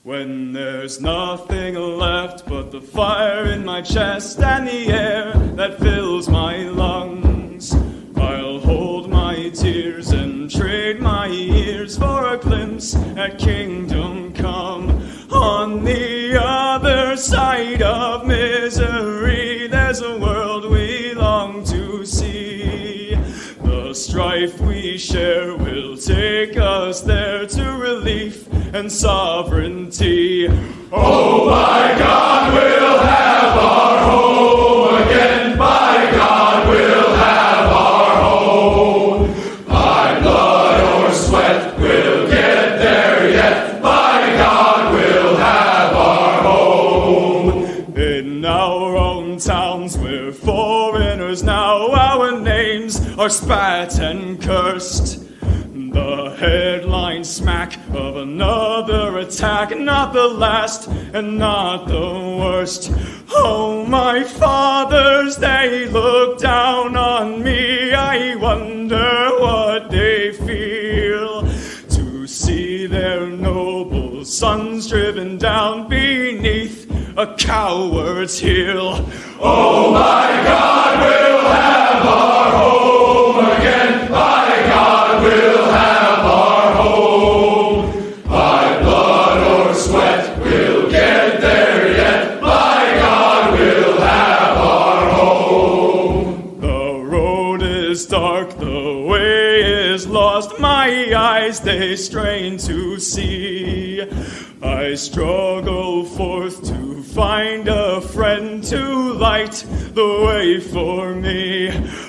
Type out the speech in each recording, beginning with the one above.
When there's nothing left but the fire in my chest and the air that fills my lungs, I'll hold my tears and trade my ears for a glimpse at kingdom come. On the other side of misery, there's a world we long to see. The strife we share will take us there to relief and sovereignty. Oh, by God, we'll have our home again. By God, we'll have our home. By blood or sweat, we'll get there yet. By God, we'll have our home. In our own towns, we're foreigners now. Our names are spat and cursed. The headline smack of another attack, not the last and not the worst. Oh, my fathers, they look down on me. I wonder what they feel to see their noble sons driven down beneath a coward's heel. Oh, my God, we'll have our home again. By God, we'll have our home. By blood or sweat, we'll get there yet. By God, we'll have our home. The road is dark, the way is lost. My eyes, they strain to see. I struggle forth to find a friend to light the way for me.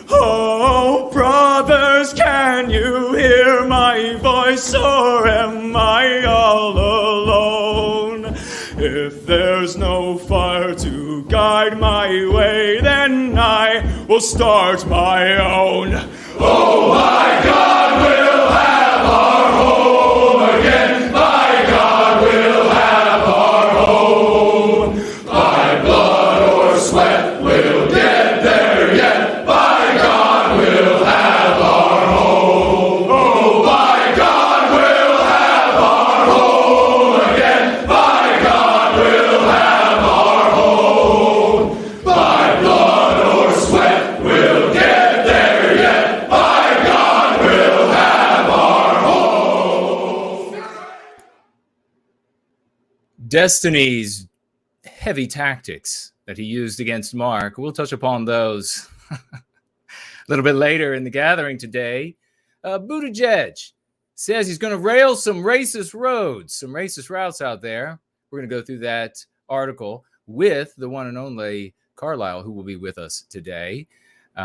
Oh, brothers, can you hear my voice, or am I all alone? If there's no fire to guide my way, then I will start my own. Oh, my God, we'll have our home again. By God, we'll have our home. By blood or sweat, we'll get there yet. By God, we'll have our home. Oh, by God, we'll have our home again. By God, we'll have our home. By blood or sweat, we'll get there yet. By God, we'll have our home. Destiny's heavy tactics that he used against Mark. We'll touch upon those a little bit later in the gathering today. Buttigieg says he's going to rail some racist roads, some racist routes out there. We're going to go through that article with the one and only Carlisle, who will be with us today.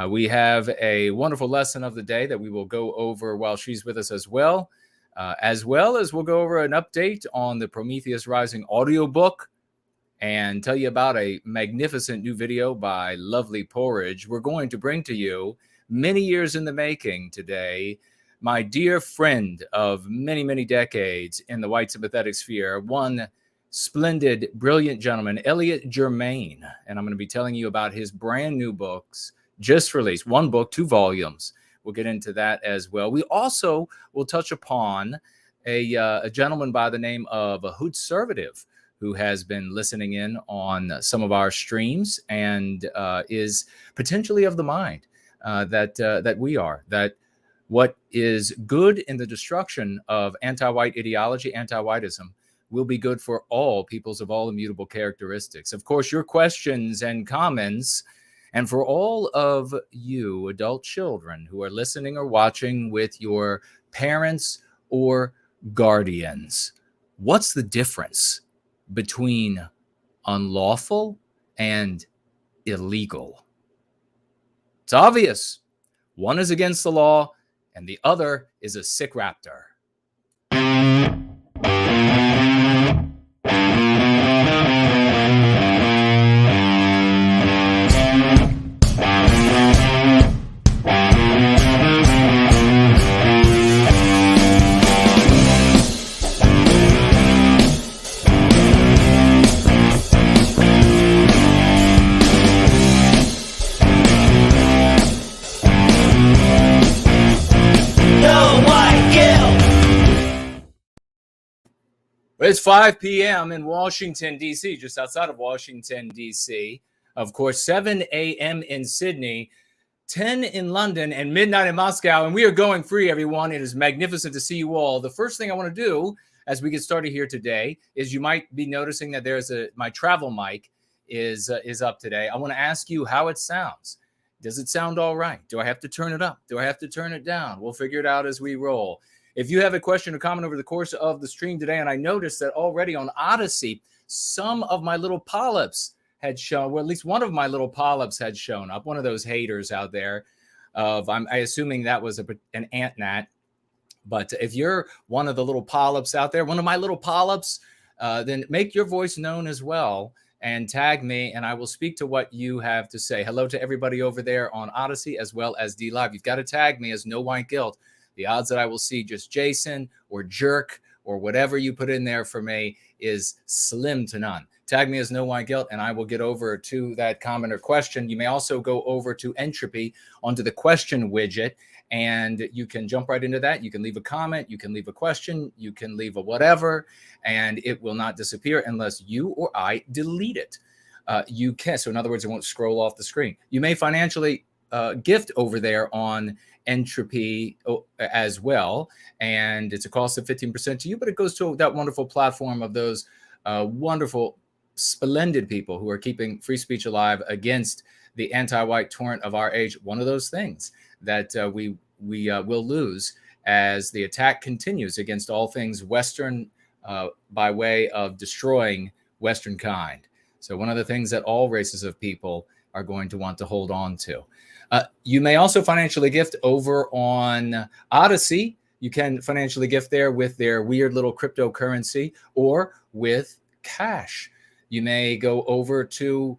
We have a wonderful lesson of the day that we will go over while she's with us as well as we'll go over an update on the Prometheus Rising audiobook and tell you about a magnificent new video by lovely Porridge. We're going to bring to you, many years in the making today, my dear friend of many, many decades in the white sympathetic sphere, one splendid, brilliant gentleman, Elliot Germain. And I'm going to be telling you about his brand new books, just released. One book, 2 volumes. We'll get into that as well. We also will touch upon a gentleman by the name of Hoodservative, who has been listening in on some of our streams and is potentially of the mind that we are, that what is good in the destruction of anti-white ideology, anti-whiteism, will be good for all peoples of all immutable characteristics. Of course, your questions and comments, and for all of you adult children who are listening or watching with your parents or guardians, what's the difference between unlawful and illegal? It's obvious. One is against the law, and the other is a sick raptor. No white guilt. It's 5 p.m. in Washington, D.C., just outside of Washington, D.C. Of course, 7 a.m. in Sydney, 10 in London, and midnight in Moscow. And we are going free, everyone. It is magnificent to see you all. The first thing I want to do as we get started here today is you might be noticing that there's my travel mic is up today. I want to ask you how it sounds. Does it sound all right? Do I have to turn it up? Do I have to turn it down? We'll figure it out as we roll. If you have a question or comment over the course of the stream today, and I noticed that already on Odyssey, some of my little polyps had shown, well, at least one of my little polyps had shown up, one of those haters out there. I'm assuming that was an ant gnat. But if you're one of the little polyps out there, one of my little polyps, then make your voice known as well and tag me, and I will speak to what you have to say. Hello to everybody over there on Odyssey as well as D Live. You've got to tag me as No White Guilt. The odds that I will see just Jason or Jerk or whatever you put in there for me is slim to none. Tag me as No White Guilt, and I will get over to that comment or question. You may also go over to Entropy onto the question widget, and you can jump right into that. You can leave a comment, you can leave a question, you can leave a whatever, and it will not disappear unless you or I delete it. You can. So in other words, it won't scroll off the screen. You may financially gift over there on Entropy as well, and it's a cost of 15% to you, but it goes to that wonderful platform of those wonderful, splendid people who are keeping free speech alive against the anti-white torrent of our age. One of those things that we will lose as the attack continues against all things Western by way of destroying Western kind. So one of the things that all races of people are going to want to hold on to. You may also financially gift over on Odyssey. You can financially gift there with their weird little cryptocurrency or with cash. You may go over to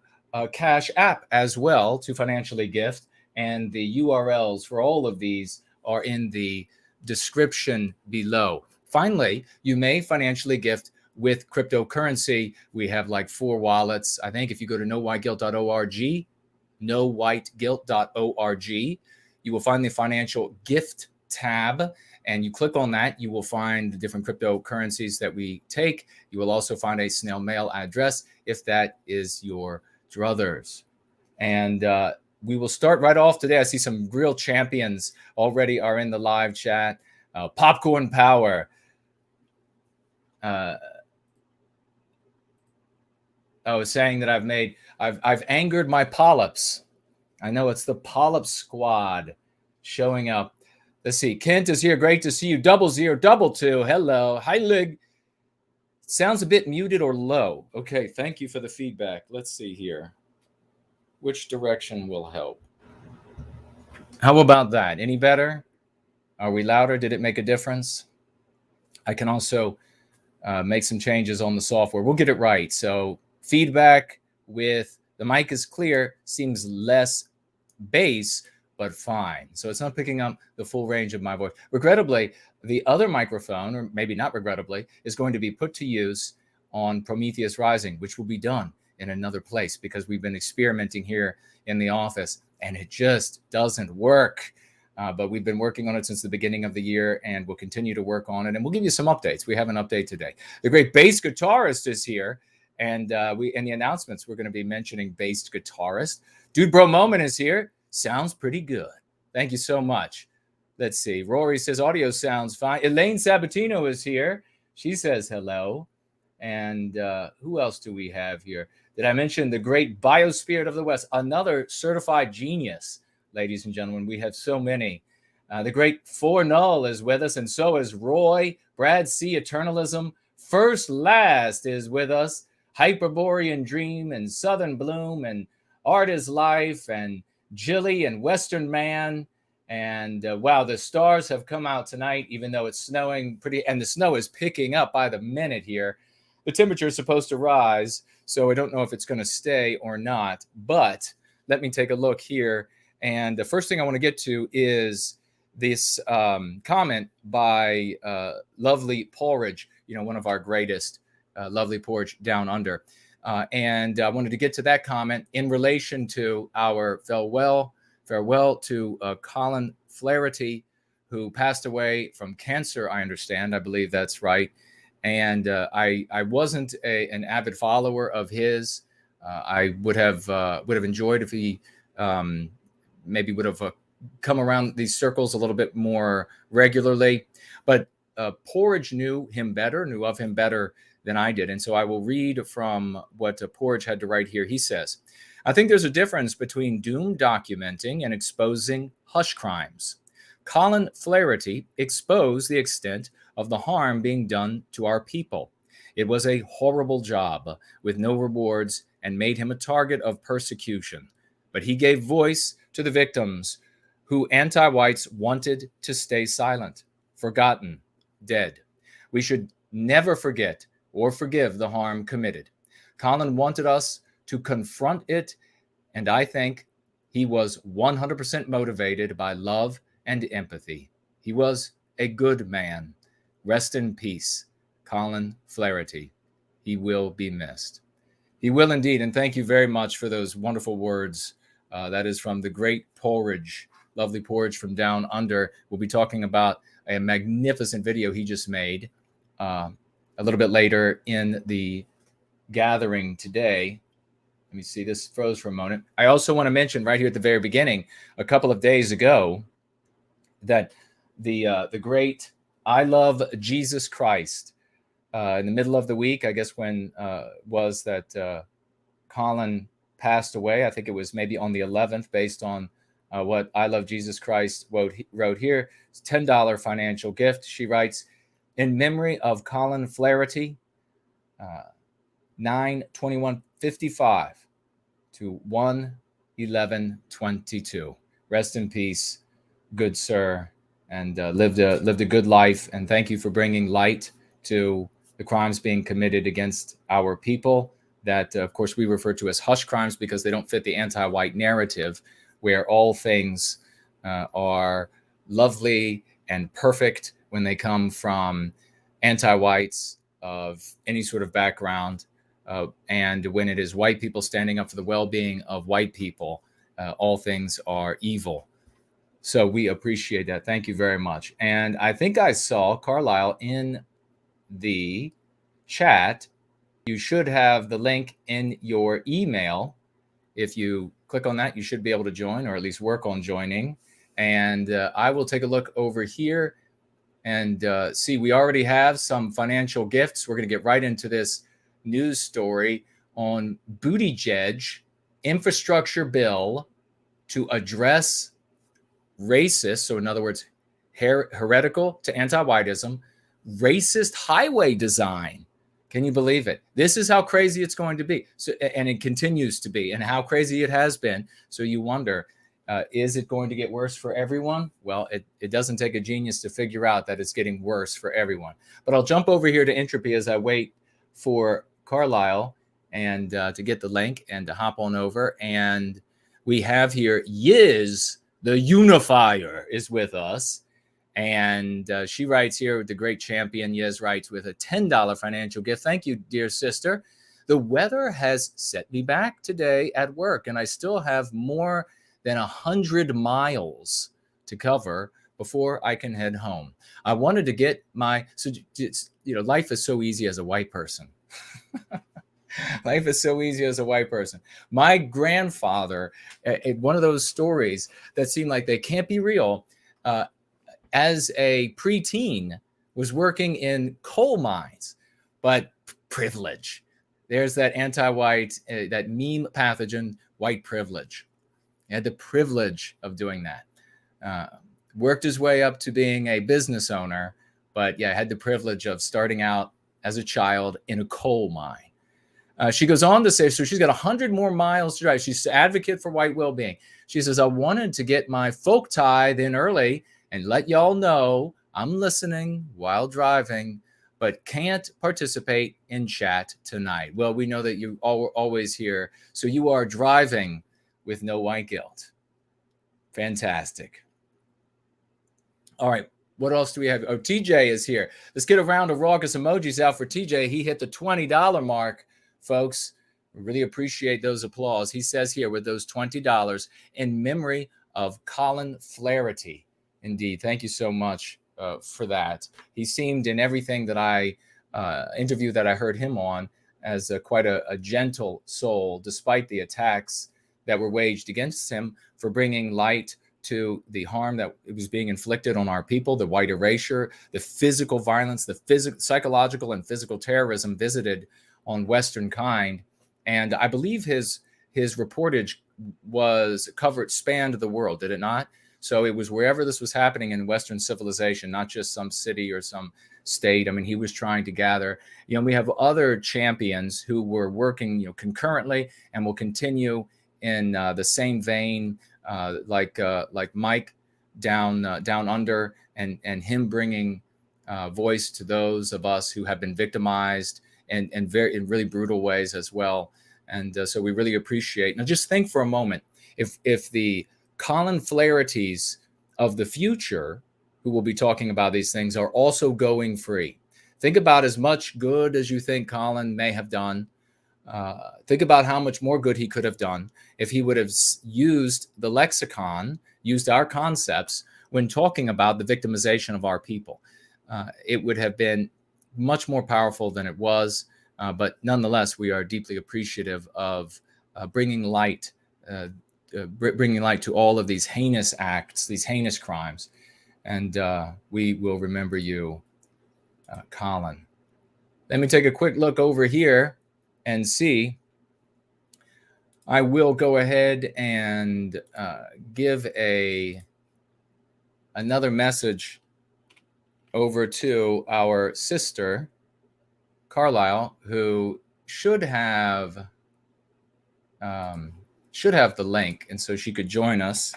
Cash App as well to financially gift. And the URLs for all of these are in the description below. Finally, you may financially gift with cryptocurrency. We have like 4 wallets. I think if you go to nowhiteguilt.org, nowhiteguilt.org, you will find the financial gift tab, and you click on that, you will find the different cryptocurrencies that we take. You will also find a snail mail address if that is your druthers. And we will start right off today. I see some real champions already are in the live chat. Popcorn Power. Saying that I've angered my polyps. I know it's the polyp squad showing up. Let's see. Kent is here. Great to see you. 0022. Hello. Hi, Lig. Sounds a bit muted or low. Okay. Thank you for the feedback. Let's see here. Which direction will help? How about that? Any better? Are we louder? Did it make a difference? I can also make some changes on the software. We'll get it right. So feedback with the mic is clear, seems less bass, but fine. So it's not picking up the full range of my voice. Regrettably, the other microphone, or maybe not regrettably, is going to be put to use on Prometheus Rising, which will be done in another place because we've been experimenting here in the office and it just doesn't work. But we've been working on it since the beginning of the year and we'll continue to work on it. And we'll give you some updates. We have an update today. The great bass guitarist is here. And in the announcements, we're going to be mentioning bass guitarist. Dude Bro Moment is here. Sounds pretty good. Thank you so much. Let's see. Rory says audio sounds fine. Elaine Sabatino is here. She says hello. And who else do we have here? Did I mention the great Biospirit of the West? Another certified genius, ladies and gentlemen. We have so many. The great Four Null is with us, and so is Roy. Brad C. Eternalism. First Last is with us. Hyperborean Dream and Southern Bloom and Art is Life and Jilly and Western Man. And wow, the stars have come out tonight, even though it's snowing pretty, and the snow is picking up by the minute here. The temperature is supposed to rise, so I don't know if it's going to stay or not. But let me take a look here. And the first thing I want to get to is this comment by lovely Porridge, one of our greatest, lovely Porridge down under. And I wanted to get to that comment in relation to our farewell to Colin Flaherty, who passed away from cancer, I understand. I believe that's right. And I wasn't an avid follower of his. I would have enjoyed if he maybe would have come around these circles a little bit more regularly. But Porridge knew of him better than I did. And so I will read from what Porridge had to write here. He says, I think there's a difference between doom documenting and exposing hush crimes. Colin Flaherty exposed the extent of the harm being done to our people. It was a horrible job with no rewards and made him a target of persecution. But he gave voice to the victims who anti-whites wanted to stay silent, forgotten, dead. We should never forget or forgive the harm committed. Colin wanted us to confront it, and I think he was 100% motivated by love and empathy. He was a good man. Rest in peace, Colin Flaherty. He will be missed. He will indeed, and thank you very much for those wonderful words. That is from the great Porridge, lovely Porridge from Down Under. We'll be talking about a magnificent video he just made a little bit later in the gathering today. Let me see, this froze for a moment. I also want to mention right here at the very beginning, a couple of days ago, that the great I Love Jesus Christ, in the middle of the week, I guess when was that Colin passed away. I think it was maybe on the 11th, based on what I Love Jesus Christ wrote here. It's $10 financial gift. She writes, in memory of Colin Flaherty, 9/21/55 to 1/11/22. Rest in peace, good sir, and lived a good life. And thank you for bringing light to the crimes being committed against our people that, of course, we refer to as hush crimes because they don't fit the anti-white narrative, where all things are lovely and perfect when they come from anti-whites of any sort of background. And when it is white people standing up for the well-being of white people, all things are evil. So we appreciate that. Thank you very much. And I think I saw Carlisle in the chat. You should have the link in your email. If you click on that, you should be able to join, or at least work on joining. And I will take a look over here and see, we already have some financial gifts. We're going to get right into this news story on Buttigieg infrastructure bill to address racist, so in other words, heretical to anti-whiteism, racist highway design. Can you believe it? This is how crazy it's going to be. So, and it continues to be, and how crazy it has been. So you wonder, is it going to get worse for everyone? Well, it doesn't take a genius to figure out that it's getting worse for everyone. But I'll jump over here to Entropy as I wait for Carlisle and to get the link and to hop on over. And we have here Yiz, the Unifier, is with us. And she writes here, the great champion Yiz writes with a $10 financial gift. Thank you, dear sister. The weather has set me back today at work, and I still have more than 100 miles to cover before I can head home. I wanted to get life is so easy as a white person. Life is so easy as a white person. My grandfather, one of those stories that seem like they can't be real, as a preteen, was working in coal mines, but privilege. There's that anti-white, that meme pathogen, white privilege. He had the privilege of doing that. Worked his way up to being a business owner, but yeah, had the privilege of starting out as a child in a coal mine. She goes on to say, so she's got 100 more miles to drive. She's an advocate for white well-being. She says, I wanted to get my folk tithe in early and let y'all know I'm listening while driving, but can't participate in chat tonight. Well, we know that you are always here, so you are driving with no white guilt. Fantastic. All right, what else do we have? Oh, TJ is here. Let's get a round of raucous emojis out for TJ. He hit the $20 mark, folks. We really appreciate those applause. He says here, with those $20 in memory of Colin Flaherty. Indeed. Thank you so much for that. He seemed in everything that I interview that I heard him on as quite a gentle soul, despite the attacks that were waged against him for bringing light to the harm that was being inflicted on our people, the white erasure, the physical violence, the psychological and physical terrorism visited on Western kind. And I believe his reportage spanned the world, did it not? So it was wherever this was happening in Western civilization, not just some city or some state. I mean, he was trying to gather, we have other champions who were working, concurrently and will continue in the same vein, like Mike down under, and him bringing voice to those of us who have been victimized and in really brutal ways as well. And so we really appreciate. Now, just think for a moment, if the Colin Flahertys of the future, who will be talking about these things, are also going free. Think about as much good as you think Colin may have done. Think about how much more good he could have done if he would have used the lexicon, used our concepts when talking about the victimization of our people. It would have been much more powerful than it was. But nonetheless, we are deeply appreciative of bringing light to all of these heinous acts, these heinous crimes. And we will remember you, Colin. Let me take a quick look over here and see. I will go ahead and give another message over to our sister, Carlisle, who should have the link, and so she could join us,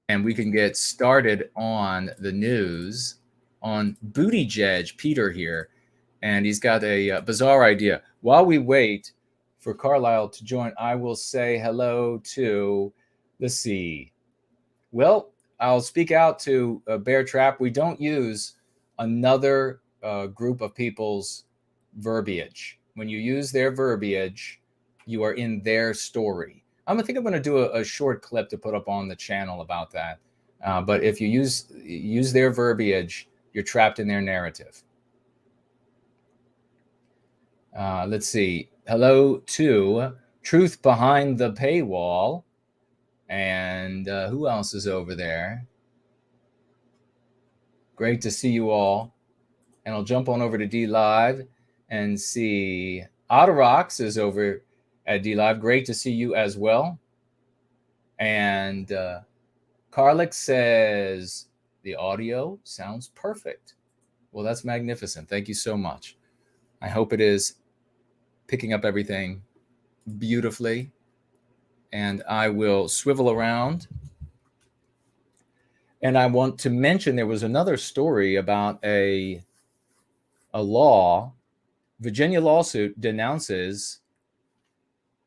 and we can get started on the news on Buttigieg. Peter here, and he's got a bizarre idea. While we wait for Carlisle to join, I will say hello to the sea. Well, I'll speak out to Bear Trap. We don't use another group of people's verbiage. When you use their verbiage, you are in their story. I think I'm going to do a short clip to put up on the channel about that. But if you use their verbiage, you're trapped in their narrative. Let's see. Hello to Truth Behind the Paywall. And who else is over there? Great to see you all. And I'll jump on over to D Live and see Otterox is over at D Live. Great to see you as well. And Collett says the audio sounds perfect. Well, that's magnificent. Thank you so much. I hope it is picking up everything beautifully. And I will swivel around. And I want to mention there was another story about a law. Virginia lawsuit denounces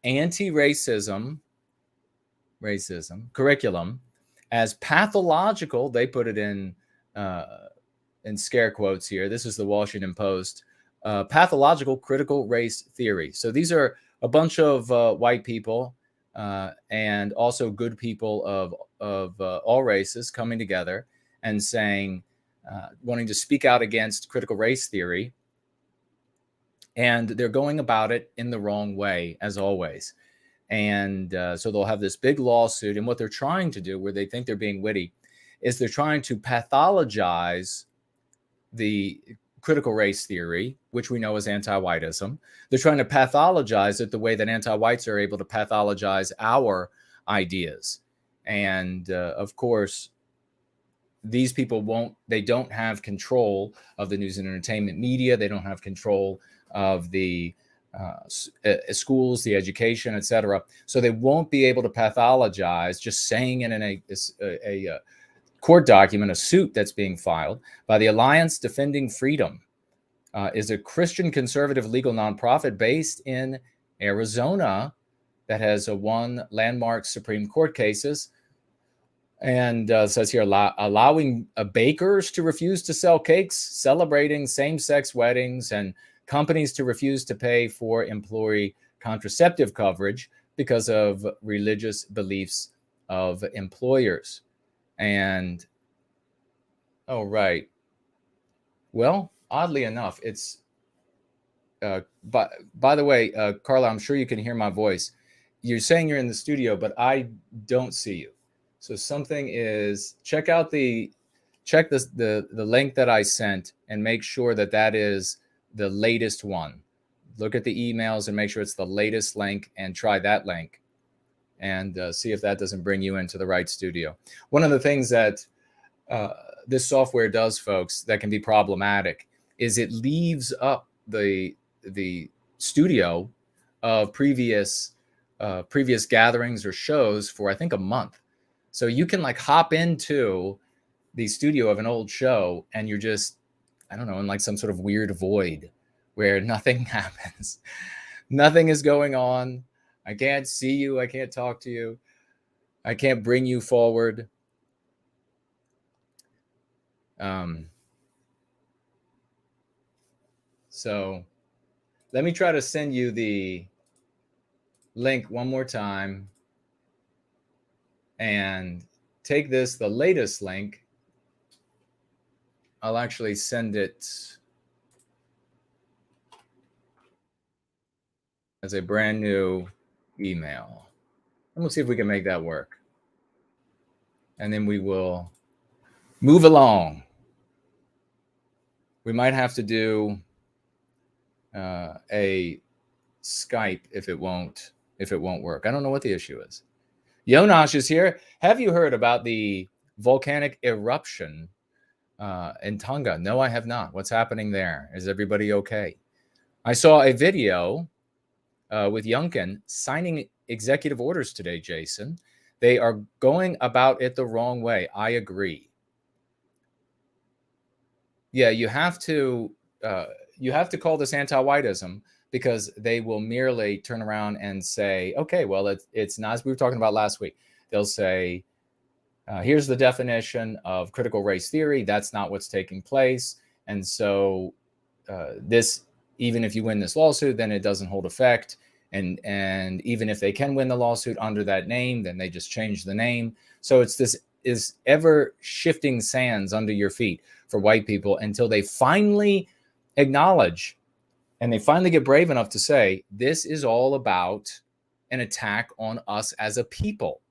anti-racism curriculum as pathological. They put it in scare quotes here. This is the Washington Post. Pathological critical race theory. So these are a bunch of white people and also good people of all races coming together and saying, wanting to speak out against critical race theory. And they're going about it in the wrong way, as always. And so they'll have this big lawsuit. And what they're trying to do, where they think they're being witty, is they're trying to pathologize the critical race theory, which we know is anti-whiteism. They're trying to pathologize it the way that anti-whites are able to pathologize our ideas. And of course, these people don't have control of the news and entertainment media. They don't have control of the schools, the education, etc. So they won't be able to pathologize just saying it in a court document, a suit that's being filed by the Alliance Defending Freedom, is a Christian conservative legal nonprofit based in Arizona that has won landmark Supreme Court cases. And says here, allowing bakers to refuse to sell cakes, celebrating same-sex weddings, and companies to refuse to pay for employee contraceptive coverage because of religious beliefs of employers. And, oh, right. Well, oddly enough, it's by the way, Carla, I'm sure you can hear my voice. You're saying you're in the studio, but I don't see you. So something is, check the link that I sent and make sure that that is the latest one. Look at the emails and make sure it's the latest link, and try that link and see if that doesn't bring you into the right studio. One of the things that this software does, folks, that can be problematic is it leaves up the studio of previous gatherings or shows for, I think, a month. So you can like hop into the studio of an old show and you're just, I don't know, in like some sort of weird void where nothing happens. Nothing is going on. I can't see you. I can't talk to you. I can't bring you forward. So let me try to send you the link one more time and take this, the latest link. I'll actually send it as a brand new email. And we'll see if we can make that work. And then we will move along. We might have to do a Skype if it won't work. I don't know what the issue is. Jonas is here. Have you heard about the volcanic eruption in Tonga? No, I have not. What's happening there? Is everybody okay? I saw a video with Youngkin signing executive orders today, Jason. They are going about it the wrong way. I agree. Yeah, you have to call this anti-whiteism, because they will merely turn around and say, okay, well, it's not, as we were talking about last week. They'll say, here's the definition of critical race theory. That's not what's taking place. And so this, even if you win this lawsuit, then it doesn't hold effect. And even if they can win the lawsuit under that name, then they just change the name. So it's this is ever shifting sands under your feet for white people until they finally acknowledge and they finally get brave enough to say, this is all about an attack on us as a people.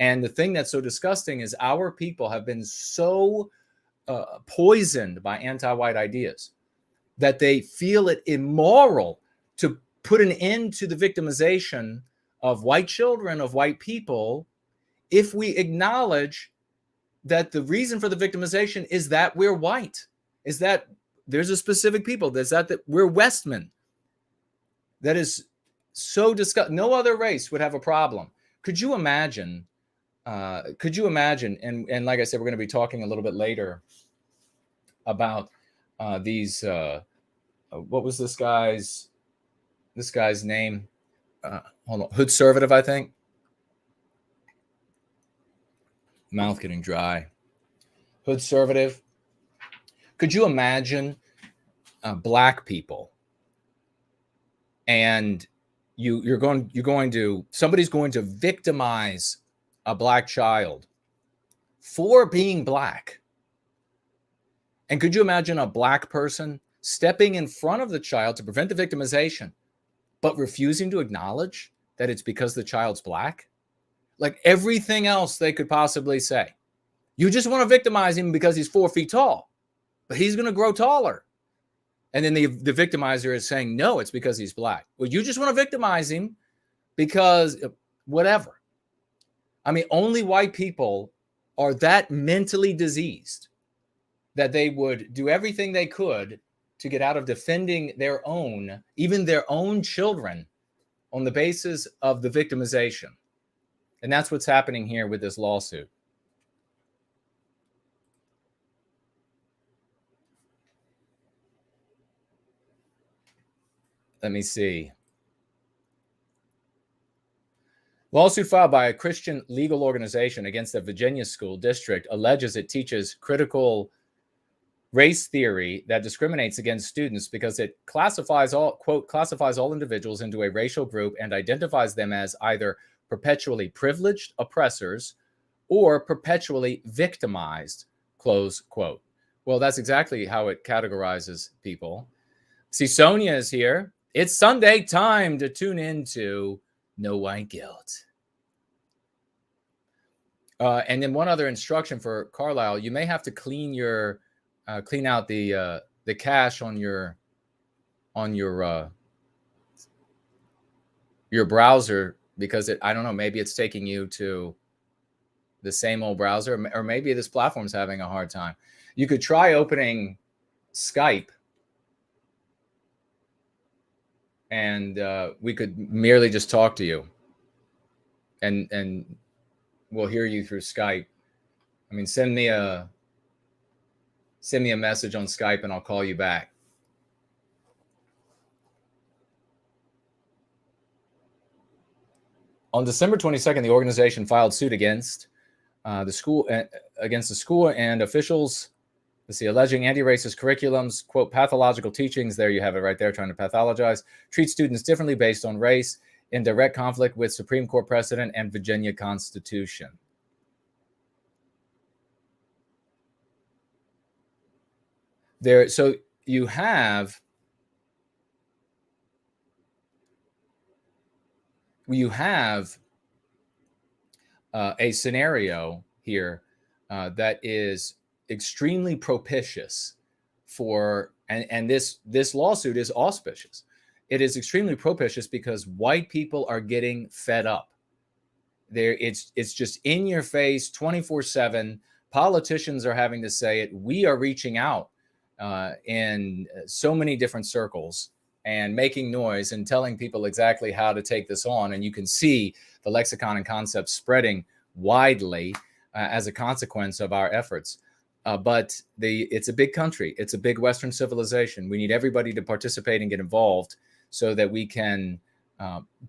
And the thing that's so disgusting is our people have been so poisoned by anti-white ideas that they feel it immoral to put an end to the victimization of white children, of white people, if we acknowledge that the reason for the victimization is that we're white, is that there's a specific people, there's that we're Westmen. That is so disgusting. No other race would have a problem. Could you imagine? And like I said, we're going to be talking a little bit later about these. What was this guy's name? Hold on, Hoodservative, I think. Mouth getting dry. Hoodservative. Could you imagine black people, and somebody's going to victimize a black child for being black? And could you imagine a black person stepping in front of the child to prevent the victimization, but refusing to acknowledge that it's because the child's black? Like everything else they could possibly say. You just want to victimize him because he's 4 feet tall, but he's going to grow taller. And then the victimizer is saying, no, it's because he's black. Well, you just want to victimize him because whatever. I mean, only white people are that mentally diseased that they would do everything they could to get out of defending their own, even their own children, on the basis of the victimization. And that's what's happening here with this lawsuit. Let me see. Lawsuit filed by a Christian legal organization against a Virginia school district alleges it teaches critical race theory that discriminates against students because it classifies all individuals into a racial group and identifies them as either perpetually privileged oppressors or perpetually victimized, close quote. Well, that's exactly how it categorizes people. See, Sonia is here. It's Sunday time to tune into No White Guilt. And then one other instruction for Carlisle: you may have to clean out the cache on your browser, because I don't know, maybe it's taking you to the same old browser, or maybe this platform's having a hard time. You could try opening Skype, and we could merely just talk to you, and we'll hear you through Skype. I mean, send me a message on Skype and I'll call you back. On December 22nd, the organization filed suit against the school and officials. Let's see, alleging anti-racist curriculums, quote, pathological teachings. There you have it right there, trying to pathologize, treat students differently based on race, in direct conflict with Supreme Court precedent and Virginia Constitution. So you have a scenario here that is extremely propitious for, and this lawsuit is auspicious. It is extremely propitious because white people are getting fed up. It's just in your face 24/7. Politicians are having to say it. We are reaching out in so many different circles and making noise and telling people exactly how to take this on. And you can see the lexicon and concepts spreading widely as a consequence of our efforts. But it's a big country. It's a big Western civilization. We need everybody to participate and get involved so that we can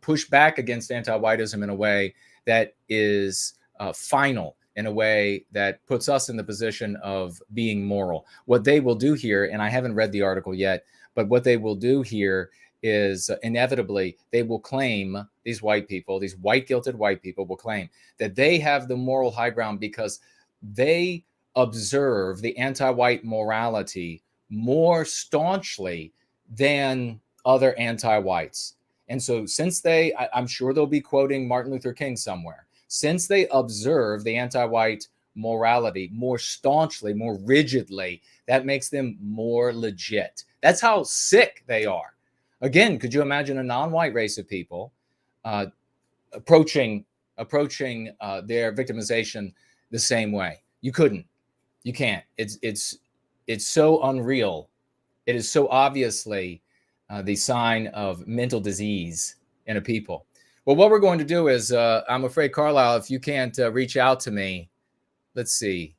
push back against anti-whiteism in a way that is final, in a way that puts us in the position of being moral. What they will do here, and I haven't read the article yet, but what they will do here is inevitably they will claim, these white people, these white-guilted white people will claim that they have the moral high ground because they observe the anti-white morality more staunchly than other anti-whites. And so since I'm sure they'll be quoting Martin Luther King somewhere, since they observe the anti-white morality more staunchly, more rigidly, that makes them more legit. That's how sick they are. Again, could you imagine a non-white race of people approaching their victimization the same way? You couldn't. You can't. It's so unreal. It is so obviously the sign of mental disease in a people. Well, what we're going to do is, I'm afraid, Carlisle, if you can't reach out to me, let's see.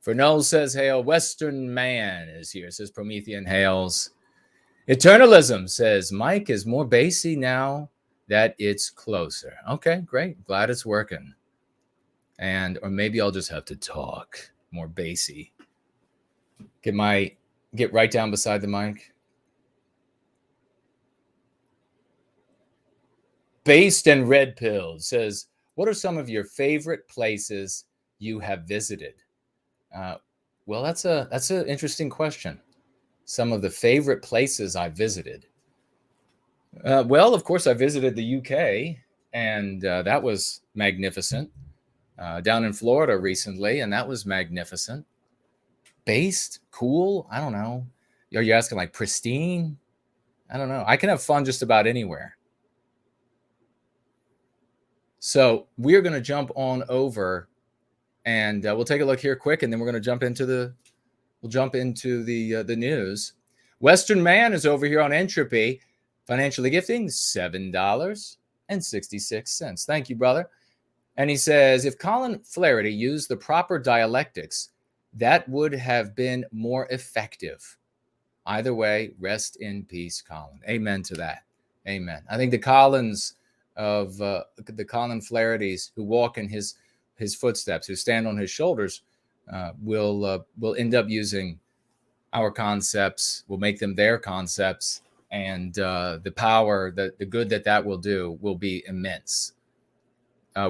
Fernell says, hail. Western Man is here, says Promethean hails. Eternalism says, Mike is more bassy now that it's closer. Okay, great. Glad it's working. Or maybe I'll just have to talk more bassy. Get right down beside the mic. Based and Red Pill says, what are some of your favorite places you have visited? Well, that's an interesting question. Some of the favorite places I visited. Well, of course, I visited the UK, and that was magnificent. Down in Florida recently, and that was magnificent. Based, cool, I don't know. Are you asking like pristine? I don't know. I can have fun just about anywhere. So we're going to jump on over, and we'll take a look here quick, and then we're going to jump into the news. Western Man is over here on Entropy, financially gifting $7.66. Thank you, brother. And he says, if Colin Flaherty used the proper dialectics, that would have been more effective. Either way, rest in peace, Colin. Amen to that. Amen. I think the Collins of the Colin Flahertys who walk in his footsteps, who stand on his shoulders, will end up using our concepts, will make them their concepts, and the power, the good that will do will be immense.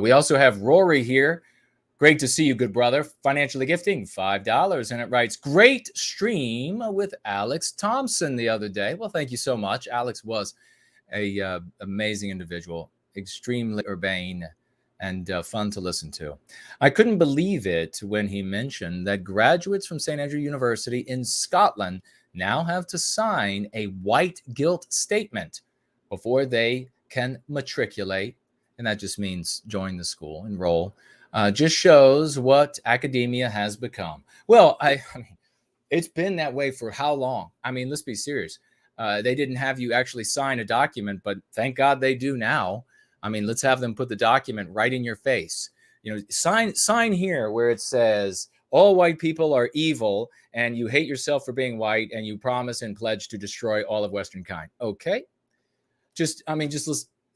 We also have Rory here. Great to see you, good brother. Financially gifting $5. And it writes, great stream with Alex Thompson the other day. Well, thank you so much. Alex was a amazing individual, extremely urbane and fun to listen to. I couldn't believe it when he mentioned that graduates from St. Andrew University in Scotland now have to sign a white guilt statement before they can matriculate. And that just means join the school, enroll. Just shows what academia has become. Well, I mean, it's been that way for how long? I mean, let's be serious. They didn't have you actually sign a document, but thank God they do now. I mean, let's have them put the document right in your face. You know, sign here where it says all white people are evil and you hate yourself for being white and you promise and pledge to destroy all of Western kind. Okay. Just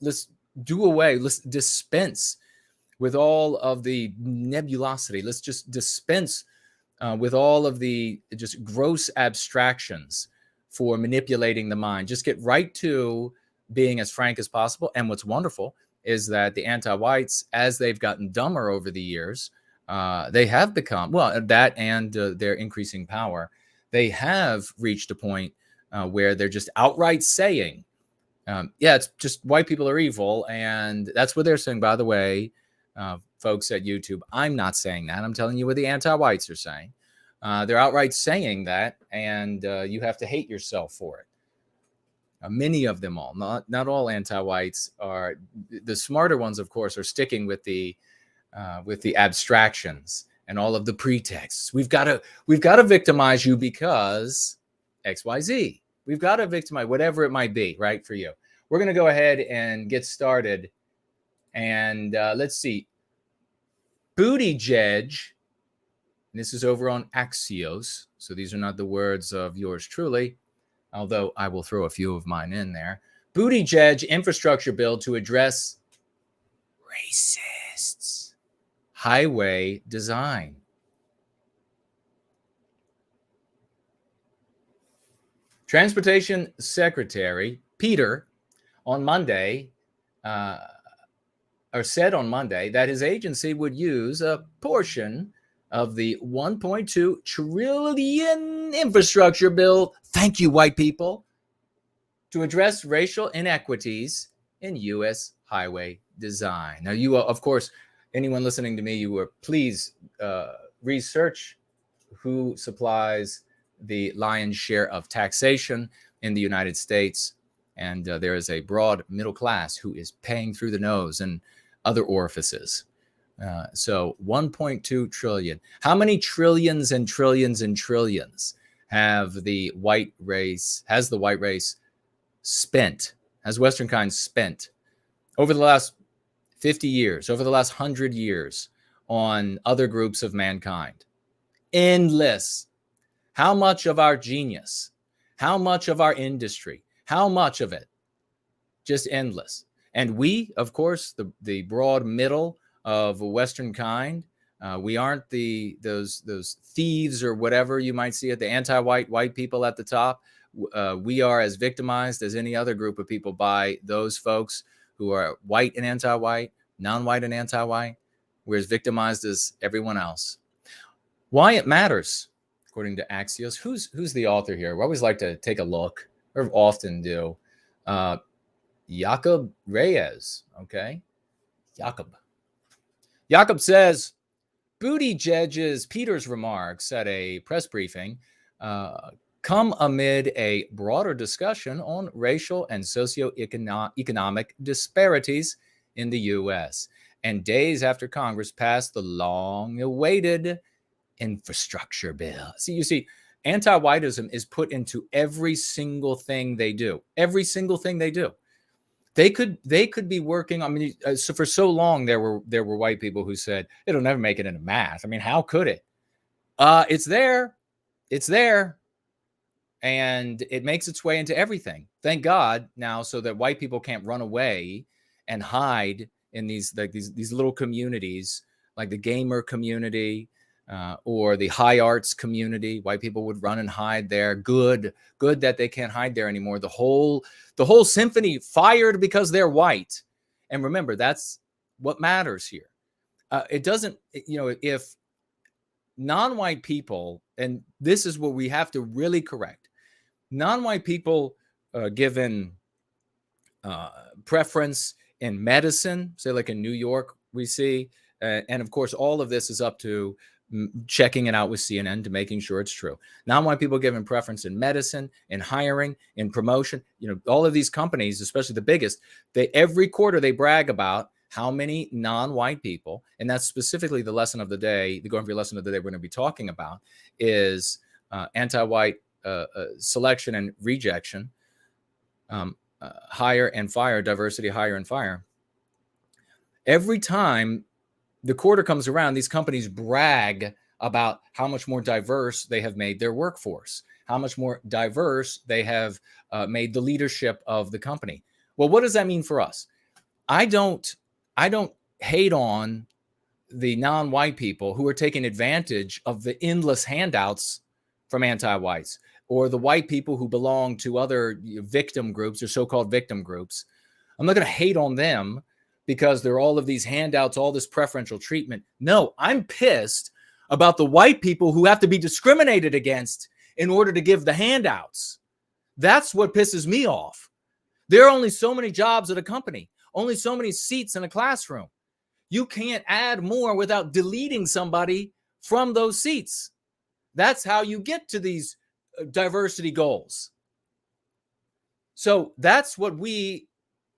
let's do away. Let's dispense with all of the nebulosity. Let's just dispense with all of the just gross abstractions for manipulating the mind. Just get right to being as frank as possible. And what's wonderful is that the anti-whites, as they've gotten dumber over the years, they have become, well, that and their increasing power, they have reached a point where they're just outright saying, yeah, it's just white people are evil. And that's what they're saying, by the way, folks at YouTube. I'm not saying that. I'm telling you what the anti-whites are saying. They're outright saying that, and you have to hate yourself for it. Many of them all, not all anti-whites are. The smarter ones, of course, are sticking with the abstractions and all of the pretexts. We've got to victimize you because XYZ. We've got to victimize whatever it might be, right, for you. We're going to go ahead and get started. And let's see. Buttigieg, and this is over on Axios, so these are not the words of yours truly, although I will throw a few of mine in there. Buttigieg infrastructure bill to address racists. Highway design. Transportation Secretary Peter on Monday said on Monday that his agency would use a portion of the $1.2 trillion infrastructure bill, thank you, white people, to address racial inequities in U.S. highway design. Now, you, of course, anyone listening to me, you were please research who supplies the lion's share of taxation in the United States. And there is a broad middle class who is paying through the nose and other orifices. So 1.2 trillion. How many trillions and trillions and trillions has the white race spent, has Western kind spent over the last 50 years, over the last 100 years on other groups of mankind? Endless. How much of our genius, how much of our industry, how much of it? Just endless. And we, of course, the broad middle of Western kind, we aren't those thieves or whatever you might see at the anti-white people at the top. We are as victimized as any other group of people by those folks who are white and anti-white, non-white and anti-white. We're as victimized as everyone else. Why it matters, according to Axios. Who's the author here? We always like to take a look, or often do. Jacob Reyes, okay? Jacob says, Peter's remarks at a press briefing come amid a broader discussion on racial and socioeconomic disparities in the U.S. and days after Congress passed the long-awaited infrastructure bill. You see, anti-whiteism is put into every single thing they do. Every single thing they do. They could be working. I mean, so for so long there were white people who said it'll never make it into math. I mean, how could it? It's there, and it makes its way into everything. Thank God now, so that white people can't run away and hide in these little communities, like the gamer community or the high arts community. White people would run and hide there. Good that they can't hide there anymore. The whole symphony fired because they're white. And remember, that's what matters here. It doesn't, if non-white people, and this is what we have to really correct, non-white people given preference in medicine, say like in New York, we see, and of course, all of this is up to checking it out with CNN to making sure it's true. Non-white people given preference in medicine, in hiring, in promotion. All of these companies, especially the biggest, every quarter they brag about how many non-white people, and that's specifically the lesson of the day, the Going for Your lesson of the day we're going to be talking about, is anti-white selection and rejection, hire and fire, diversity, hire and fire. Every time the quarter comes around, these companies brag about how much more diverse they have made their workforce, how much more diverse they have made the leadership of the company. Well, what does that mean for us? I don't hate on the non-white people who are taking advantage of the endless handouts from anti-whites, or the white people who belong to other victim groups or so-called victim groups. I'm not going to hate on them because there are all of these handouts, all this preferential treatment. No, I'm pissed about the white people who have to be discriminated against in order to give the handouts. That's what pisses me off. There are only so many jobs at a company, only so many seats in a classroom. You can't add more without deleting somebody from those seats. That's how you get to these diversity goals. So that's what we,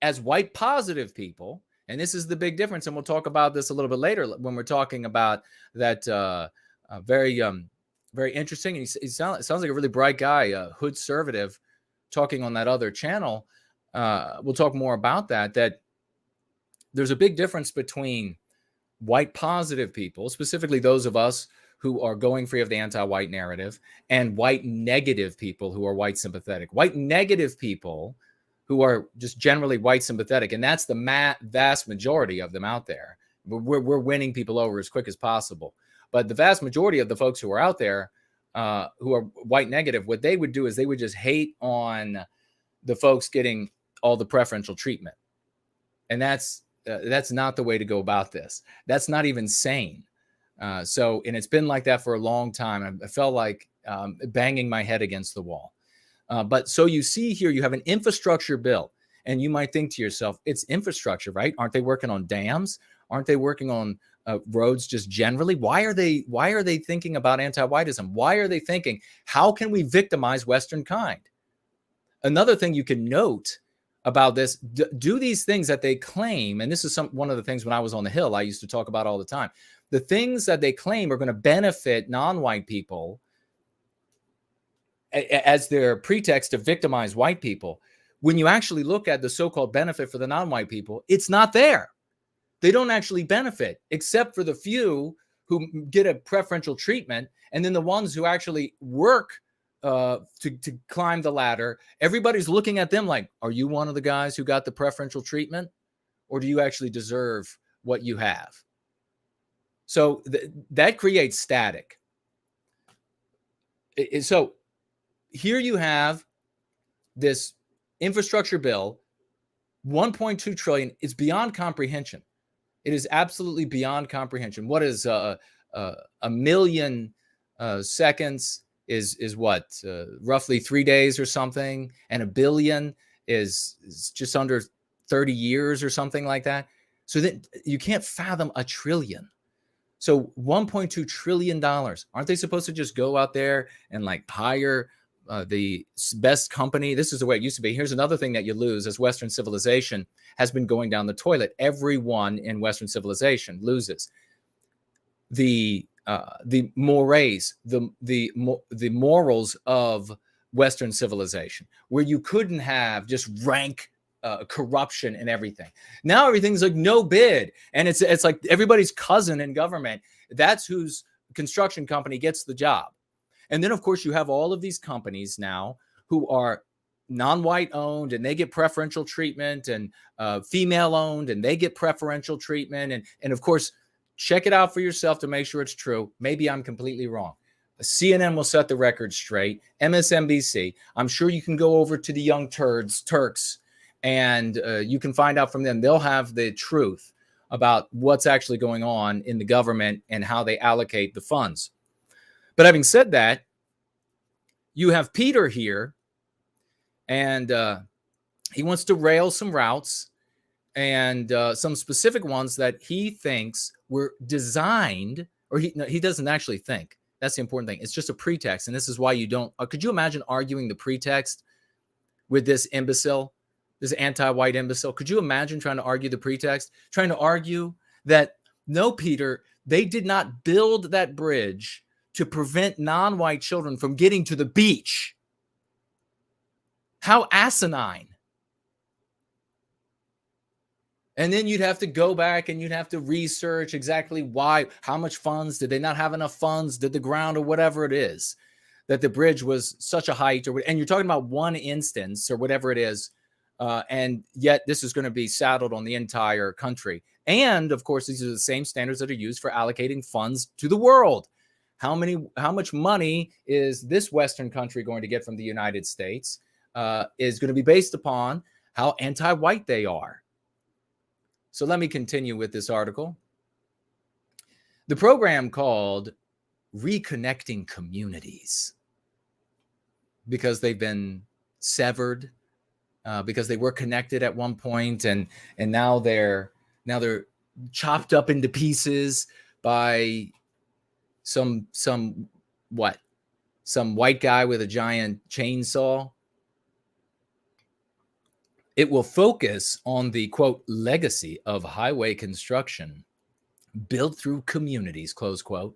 as white positive people, and this is the big difference, and we'll talk about this a little bit later when we're talking about that very interesting. And he sounds like a really bright guy, hood conservative, talking on that other channel. We'll talk more about that there's a big difference between white positive people, specifically those of us who are going free of the anti-white narrative, and white negative people who are white sympathetic. White negative people who are just generally white sympathetic, and that's the vast majority of them out there. We're winning people over as quick as possible. But the vast majority of the folks who are out there who are white negative, what they would do is they would just hate on the folks getting all the preferential treatment. And that's not the way to go about this. That's not even sane. And it's been like that for a long time. I felt like banging my head against the wall. But so you see here, you have an infrastructure bill, and you might think to yourself, it's infrastructure, right? Aren't they working on dams? Aren't they working on roads just generally? Why are they thinking about anti-whiteism? Why are they thinking, how can we victimize Western kind? Another thing you can note about this, do these things that they claim, and this is one of the things when I was on the Hill I used to talk about all the time. The things that they claim are going to benefit non-white people as their pretext to victimize white people. When you actually look at the so-called benefit for the non-white people, it's not there. They don't actually benefit, except for the few who get a preferential treatment, and then the ones who actually work to climb the ladder. Everybody's looking at them like, are you one of the guys who got the preferential treatment, or do you actually deserve what you have? So that creates static. So here you have this infrastructure bill, 1.2 trillion. It's beyond comprehension. It is absolutely beyond comprehension. What is a million seconds is what, roughly 3 days or something, and a billion is just under 30 years or something like that. So that you can't fathom a trillion. So $1.2 trillion. Aren't they supposed to just go out there and like hire the best company? This is the way it used to be. Here's another thing that you lose as Western civilization has been going down the toilet. Everyone in Western civilization loses the mores, the morals of Western civilization, where you couldn't have just rank corruption and everything. Now everything's like no bid, and it's like everybody's cousin in government. That's whose construction company gets the job. And then of course you have all of these companies now who are non-white owned, and they get preferential treatment, and female owned, and they get preferential treatment. And of course, check it out for yourself to make sure it's true. Maybe I'm completely wrong. CNN will set the record straight. MSNBC. I'm sure you can go over to the Young Turks, and you can find out from them. They'll have the truth about what's actually going on in the government and how they allocate the funds. But having said that, you have Peter here, and he wants to rail some routes and some specific ones that he thinks were designed, or he doesn't actually think. That's the important thing. It's just a pretext. And this is why you don't, could you imagine arguing the pretext with this imbecile, this anti-white imbecile? Could you imagine trying to argue the pretext, trying to argue that, no, Peter, they did not build that bridge to prevent non-white children from getting to the beach? How asinine. And then you'd have to go back and you'd have to research exactly why, how much funds, did they not have enough funds, did the ground or whatever it is, that the bridge was such a height, and you're talking about one instance or whatever it is, and yet this is going to be saddled on the entire country. And of course, these are the same standards that are used for allocating funds to the world. How much money is this Western country going to get from the United States is going to be based upon how anti-white they are. So let me continue with this article. The program called Reconnecting Communities, because they've been severed, because they were connected at one point, and now they're chopped up into pieces by some white guy with a giant chainsaw. It will focus on the, quote, legacy of highway construction built through communities, close quote,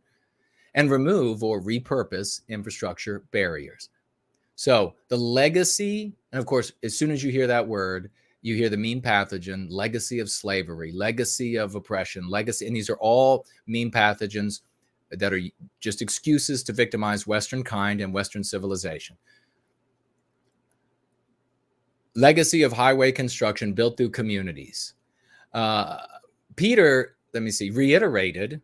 and remove or repurpose infrastructure barriers. So the legacy, and of course, as soon as you hear that word, you hear the mean pathogen, legacy of slavery, legacy of oppression, legacy, and these are all mean pathogens that are just excuses to victimize Western kind and Western civilization. Legacy of highway construction built through communities. Peter, reiterated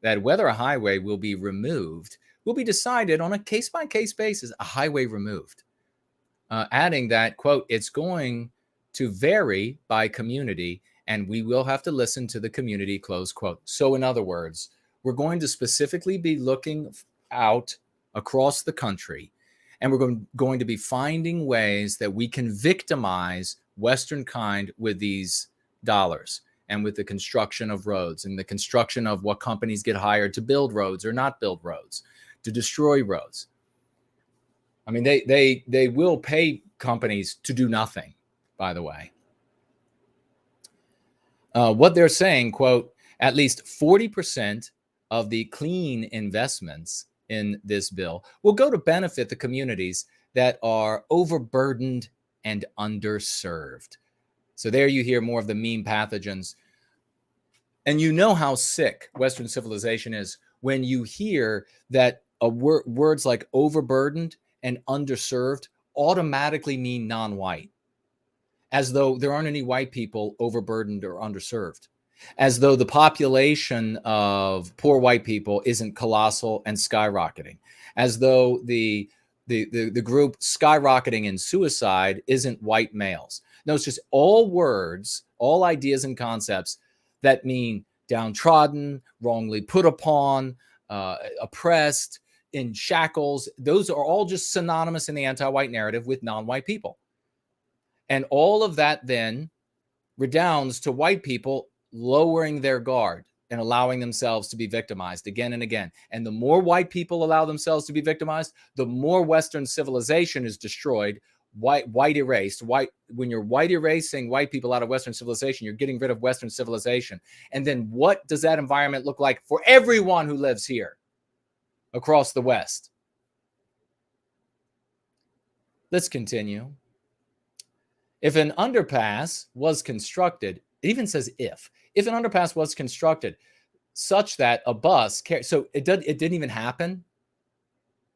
that whether a highway will be removed will be decided on a case-by-case basis, a highway removed. Adding that, quote, it's going to vary by community, and we will have to listen to the community, close quote. So in other words, we're going to specifically be looking out across the country, and we're going to be finding ways that we can victimize Western kind with these dollars and with the construction of roads and the construction of what companies get hired to build roads or not build roads, to destroy roads. I mean, they will pay companies to do nothing, by the way. What they're saying, quote, at least 40% of the clean investments in this bill will go to benefit the communities that are overburdened and underserved. So there you hear more of the mean pathogens. And you know how sick Western civilization is when you hear that words like overburdened and underserved automatically mean non-white, as though there aren't any white people overburdened or underserved, as though the population of poor white people isn't colossal and skyrocketing, as though the group skyrocketing in suicide isn't white males. No, it's just all words, all ideas and concepts that mean downtrodden, wrongly put upon, oppressed, in shackles. Those are all just synonymous in the anti-white narrative with non-white people. And all of that then redounds to white people lowering their guard and allowing themselves to be victimized again and again. And the more white people allow themselves to be victimized, the more Western civilization is destroyed, white erased. When you're white erasing white people out of Western civilization, you're getting rid of Western civilization. And then what does that environment look like for everyone who lives here across the West? Let's continue. If an underpass was constructed, it even says if an underpass was constructed such that a bus so it didn't even happen.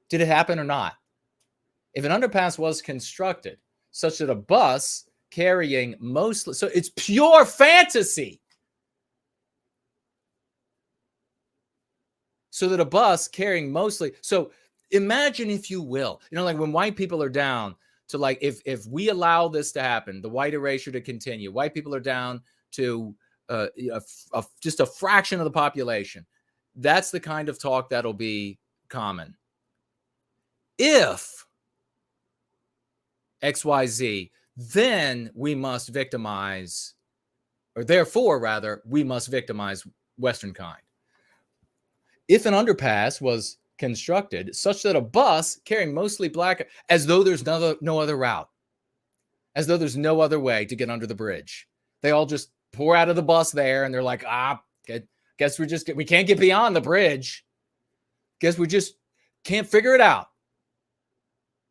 Did it happen or not? If an underpass was constructed such that a bus carrying mostly, so it's pure fantasy. So that a bus carrying mostly, so imagine, if you will, like when white people are down to, like, if we allow this to happen, the white erasure to continue, white people are down to just a fraction of the population. That's the kind of talk that'll be common. If XYZ, then we must victimize, or therefore, rather, we must victimize Western kind. If an underpass was constructed such that a bus carrying mostly black, as though there's no other route, as though there's no other way to get under the bridge. They all just pour out of the bus there, and they're like, guess we can't get beyond the bridge. Guess we just can't figure it out.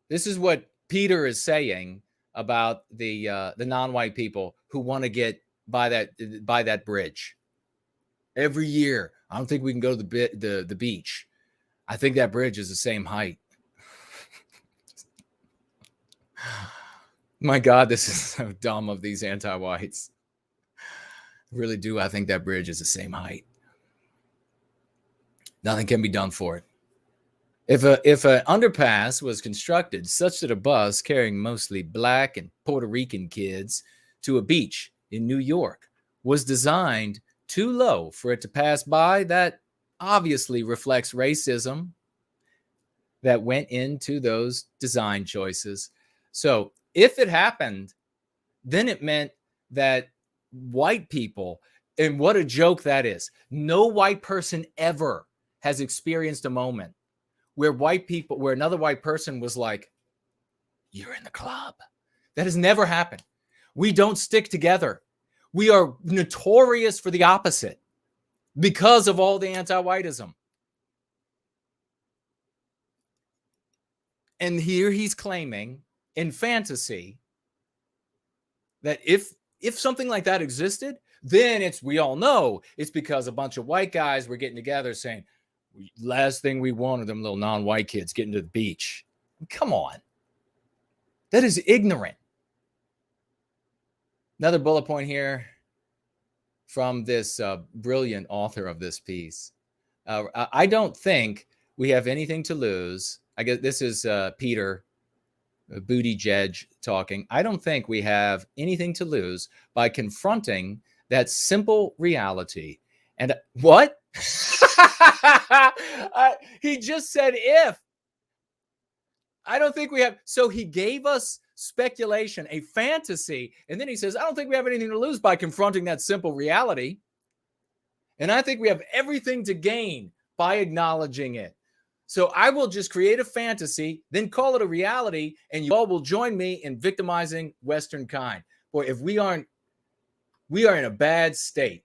This is what Peter is saying about the non-white people who want to get by that bridge. Every year, I don't think we can go to the beach. I think that bridge is the same height. My God, this is so dumb of these anti-whites. Really do. I think that bridge is the same height. Nothing can be done for it. If an underpass was constructed such that a bus carrying mostly black and Puerto Rican kids to a beach in New York was designed too low for it to pass by, that obviously reflects racism that went into those design choices. So if it happened, then it meant that white people, and what a joke that is. No white person ever has experienced a moment where another white person was like, you're in the club. That has never happened. We don't stick together. We are notorious for the opposite because of all the anti-whiteism. And here he's claiming in fantasy that if something like that existed, then we all know it's because a bunch of white guys were getting together saying, last thing we want are them little non-white kids getting to the beach. Come on. That is ignorant. Another bullet point here from this brilliant author of this piece. I don't think we have anything to lose. I guess this is Peter Buttigieg talking. I don't think we have anything to lose by confronting that simple reality. And what? He just said if. I don't think we have. So he gave us speculation, a fantasy, and then he says, I don't think we have anything to lose by confronting that simple reality. And I think we have everything to gain by acknowledging it. So I will just create a fantasy, then call it a reality, and you all will join me in victimizing Western kind. Boy, if we are in a bad state.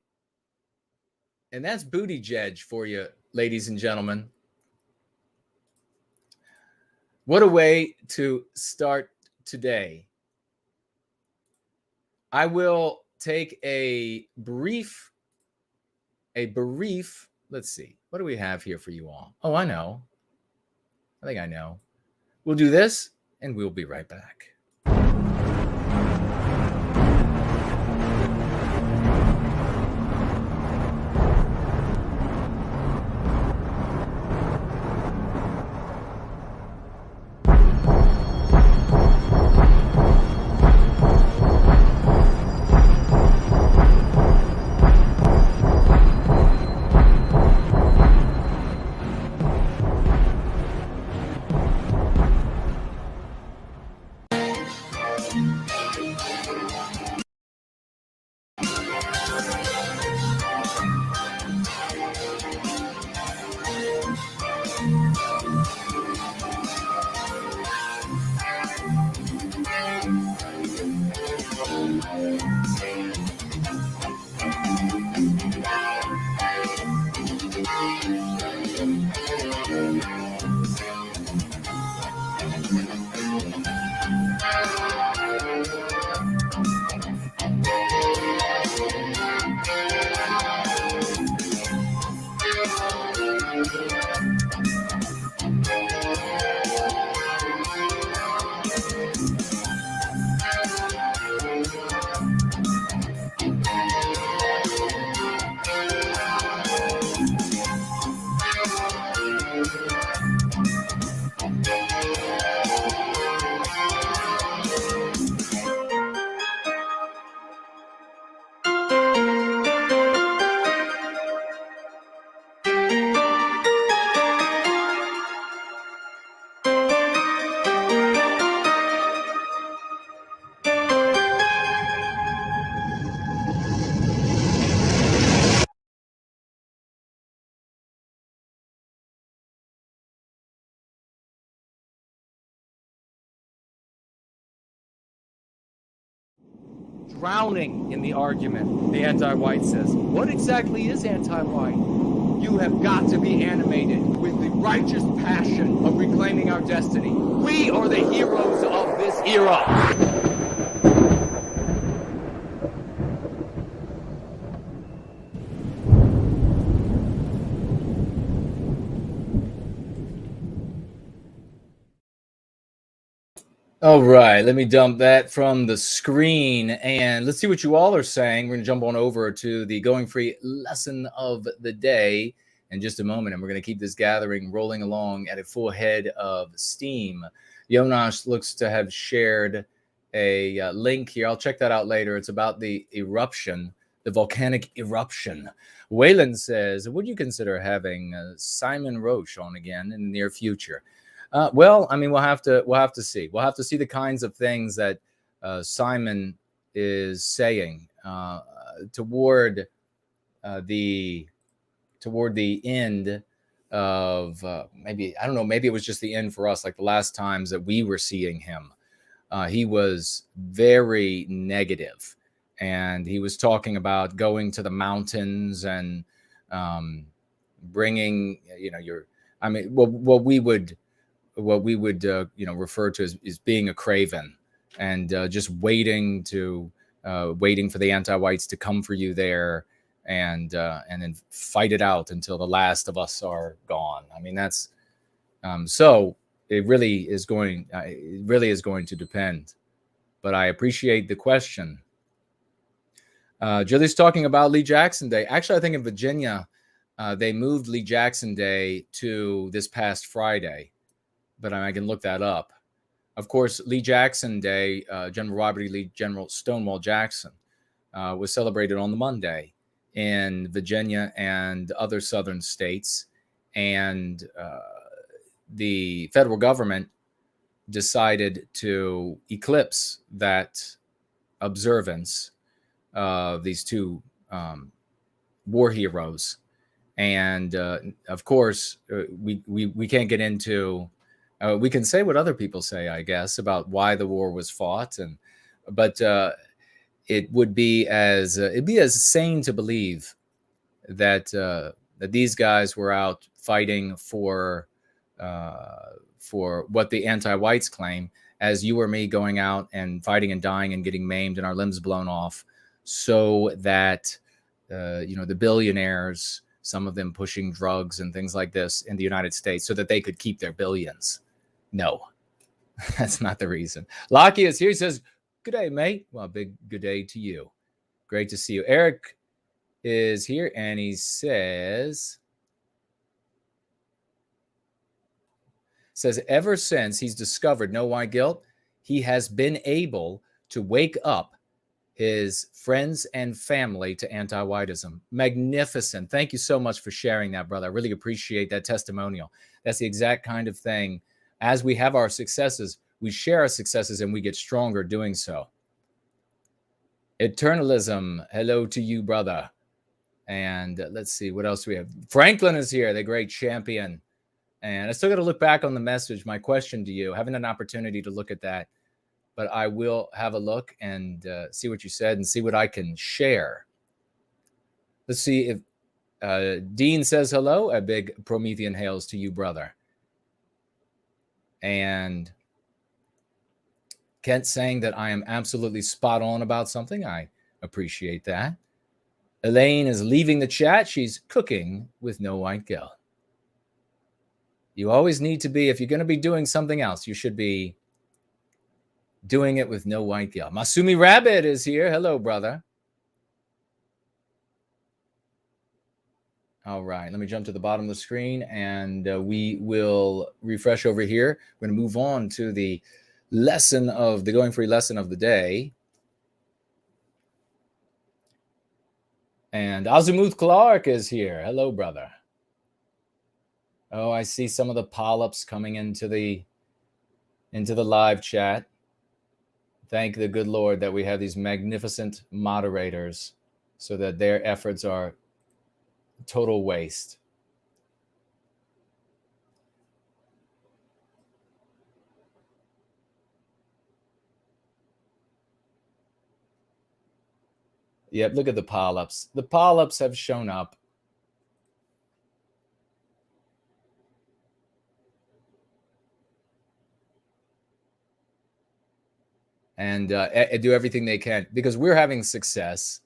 And that's Buttigieg for you, ladies and gentlemen. What a way to start today. I will take a brief, let's see. What do we have here for you all? Oh, I know. I think I know. We'll do this, and we'll be right back. drowning in the argument. The anti-white says, what exactly is anti-white? You have got to be animated with the righteous passion of reclaiming our destiny. We are the heroes of this era. All right, let me dump that from the screen and let's see what you all are saying. We're going to jump on over to the Going Free lesson of the day in just a moment, and we're going to keep this gathering rolling along at a full head of steam. Jonas looks to have shared a link here. I'll check that out later. It's about the eruption, the volcanic eruption. Wayland says, would you consider having Simon Roche on again in the near future? Well, I mean, we'll have to see. We'll have to see the kinds of things that Simon is saying toward the end of maybe, I don't know, maybe it was just the end for us, like the last times that we were seeing him. He was very negative, and he was talking about going to the mountains and bringing, what we would refer to as being a craven, and just waiting for the anti-whites to come for you there, and then fight it out until the last of us are gone. I mean, that's so it really is going to depend. But I appreciate the question. Julie's talking about Lee Jackson Day. Actually, I think in Virginia they moved Lee Jackson Day to this past Friday, but I can look that up. Of course, Lee Jackson Day, General Robert E. Lee, General Stonewall Jackson, was celebrated on the Monday in Virginia and other southern states. And the federal government decided to eclipse that observance of these two war heroes. And of course, we can't get into... we can say what other people say, I guess, about why the war was fought, but it'd be as sane to believe that these guys were out fighting for what the anti-whites claim, as you or me going out and fighting and dying and getting maimed and our limbs blown off, so that the billionaires, some of them pushing drugs and things like this in the United States, so that they could keep their billions. No, that's not the reason. Lockie is here. He says, good day, mate. Well, big good day to you. Great to see you. Eric is here, and he says, ever since he's discovered no white guilt, he has been able to wake up his friends and family to anti-whiteism. Magnificent. Thank you so much for sharing that, brother. I really appreciate that testimonial. That's the exact kind of thing. As we have our successes, we share our successes, and we get stronger doing so. Eternalism, hello to you, brother. And let's see, what else do we have? Franklin is here, the great champion. And I still got to look back on the message, my question to you. I haven't had an opportunity to look at that, but I will have a look and see what you said and see what I can share. Let's see if Dean says hello. A big Promethean hails to you, brother. And Kent saying that I am absolutely spot on about something. I appreciate that. Elaine is leaving the chat. She's cooking with no white guilt. You always need to be, if you're going to be doing something else, you should be doing it with no white guilt. Masumi Rabbit is here. Hello, brother. All right, let me jump to the bottom of the screen, and we will refresh over here. We're going to move on to the lesson of the Going Free lesson of the day. And Azimuth Clark is here. Hello, brother. Oh, I see some of the polyps coming into the live chat. Thank the good Lord that we have these magnificent moderators so that their efforts are total waste. Yep, look at the polyps. The polyps have shown up. And do everything they can because we're having success.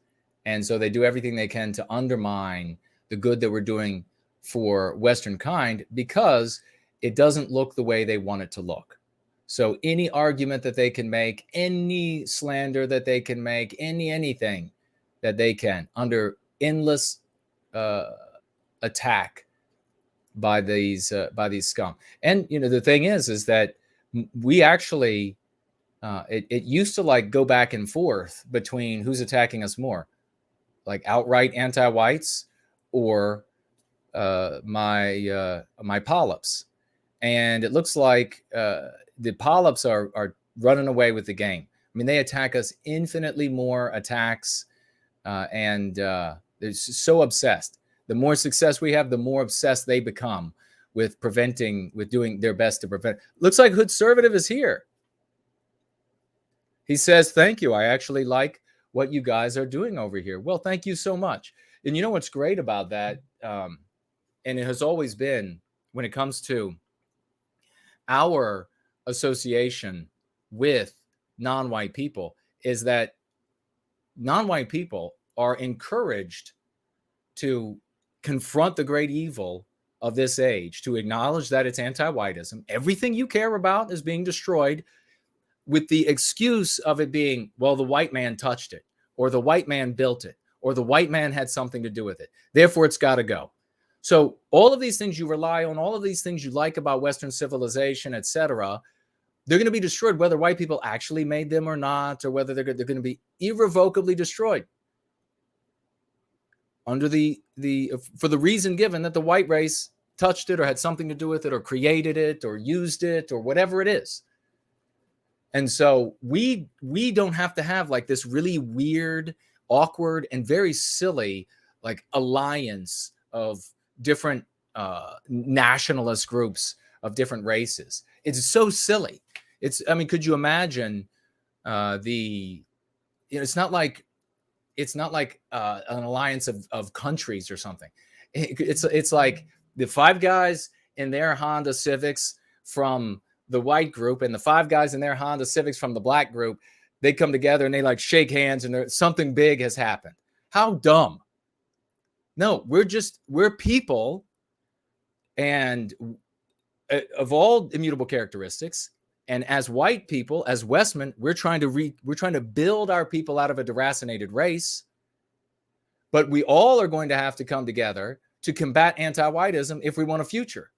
And so they do everything they can to undermine the good that we're doing for Western kind because it doesn't look the way they want it to look. So any argument that they can make, any slander that they can make, anything that they can under endless attack by these scum. And the thing is that we actually it used to like go back and forth between who's attacking us more, like outright anti-whites or my polyps. And it looks like the polyps are running away with the game. I mean, they attack us infinitely more attacks, and they're so obsessed. The more success we have, the more obsessed they become with doing their best to prevent. Looks like Hood Conservative is here. He says, thank you. I actually like what you guys are doing over here. Well, thank you so much. And you know what's great about that? And it has always been when it comes to our association with non-white people is that non-white people are encouraged to confront the great evil of this age, to acknowledge that it's anti-whiteism. Everything you care about is being destroyed with the excuse of it being, well, the white man touched it, or the white man built it, or the white man had something to do with it. Therefore, it's got to go. So all of these things you rely on, all of these things you like about Western civilization, etc., they're going to be destroyed whether white people actually made them or not, or whether they're going to be irrevocably destroyed under for the reason given that the white race touched it or had something to do with it or created it or used it or whatever it is. And so we don't have to have like this really weird, awkward, and very silly like alliance of different nationalist groups of different races. It's so silly. Could you imagine it's not like an alliance of countries or something. It's like the five guys in their Honda Civics from the white group and the five guys in their Honda Civics from the black group. They come together and they like shake hands and something big has happened. How dumb. No, we're people, and of all immutable characteristics. And as white people, as Westmen, we're trying to build our people out of a deracinated race. But we all are going to have to come together to combat anti-whiteism if we want a future.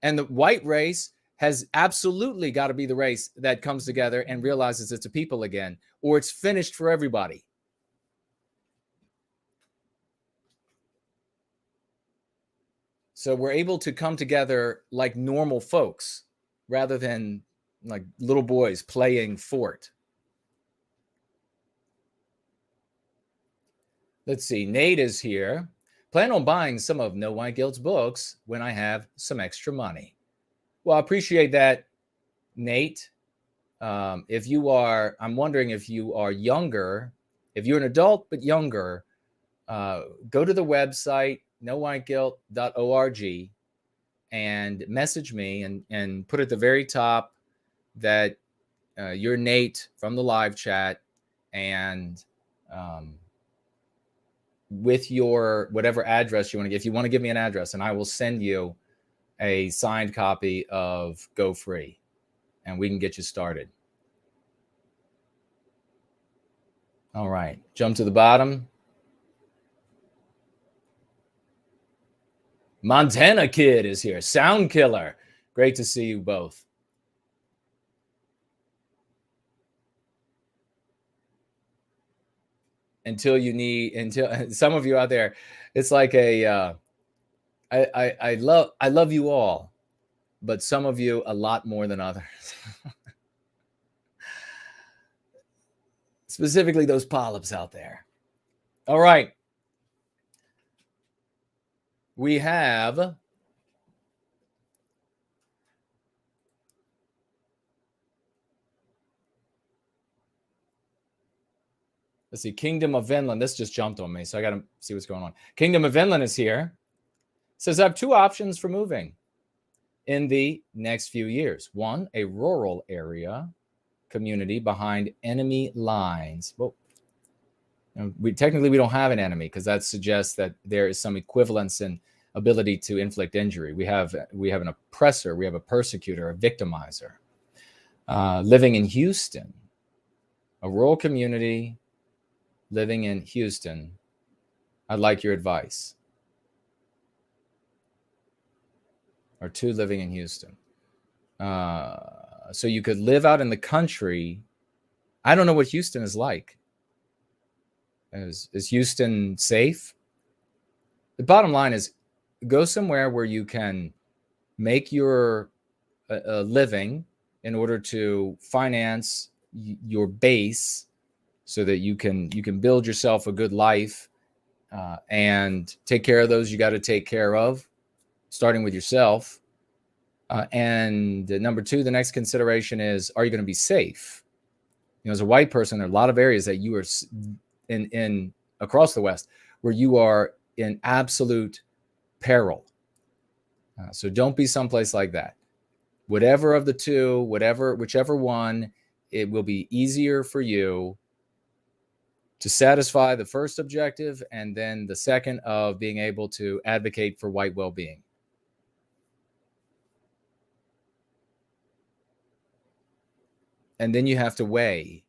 And the white race has absolutely got to be the race that comes together and realizes it's a people again, or it's finished for everybody. So we're able to come together like normal folks rather than like little boys playing fort. Let's see. Nate is here. Plan on buying some of No White Guilt's books when I have some extra money. Well, I appreciate that, Nate. I'm wondering if you are younger, if you're an adult but younger, go to the website, nowhiteguilt.org, and message me and put at the very top that you're Nate from the live chat, and with your whatever address you want to give. If you want to give me an address, and I will send you a signed copy of Go Free, and we can get you started. All right, jump to the bottom. Montana Kid is here. Sound Killer. Great to see you both. Until some of you out there, it's like I love you all, but some of you a lot more than others. Specifically those polyps out there. All right. We have Let's see. Kingdom of Vinland. This just jumped on me, so I got to see what's going on. Kingdom of Vinland is here. It says I have two options for moving in the next few years. One, a rural area community behind enemy lines. Well, we don't have an enemy, because that suggests that there is some equivalence in ability to inflict injury. We have an oppressor, we have a persecutor, a victimizer. Living in Houston, a rural community living in Houston. I'd like your advice. Or two living in Houston. So you could live out in the country. I don't know what Houston is like. Is Houston safe? The bottom line is, go somewhere where you can make your living in order to finance your base, so that you can build yourself a good life and take care of those you got to take care of, starting with yourself. And number two, the next consideration is, are you going to be safe? As a white person, there are a lot of areas that you are in across the West where you are in absolute peril. So don't be someplace like that. Whatever of the two, whichever one, it will be easier for you to satisfy the first objective, and then the second of being able to advocate for white well-being. And then you have to weigh,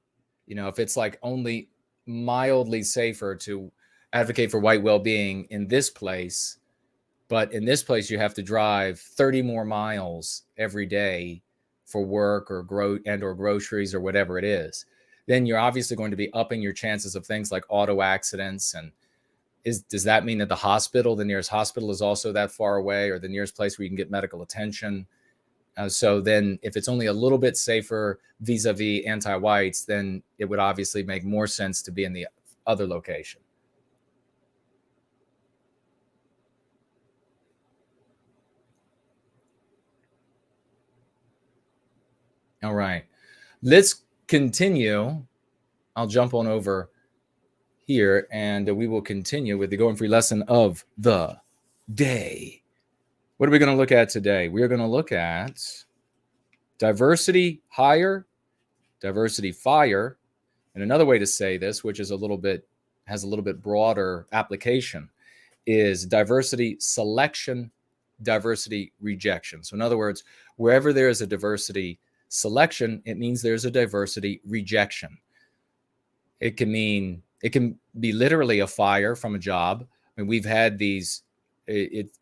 if it's like only mildly safer to advocate for white well-being in this place, but in this place you have to drive 30 more miles every day for work or groceries or whatever it is, then you're obviously going to be upping your chances of things like auto accidents. And does that mean that the nearest hospital is also that far away, or the nearest place where you can get medical attention? So then if it's only a little bit safer vis-a-vis anti-whites, then it would obviously make more sense to be in the other location. All right, let's continue. I'll jump on over here and we will continue with the Going Free lesson of the day. What are we going to look at today? We are going to look at diversity hire, diversity fire. And another way to say this, which is has a little bit broader application, is diversity selection, diversity rejection. So in other words, wherever there is a diversity selection, it means there's a diversity rejection. It can be literally a fire from a job. I mean, we've had these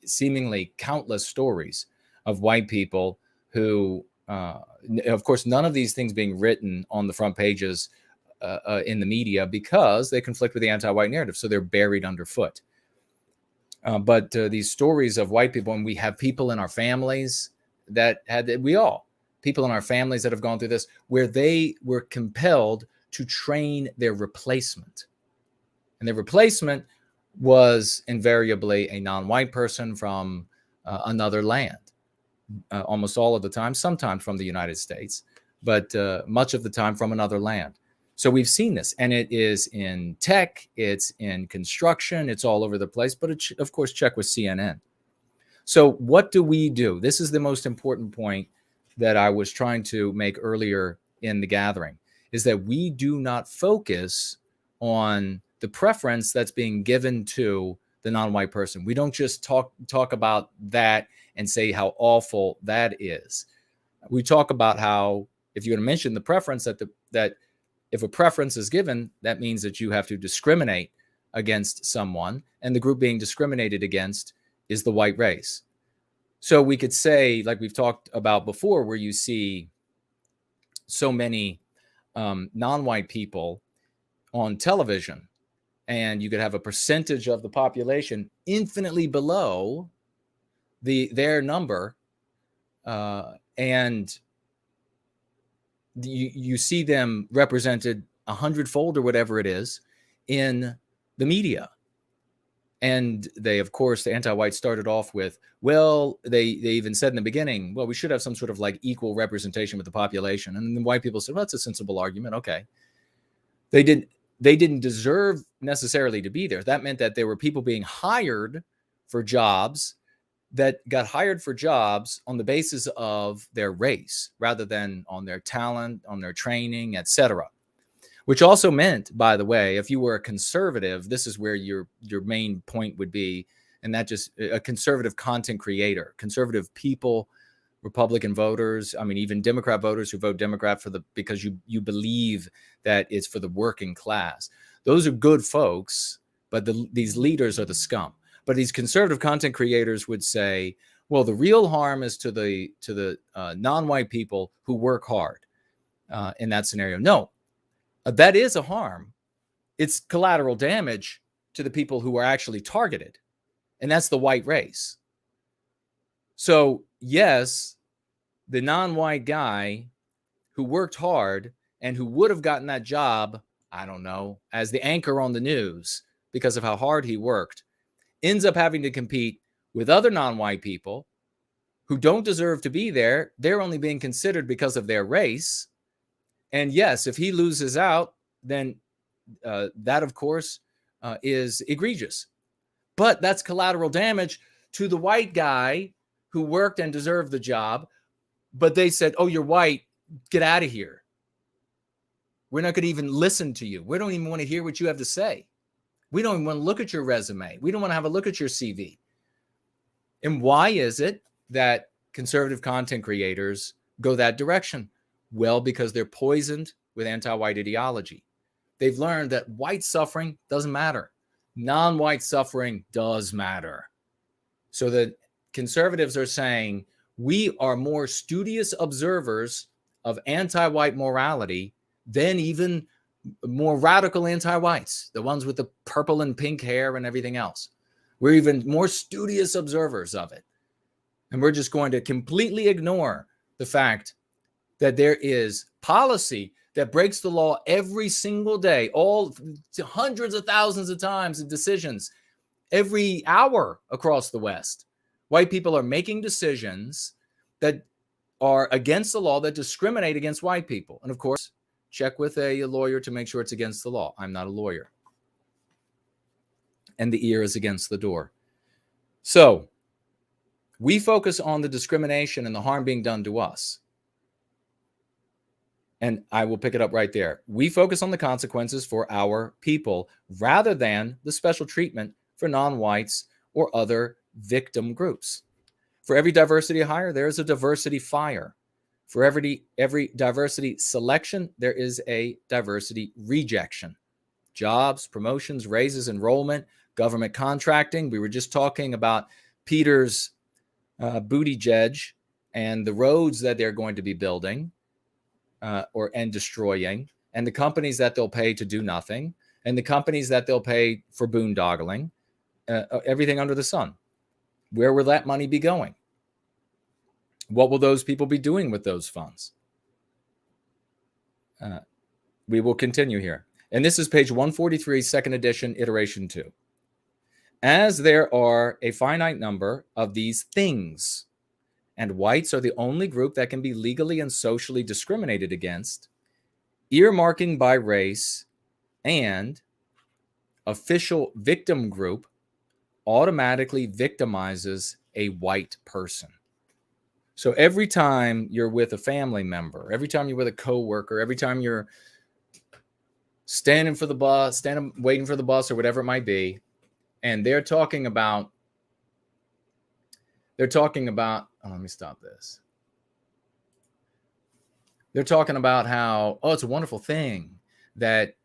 seemingly countless stories of white people who, of course, none of these things being written on the front pages in the media, because they conflict with the anti-white narrative, so they're buried underfoot. But these stories of white people, and we have people in our families people in our families that have gone through this, where they were compelled to train their replacement. And their replacement was invariably a non-white person from another land, almost all of the time, sometimes from the United States, but much of the time from another land. So we've seen this, and it is in tech, it's in construction, it's all over the place, but of course, check with CNN. So what do we do? This is the most important point that I was trying to make earlier in the gathering, is that we do not focus on the preference that's being given to the non-white person. We don't just talk about that and say how awful that is. We talk about how, if you're going to mention the preference, that if a preference is given, that means that you have to discriminate against someone, and the group being discriminated against is the white race. So we could say, like we've talked about before, where you see so many non-white people on television, and you could have a percentage of the population infinitely below their number, and you see them represented 100-fold or whatever it is in the media. And they, of course, the anti-whites started off with, well, they even said in the beginning, well, we should have some sort of like equal representation with the population. And the white people said, well, that's a sensible argument. Okay. They they didn't deserve necessarily to be there. That meant that there were people being hired for jobs that got hired for jobs on the basis of their race rather than on their talent, on their training, etc. Which also meant, by the way, if you were a conservative, this is where your main point would be, and that just a conservative content creator, conservative people, Republican voters, I mean, even Democrat voters who vote Democrat because you believe that it's for the working class. Those are good folks, but these leaders are the scum. But these conservative content creators would say, well, the real harm is to the non-white people who work hard in that scenario. No, that is a harm. It's collateral damage to the people who are actually targeted, and that's the white race. So yes, the non-white guy who worked hard and who would have gotten that job, I don't know, as the anchor on the news because of how hard he worked, ends up having to compete with other non-white people who don't deserve to be there. They're only being considered because of their race. And yes, if he loses out, then that, of course, is egregious. But that's collateral damage to the white guy who worked and deserved the job. But they said, oh, you're white, get out of here. We're not going to even listen to you. We don't even want to hear what you have to say. We don't even want to look at your resume. We don't want to have a look at your CV. And why is it that conservative content creators go that direction? Well, because they're poisoned with anti-white ideology. They've learned that white suffering doesn't matter. Non-white suffering does matter. So the conservatives are saying, we are more studious observers of anti-white morality than even more radical anti-whites, the ones with the purple and pink hair and everything else. We're even more studious observers of it. And we're just going to completely ignore the fact that there is policy that breaks the law every single day, all hundreds of thousands of times in decisions every hour across the West. White people are making decisions that are against the law, that discriminate against white people. And of course, check with a lawyer to make sure it's against the law. I'm not a lawyer. And the ear is against the door. So we focus on the discrimination and the harm being done to us. And I will pick it up right there. We focus on the consequences for our people rather than the special treatment for non-whites or other victim groups. For every diversity hire, there is a diversity fire. For every diversity selection, there is a diversity rejection. Jobs, promotions, raises, enrollment, government contracting. We were just talking about Peter's Buttigieg and the roads that they're going to be building and destroying, and the companies that they'll pay to do nothing, and the companies that they'll pay for boondoggling, everything under the sun. Where will that money be going? What will those people be doing with those funds? We will continue here. And this is page 143, second edition, iteration 2. As there are a finite number of these things, and whites are the only group that can be legally and socially discriminated against, earmarking by race and official victim group automatically victimizes a white person. So every time you're with a family member, every time you're with a coworker, every time you're standing for the bus, waiting for the bus or whatever it might be, and they're talking about, let me stop this. They're talking about how, oh, it's a wonderful thing that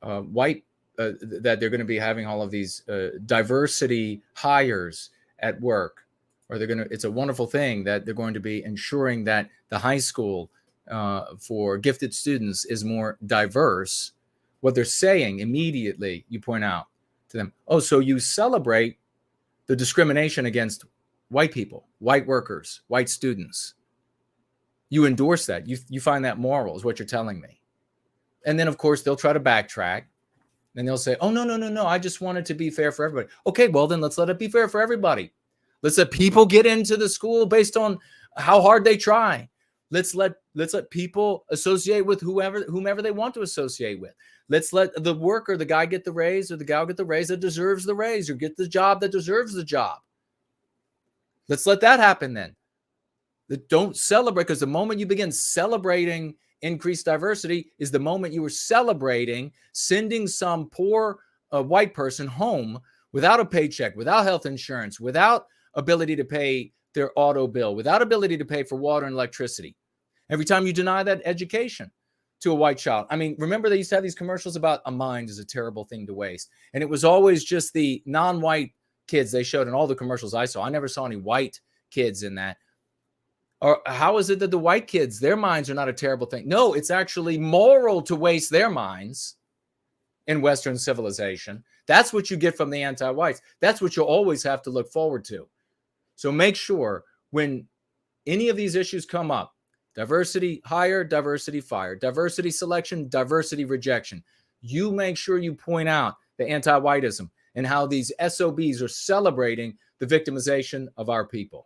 that they're going to be having all of these diversity hires at work, or it's a wonderful thing that they're going to be ensuring that the high school for gifted students is more diverse. What they're saying immediately, you point out to them, oh, so you celebrate the discrimination against white people, white workers, white students. You endorse that. You find that moral is what you're telling me. And then, of course, they'll try to backtrack. And they'll say, oh, no. I just want it to be fair for everybody. Okay, well, then let's let it be fair for everybody. Let's let people get into the school based on how hard they try. Let's let people associate with whomever they want to associate with. Let's let the worker, the guy get the raise or the gal get the raise that deserves the raise or get the job that deserves the job. Let's let that happen then. Don't celebrate, because the moment you begin celebrating increased diversity is the moment you are celebrating sending some poor white person home without a paycheck, without health insurance, without ability to pay their auto bill, without ability to pay for water and electricity. Every time you deny that education to a white child. I mean, remember they used to have these commercials about a mind is a terrible thing to waste. And it was always just the non-white kids they showed in all the commercials I saw. I never saw any white kids in that. Or how is it that the white kids, their minds are not a terrible thing? No, it's actually moral to waste their minds in Western civilization. That's what you get from the anti-whites. That's what you'll always have to look forward to. So make sure when any of these issues come up, diversity hire, diversity fire, diversity selection, diversity rejection, you make sure you point out the anti-whiteism and how these SOBs are celebrating the victimization of our people.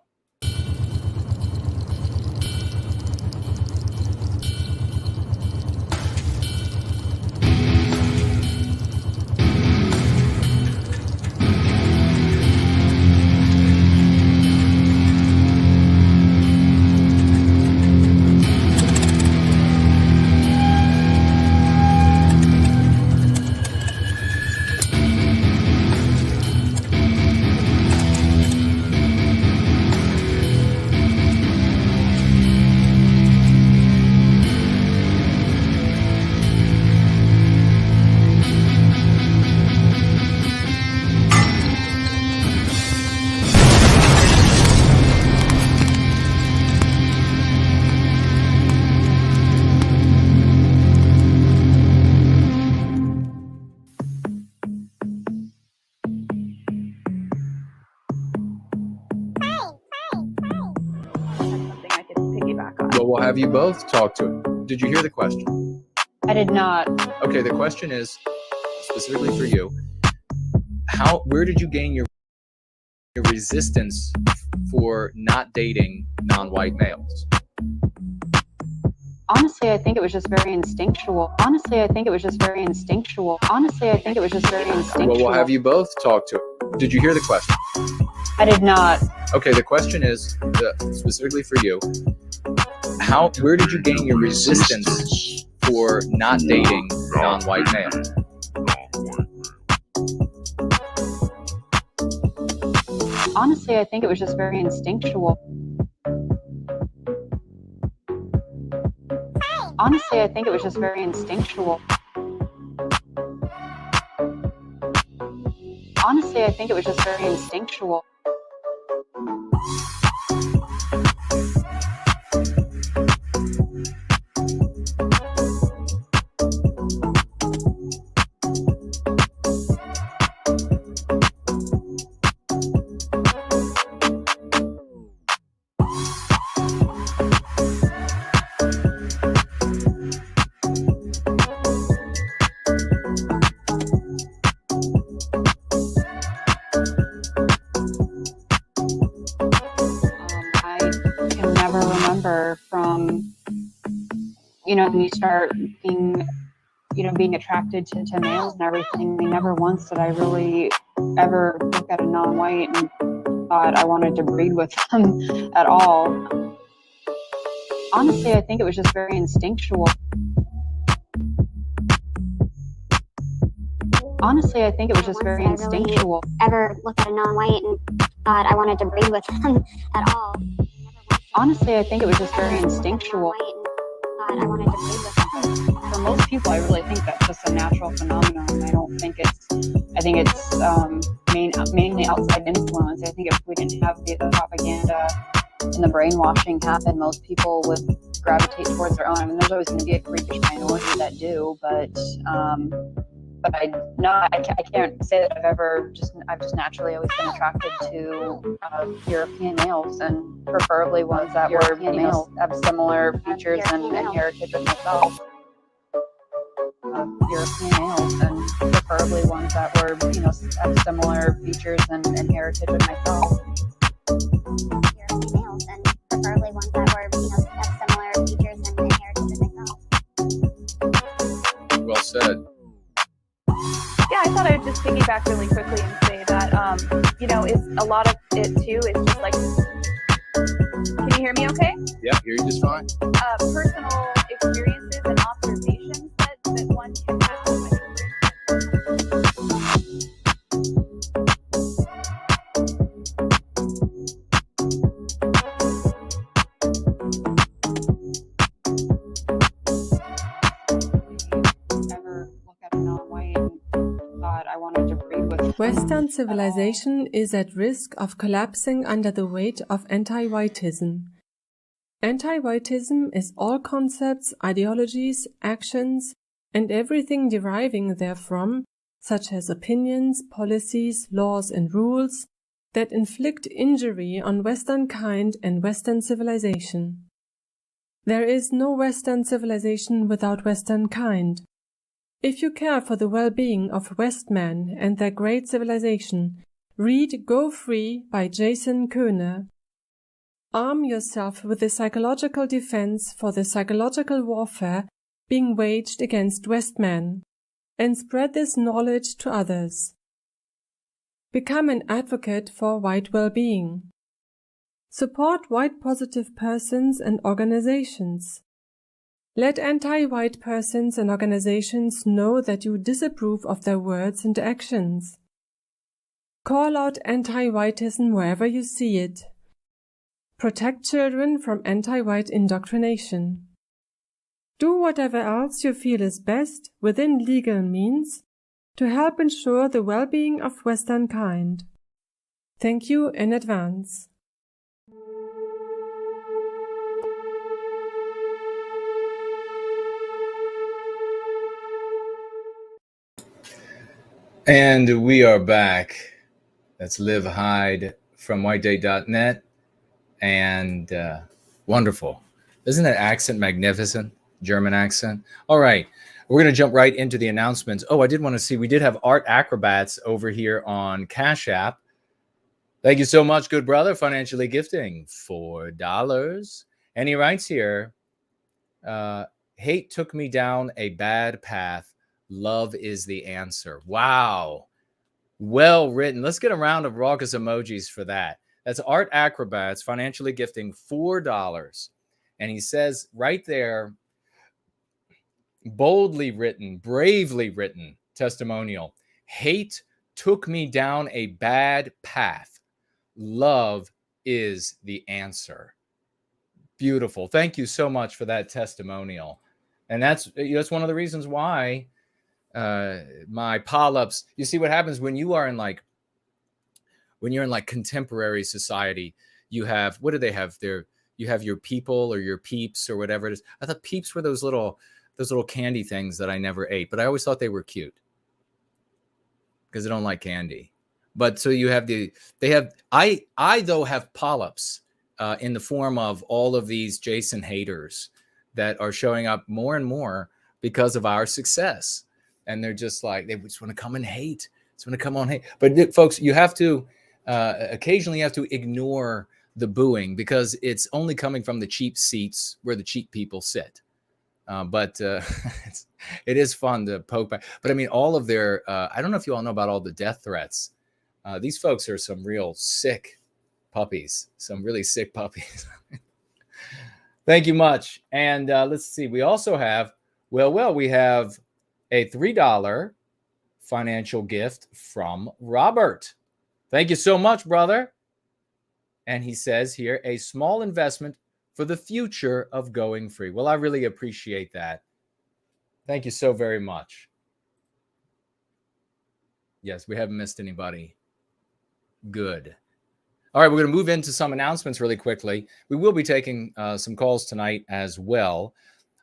We'll have you both talk to it. Did you hear the question? I did not. Okay, the question is specifically for you. Where did you gain your resistance for not dating non-white males? Honestly, I think it was just very instinctual. Well, we'll have you both talk to it. Did you hear the question? I did not. Okay, the question is specifically for you. Where did you gain your resistance for not dating non-white males? Honestly, I think it was just very instinctual. Honestly, I think it was just very instinctual. Honestly, I think it was just very instinctual. From, when you start being attracted to males and everything, never once did I really ever look at a non-white and thought I wanted to breed with them at all. Honestly, I think it was just very instinctual. Honestly, I think it was just very instinctual. Ever looked at a non-white and thought I wanted to breed with them at all. Honestly, I think it was just very instinctual. For most people, I really think that's just a natural phenomenon. I think it's mainly outside influence. I think if we didn't have the propaganda and the brainwashing happen, most people would gravitate towards their own. I mean, there's always going to be a freakish minority that do, but I can't say that I've just naturally always been attracted to European males, and preferably ones that were males have similar features and heritage with myself. European males, and preferably ones that were have similar features and heritage with myself. European males, and preferably ones that were have similar said. Yeah, I thought I would just piggyback really quickly and say that, it's a lot of it too. It's just like, can you hear me okay? Yeah, hear you just fine. Personal experiences and observations that one can have. Ever look at a non-white and thought I wanted to breed with Western civilization is at risk of collapsing under the weight of anti-whiteism. Anti-whiteism is all concepts, ideologies, actions, and everything deriving therefrom, such as opinions, policies, laws, and rules, that inflict injury on Western kind and Western civilization. There is no Western civilization without Western kind. If you care for the well-being of Westmen and their great civilization, read Go Free by Jason Köhne. Arm yourself with the psychological defense for the psychological warfare being waged against Westmen, and spread this knowledge to others. Become an advocate for white well-being. Support white positive persons and organizations. Let anti-white persons and organizations know that you disapprove of their words and actions. Call out anti-whiteism wherever you see it. Protect children from anti-white indoctrination. Do whatever else you feel is best within legal means to help ensure the well-being of Western kind. Thank you in advance. And we are back. That's Liv Hyde from whiteday.net. And wonderful. Isn't that accent magnificent? German accent. All right. We're going to jump right into the announcements. Oh, I did want to see, we did have Art Acrobats over here on Cash App. Thank you so much, good brother, financially gifting $4. And he writes here, hate took me down a bad path. Love is the answer. Wow. Well written. Let's get a round of raucous emojis for that. That's Art Acrobats, financially gifting $4. And he says right there, boldly written, bravely written testimonial. Hate took me down a bad path. Love is the answer. Beautiful. Thank you so much for that testimonial. And that's one of the reasons why my polyps, you see what happens when you are in you're in contemporary society, you have, what do they have there? You have your people or your peeps or whatever it is. I thought peeps were those little candy things that I never ate, but I always thought they were cute because I don't like candy. But so you have I though have polyps in the form of all of these Jason haters that are showing up more and more because of our success. And they're just like, they just want to come and hate. Just want to come on hate. But folks, you have to, occasionally you have to ignore the booing because it's only coming from the cheap seats where the cheap people sit. But it is fun to poke back. But I mean, all of their, I don't know if you all know about all the death threats. These folks are some real sick puppies, some really sick puppies. Thank you much. And let's see, we also have, we have a $3 financial gift from Robert. Thank you so much, brother. And he says here, a small investment for the future of going free. Well, I really appreciate that. Thank you so very much. Yes, we haven't missed anybody. Good. All right, we're going to move into some announcements really quickly. We will be taking some calls tonight as well.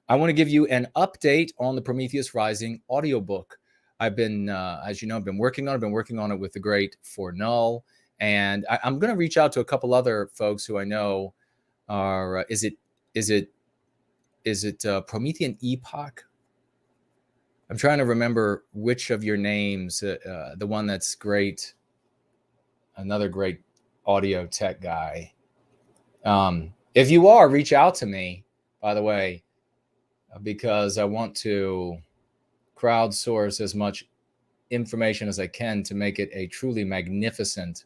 I want to give you an update on the Prometheus Rising audiobook. I've been, as you know, I've been working on it with the great Fornull. And I'm going to reach out to a couple other folks who I know are, is it Promethean Epoch? I'm trying to remember which of your names, the one that's great, another great audio tech guy. If you are, reach out to me, by the way, because I want to crowdsource as much information as I can to make it a truly magnificent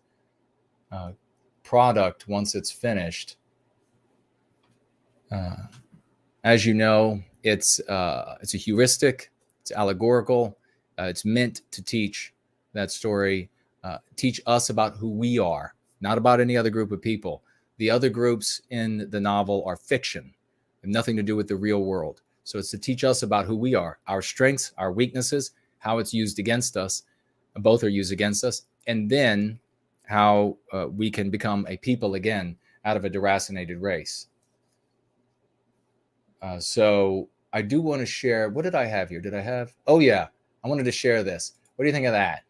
product once it's finished. As you know, it's a heuristic, it's allegorical, it's meant to teach that story, teach us about who we are, not about any other group of people. The other groups in the novel are fiction, have nothing to do with the real world. So it's to teach us about who we are, our strengths, our weaknesses, how it's used against us. Both are used against us. And then how we can become a people again out of a deracinated race. So I do want to share, what did I have here? Did I have, oh yeah, I wanted to share this. What do you think of that?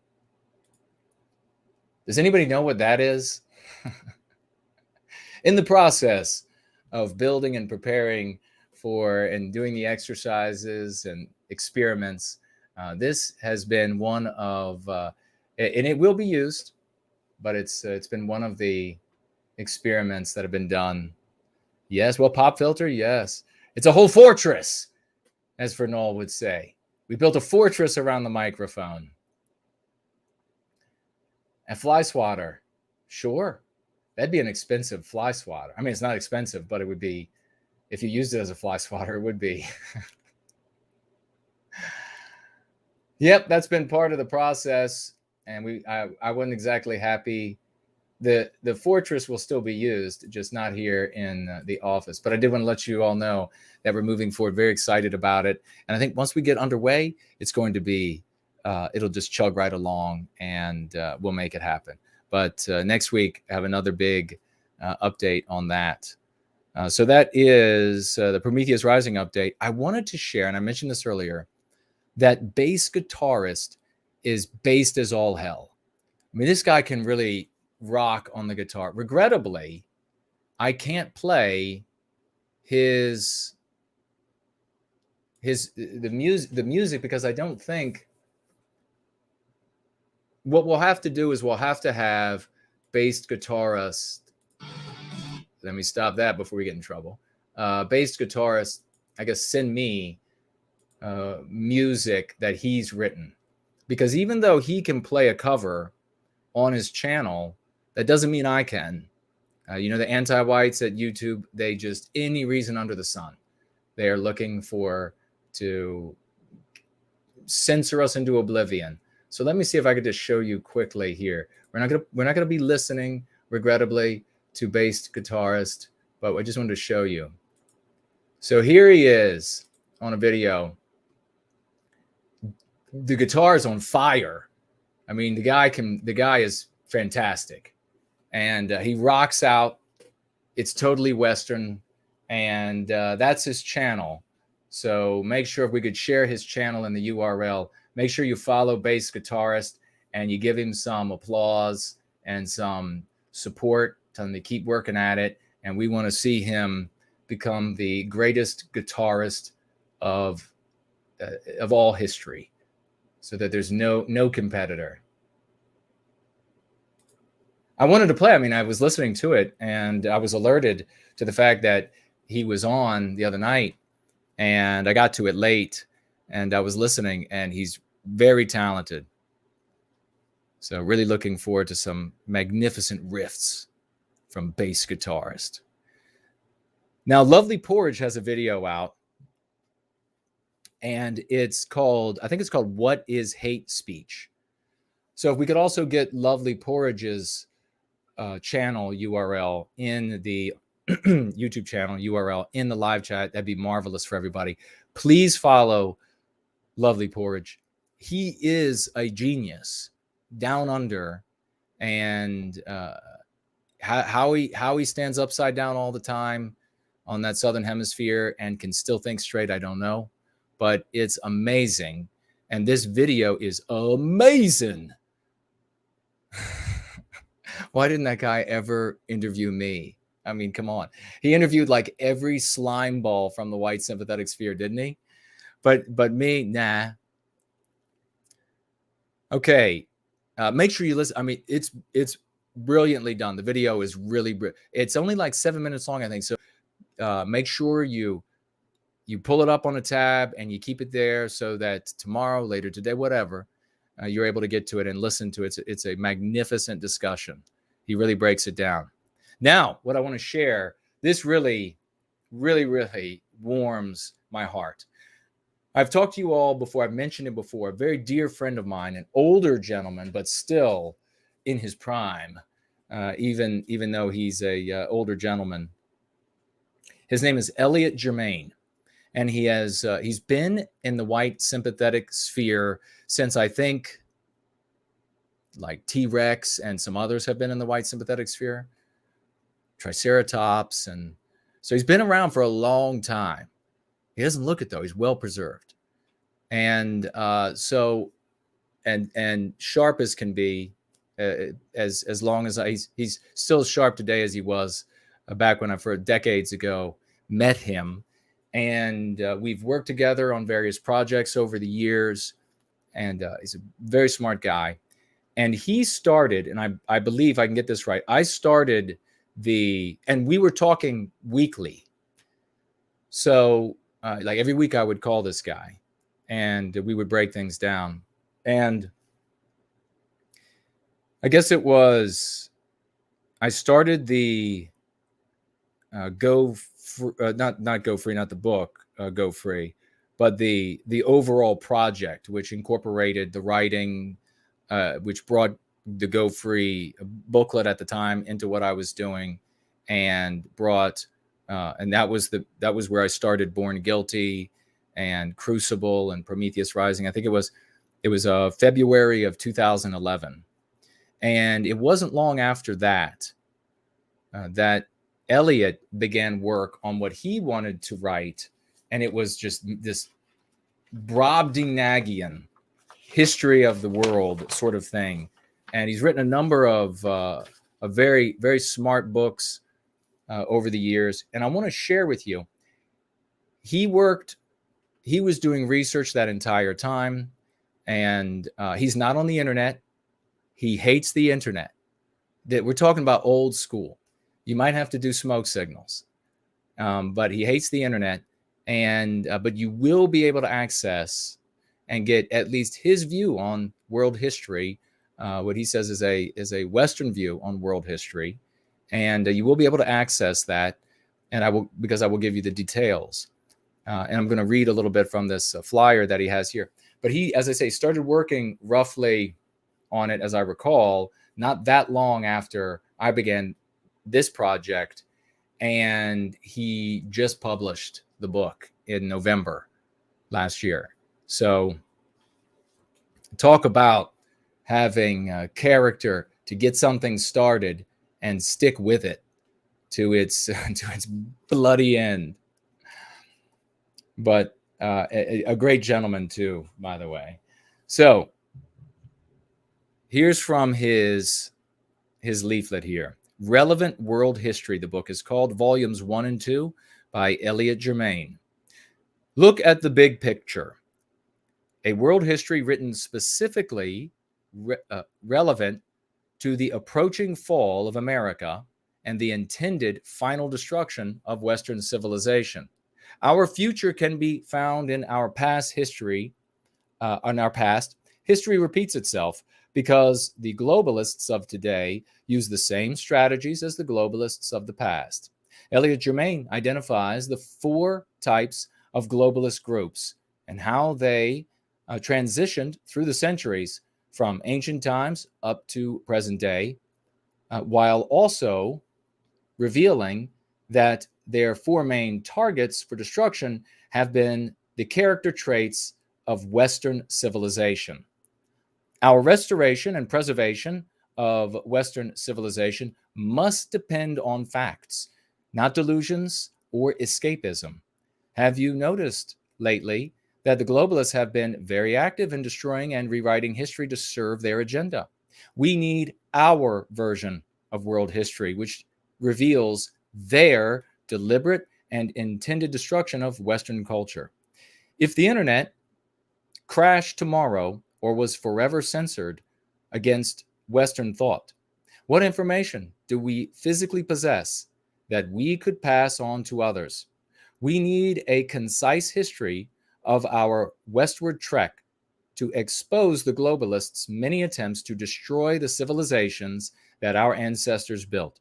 Does anybody know what that is? In the process of building and preparing for and doing the exercises and experiments, this has been one of, and it will be used, but it's been one of the experiments that have been done. Yes, well, pop filter, yes. It's a whole fortress, as Fernald would say. We built a fortress around the microphone. And fly swatter, sure. That'd be an expensive fly swatter. I mean, it's not expensive, but it would be, if you used it as a fly swatter, it would be. Yep, that's been part of the process. And I wasn't exactly happy. The fortress will still be used, just not here in the office. But I did want to let you all know that we're moving forward, very excited about it. And I think once we get underway, it's going to be, it'll just chug right along, and we'll make it happen. But next week, I have another big update on that. So that is the Prometheus Rising update. I wanted to share, and I mentioned this earlier, that bass guitarist is based as all hell. I mean, this guy can really rock on the guitar. Regrettably, I can't play the music because I don't think. What we'll have to do is we'll have to have bass guitarist. Let me stop that before we get in trouble. Bass guitarist, I guess, send me music that he's written, because even though he can play a cover on his channel, that doesn't mean I can. You know, the anti-whites at YouTube, they just, any reason under the sun, they are looking to censor us into oblivion. So let me see if I could just show you quickly here. We're not gonna be listening, regrettably, to bass guitarist, but I just wanted to show you. So here he is on a video. The guitar is on fire. I mean, the guy is fantastic, and he rocks out. It's totally Western, and that's his channel. So make sure, if we could share his channel in the URL, make sure you follow Bass Guitarist and you give him some applause and some support. Tell him to keep working at it. And we want to see him become the greatest guitarist of all history, so that there's no competitor. I wanted to play. I mean, I was listening to it, and I was alerted to the fact that he was on the other night, and I got to it late, and I was listening, and he's very talented. So really looking forward to some magnificent riffs from Bass Guitarist. Now, Lovely Porridge has a video out, and it's called, I think it's called What is Hate Speech? So if we could also get Lovely Porridge's channel URL in the YouTube channel URL in the live chat, that'd be marvelous for everybody. Please follow Lovely Porridge. He is a genius down under, and how he stands upside down all the time on that southern hemisphere and can still think straight, I don't know, but it's amazing. And this video is amazing. Why didn't that guy ever interview me? I mean, come on. He interviewed like every slime ball from the white sympathetic sphere, didn't he? But me, nah. Okay. Make sure you listen. I mean, it's brilliantly done. The video is really, it's only like 7 minutes long, I think. So make sure you you pull it up on a tab and you keep it there so that tomorrow, later today, whatever, you're able to get to it and listen to it. It's a magnificent discussion. He really breaks it down. Now, what I want to share, this really, really, really warms my heart. I've talked to you all before. I've mentioned it before. A very dear friend of mine, an older gentleman, but still in his prime, even though he's a older gentleman. His name is Elliot Germain, and he's been in the white sympathetic sphere since, I think, like T-Rex and some others have been in the white sympathetic sphere, Triceratops, and so he's been around for a long time. He doesn't look it though; he's well preserved, and and sharp as can be, as long as he's still as sharp today as he was back when I, for decades ago, met him. And we've worked together on various projects over the years. And he's a very smart guy. And he started, and I believe I can get this right. I started and we were talking weekly. So like every week I would call this guy and we would break things down. And I guess it was, I started the not Go Free, not the book, Go Free, but the overall project, which incorporated the writing, which brought the Go Free booklet at the time into what I was doing, and brought, and that was where I started Born Guilty and Crucible and Prometheus Rising. I think it was February of 2011. And it wasn't long after that that Elliot began work on what he wanted to write. And it was just this Brobdingnagian history of the world sort of thing. And he's written a number of very, very smart books over the years. And I want to share with you, he was doing research that entire time. And he's not on the internet. He hates the internet. That we're talking about old school. You might have to do smoke signals, but he hates the internet. And but you will be able to access and get at least his view on world history. What he says is a Western view on world history, and you will be able to access that. And I will give you the details. And I'm going to read a little bit from this flyer that he has here. But he, as I say, started working roughly on it, as I recall, not that long after I began this project. And he just published the book in November last year. So talk about having a character to get something started and stick with it to its bloody end. But a great gentleman too, by the way. So here's from his leaflet here. Relevant World History, the book is called, Volumes 1 and 2 by Elliot Germain. Look at the big picture. A world history written specifically relevant to the approaching fall of America and the intended final destruction of Western civilization. Our future can be found in our past history. History repeats itself because the globalists of today use the same strategies as the globalists of the past. Elliot Germain identifies the 4 types of globalist groups and how they transitioned through the centuries from ancient times up to present day, while also revealing that their 4 main targets for destruction have been the character traits of Western civilization. Our restoration and preservation of Western civilization must depend on facts, not delusions or escapism. Have you noticed lately that the globalists have been very active in destroying and rewriting history to serve their agenda? We need our version of world history, which reveals their deliberate and intended destruction of Western culture. If the internet crashed tomorrow or was forever censored against Western thought, what information do we physically possess that we could pass on to others? We need a concise history of our westward trek to expose the globalists' many attempts to destroy the civilizations that our ancestors built.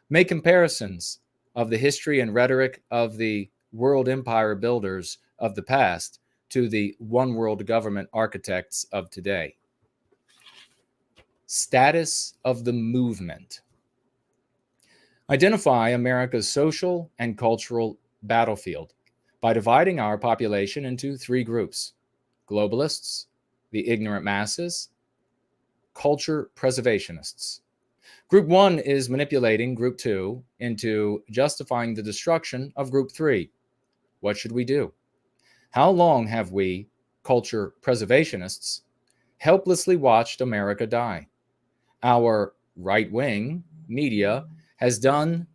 Make comparisons of the history and rhetoric of the world empire builders of the past to the one world government architects of today. Status of the movement. Identify America's social and cultural battlefield by dividing our population into three groups: globalists, the ignorant masses, culture preservationists. Group 1 is manipulating Group 2 into justifying the destruction of Group 3. What should we do? How long have we, culture preservationists, helplessly watched America die? Our right-wing media has done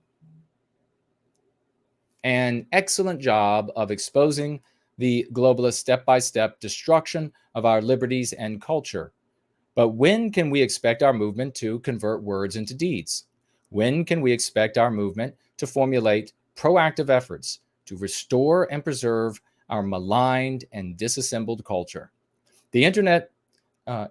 an excellent job of exposing the globalist step-by-step destruction of our liberties and culture. But when can we expect our movement to convert words into deeds? When can we expect our movement to formulate proactive efforts to restore and preserve our maligned and disassembled culture? The internet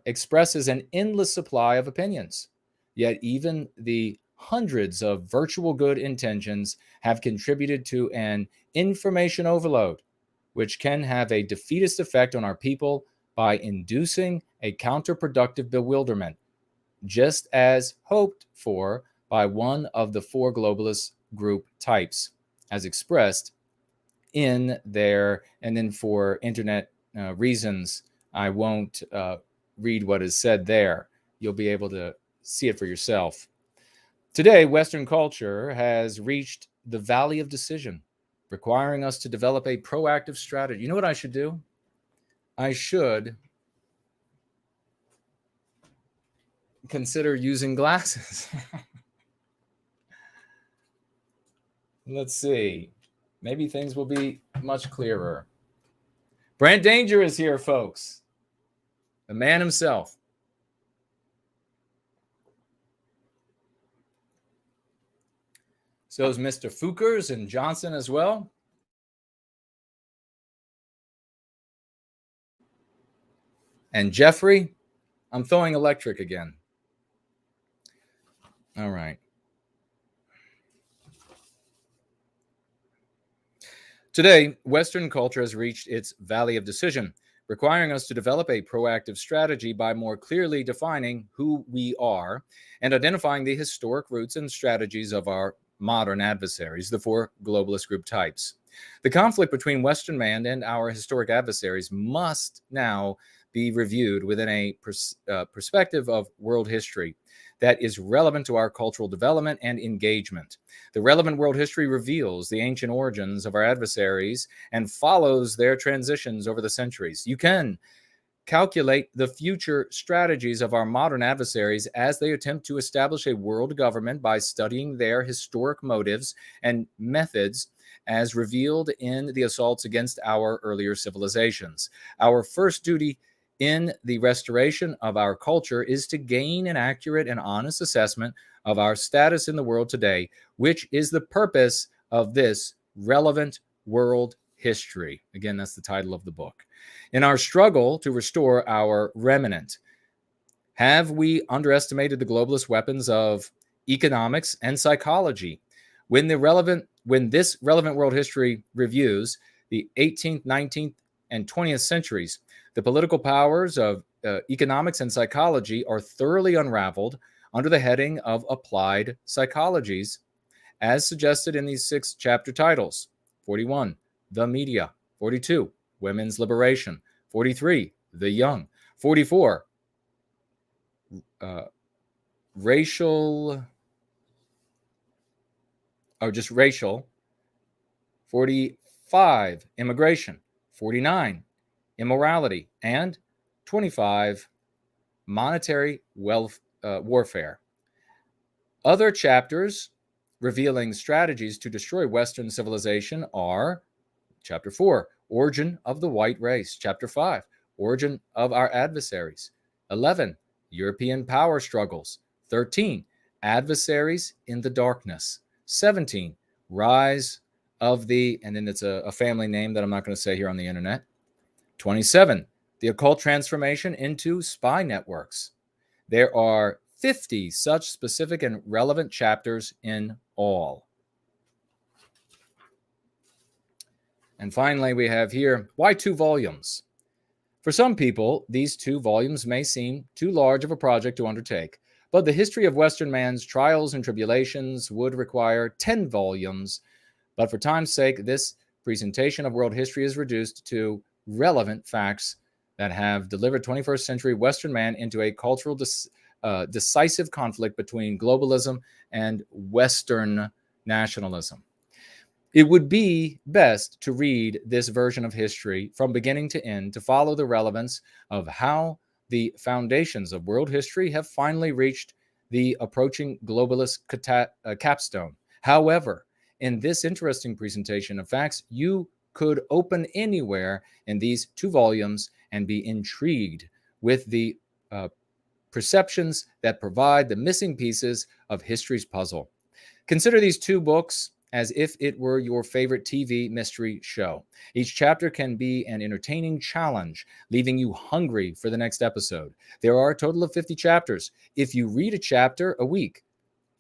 expresses an endless supply of opinions, yet even the hundreds of virtual good intentions have contributed to an information overload, which can have a defeatist effect on our people by inducing a counterproductive bewilderment, just as hoped for by one of the four globalist group types, as expressed in their, and then for internet reasons, I won't read what is said there. You'll be able to see it for yourself. Today, Western culture has reached the valley of decision, requiring us to develop a proactive strategy. You know what I should do? I should consider using glasses. Let's see. Maybe things will be much clearer. Brand Danger is here, folks. The man himself. So is Mr. Foukers and Johnson as well. And Jeffrey, I'm throwing electric again. All right. Today, Western culture has reached its valley of decision, requiring us to develop a proactive strategy by more clearly defining who we are and identifying the historic roots and strategies of our modern adversaries, the four globalist group types. The conflict between Western man and our historic adversaries must now be reviewed within a perspective of world history that is relevant to our cultural development and engagement. The relevant world history reveals the ancient origins of our adversaries and follows their transitions over the centuries. You can calculate the future strategies of our modern adversaries as they attempt to establish a world government by studying their historic motives and methods as revealed in the assaults against our earlier civilizations. Our first duty in the restoration of our culture is to gain an accurate and honest assessment of our status in the world today, which is the purpose of this relevant world history. Again, that's the title of the book. In our struggle to restore our remnant, have we underestimated the globalist weapons of economics and psychology? When this relevant world history reviews the 18th, 19th, and 20th centuries, the political powers of economics and psychology are thoroughly unraveled under the heading of applied psychologies, as suggested in these 6 chapter titles. 41, The Media. 42, Women's Liberation. 43, The Young. 44, Racial. 45, Immigration. 49, Immorality. And 25, Monetary Warfare. Other chapters revealing strategies to destroy Western civilization are Chapter 4, Origin of the White Race. Chapter 5, Origin of Our Adversaries. 11, European Power Struggles. 13, Adversaries in the Darkness. 17, Rise of the, and then it's a family name that I'm not going to say here on the internet. 27, the occult transformation into spy networks. There are 50 such specific and relevant chapters in all. And finally, we have here, why 2 volumes? For some people, these 2 volumes may seem too large of a project to undertake, but the history of Western man's trials and tribulations would require 10 volumes. But for time's sake, this presentation of world history is reduced to relevant facts that have delivered 21st century Western man into a cultural decisive conflict between globalism and Western nationalism. It would be best to read this version of history from beginning to end to follow the relevance of how the foundations of world history have finally reached the approaching globalist capstone. However, in this interesting presentation of facts, you could open anywhere in these 2 volumes and be intrigued with the perceptions that provide the missing pieces of history's puzzle. Consider these 2 books as if it were your favorite TV mystery show. Each chapter can be an entertaining challenge, leaving you hungry for the next episode. There are a total of 50 chapters. If you read a chapter a week,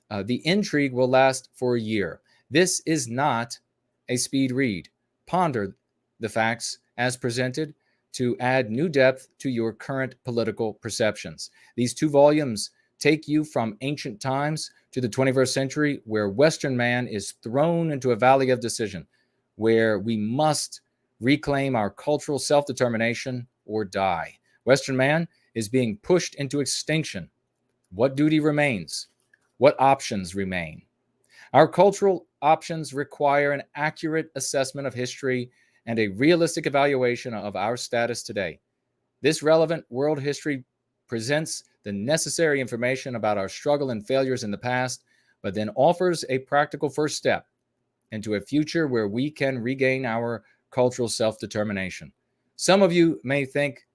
the intrigue will last for a year. This is not a speed read. Ponder the facts as presented to add new depth to your current political perceptions. These 2 volumes take you from ancient times to the 21st century, where Western man is thrown into a valley of decision, where we must reclaim our cultural self-determination or die. Western man is being pushed into extinction. What duty remains? What options remain? Our cultural options require an accurate assessment of history and a realistic evaluation of our status today. This relevant world history presents the necessary information about our struggle and failures in the past, but then offers a practical first step into a future where we can regain our cultural self-determination. Some of you may think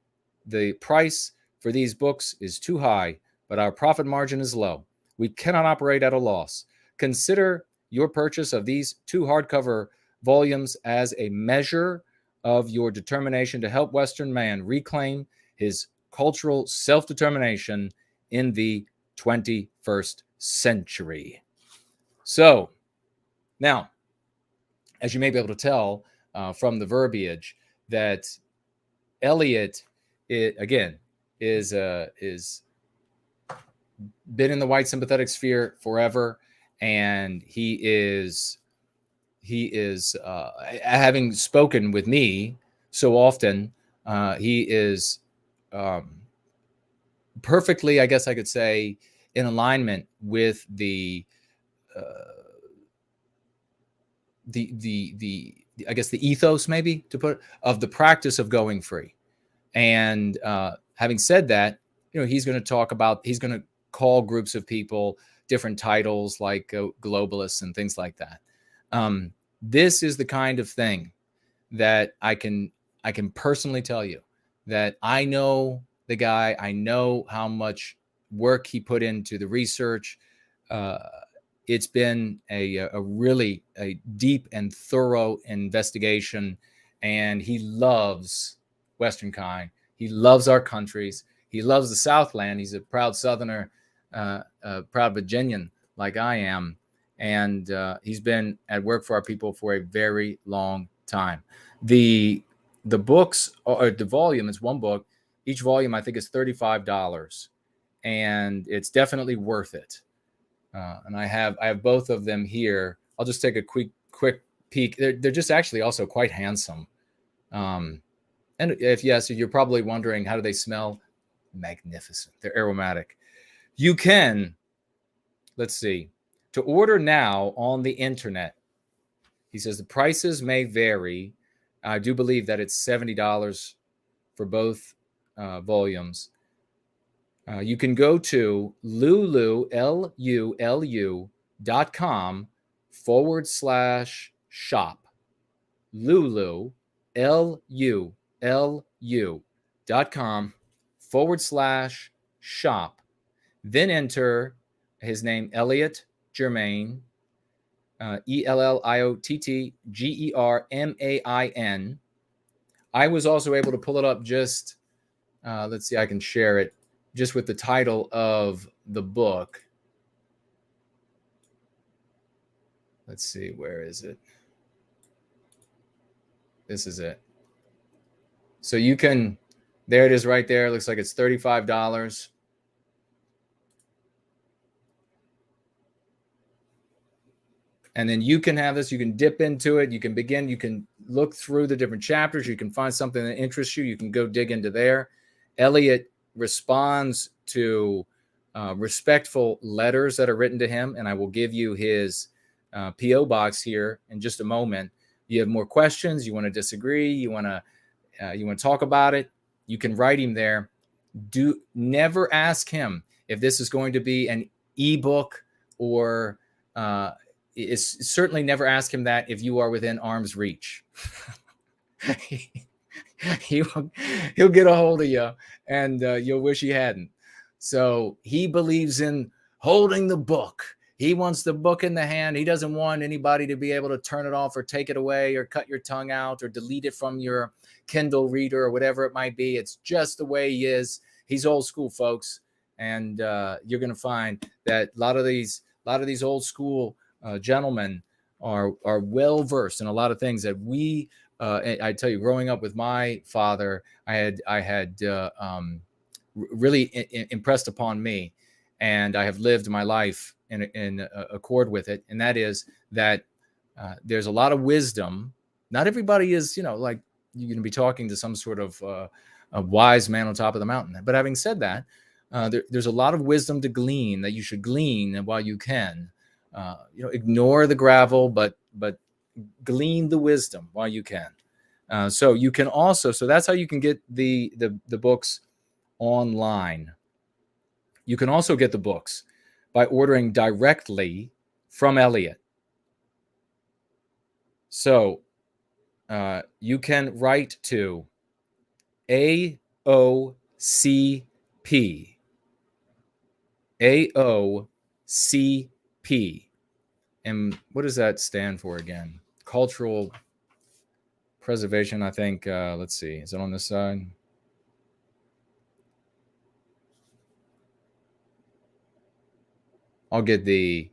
the price for these books is too high, but our profit margin is low. We cannot operate at a loss. Consider your purchase of these 2 hardcover volumes as a measure of your determination to help Western man reclaim his cultural self-determination in the 21st century. So, now, as you may be able to tell from the verbiage, that Elliot, again, is been in the white sympathetic sphere forever, and he is having spoken with me so often, he is perfectly, I guess I could say, in alignment with the I guess the ethos, maybe to put, of the practice of going free. And having said that, he's going to call groups of people different titles like globalists and things like that. This is the kind of thing that I can personally tell you that I know the guy. I know how much work he put into the research. It's been a really deep and thorough investigation, and he loves Western kind. He loves our countries. He loves the Southland. He's a proud Southerner, proud Virginian like I am, and he's been at work for our people for a very long time. The books, or the volume, is one book. Each volume, I think, is $35, and it's definitely worth it. And I have both of them here. I'll just take a quick peek. They're just actually also quite handsome. And if yes, you're probably wondering, how do they smell? Magnificent. They're aromatic. You can, let's see, to order now on the internet. He says the prices may vary. I do believe that it's $70 for both volumes. You can go to lulu.com/shop. lulu.com/shop. Then enter his name, Elliot, Germain, ELLIOTTGERMAIN. I was also able to pull it up just, let's see, I can share it just with the title of the book. Let's see, where is it? This is it. So you can, there it is right there. It looks like it's $35. And then you can have this, you can dip into it, you can begin, you can look through the different chapters, you can find something that interests you, you can go dig into there. Elliot responds to respectful letters that are written to him, and I will give you his P.O. box here in just a moment. You have more questions, you want to disagree, you want to talk about it, you can write him there. Do never ask him if this is going to be an ebook or is certainly never ask him that if you are within arm's reach. He'll get a hold of you, and you'll wish he hadn't. So he believes in holding the book. He wants the book in the hand. He doesn't want anybody to be able to turn it off or take it away or cut your tongue out or delete it from your Kindle reader or whatever it might be. It's just the way he is. He's old school, folks, and you're going to find that a lot of these old school gentlemen are well versed in a lot of things that we. I tell you, growing up with my father, I had really impressed upon me, and I have lived my life in accord with it. And that is that there's a lot of wisdom. Not everybody is, like you're going to be talking to some sort of a wise man on top of the mountain. But having said that, there's a lot of wisdom to glean that you should glean while you can. Ignore the gravel, but glean the wisdom while you can. So you can also, so that's how you can get the books online. You can also get the books by ordering directly from Elliot. So you can write to AOCP. AOCP. And what does that stand for again? Cultural preservation, I think. Let's see. Is it on this side? I'll get the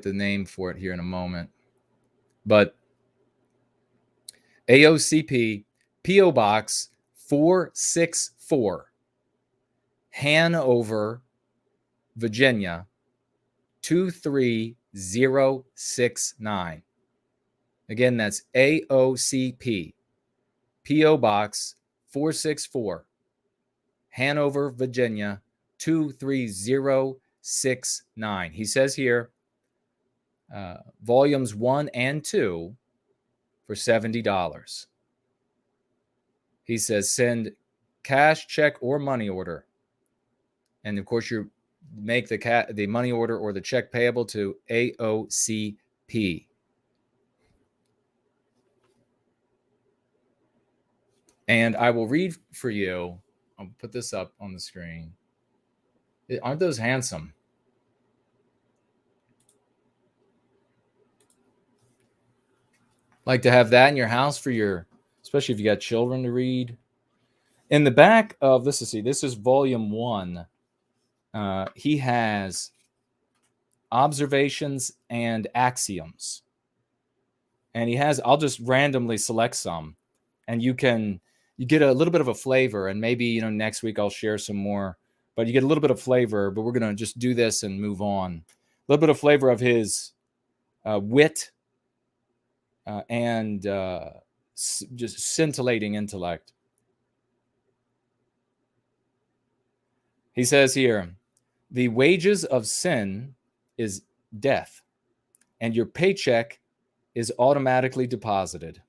name for it here in a moment. But AOCP, P.O. Box 464, Hanover, Virginia 23069. Again, that's AOCP, P.O. Box 464, Hanover, Virginia 23069. He says here, volumes 1 and 2 for $70. He says send cash, check, or money order. And of course, you make the money order or the check payable to AOCP. And I will read for you. I'll put this up on the screen. Aren't those handsome? Like to have that in your house for your, especially if you got children to read. In the back of this, this is volume 1. He has observations and axioms. And he has, I'll just randomly select some. And you get a little bit of a flavor. And maybe, next week I'll share some more. But you get a little bit of flavor. But we're going to just do this and move on. A little bit of flavor of his wit and just scintillating intellect. He says here, the wages of sin is death, and your paycheck is automatically deposited.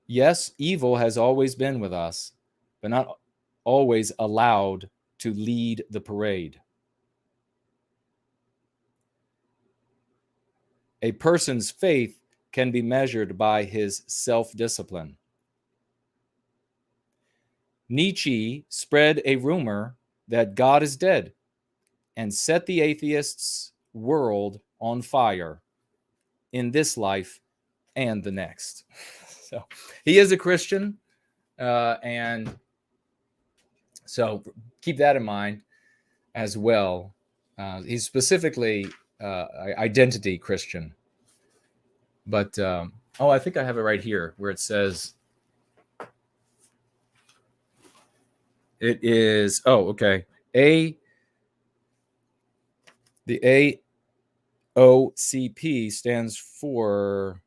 Yes, evil has always been with us, but not always allowed to lead the parade. A person's faith can be measured by his self-discipline. Nietzsche spread a rumor that God is dead and set the atheists' world on fire in this life and the next. So he is a Christian, and so keep that in mind as well. He's specifically identity Christian. But, I think I have it right here where it says, it is, okay. The AOCP stands for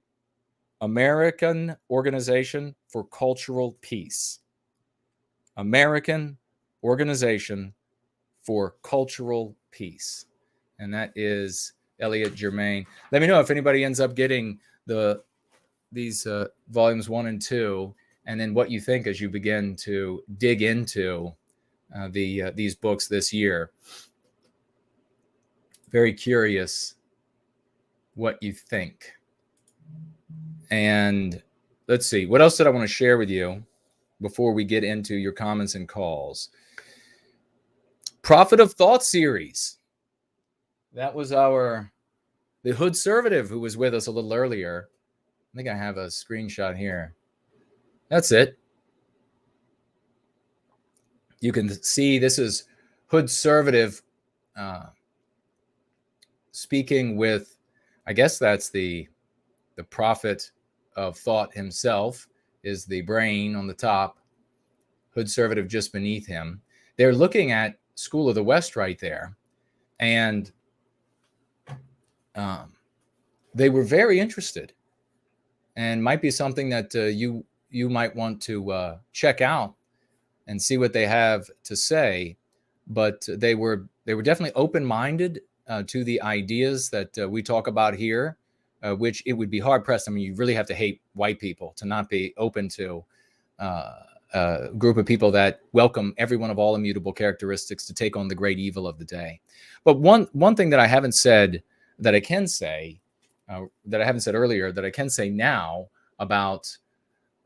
American Organization for Cultural Peace. American Organization for Cultural Peace. And that is Elliot Germain. Let me know if anybody ends up getting these volumes 1 and 2, and then what you think as you begin to dig into these books this year. Very curious what you think. And let's see, what else did I want to share with you before we get into your comments and calls? Prophet of Thought series. That was the Hood Servative who was with us a little earlier. I think I have a screenshot here. That's it. You can see this is Hood Servative speaking with, I guess that's the prophet of thought himself, is the brain on the top, Hood Servative just beneath him. They're looking at School of the West right there. And they were very interested, and might be something that you might want to check out and see what they have to say. But they were definitely open-minded to the ideas that we talk about here, which it would be hard-pressed. I mean, you really have to hate white people to not be open to a group of people that welcome everyone of all immutable characteristics to take on the great evil of the day. But one thing that I haven't said that I can say, that I haven't said earlier, that I can say now about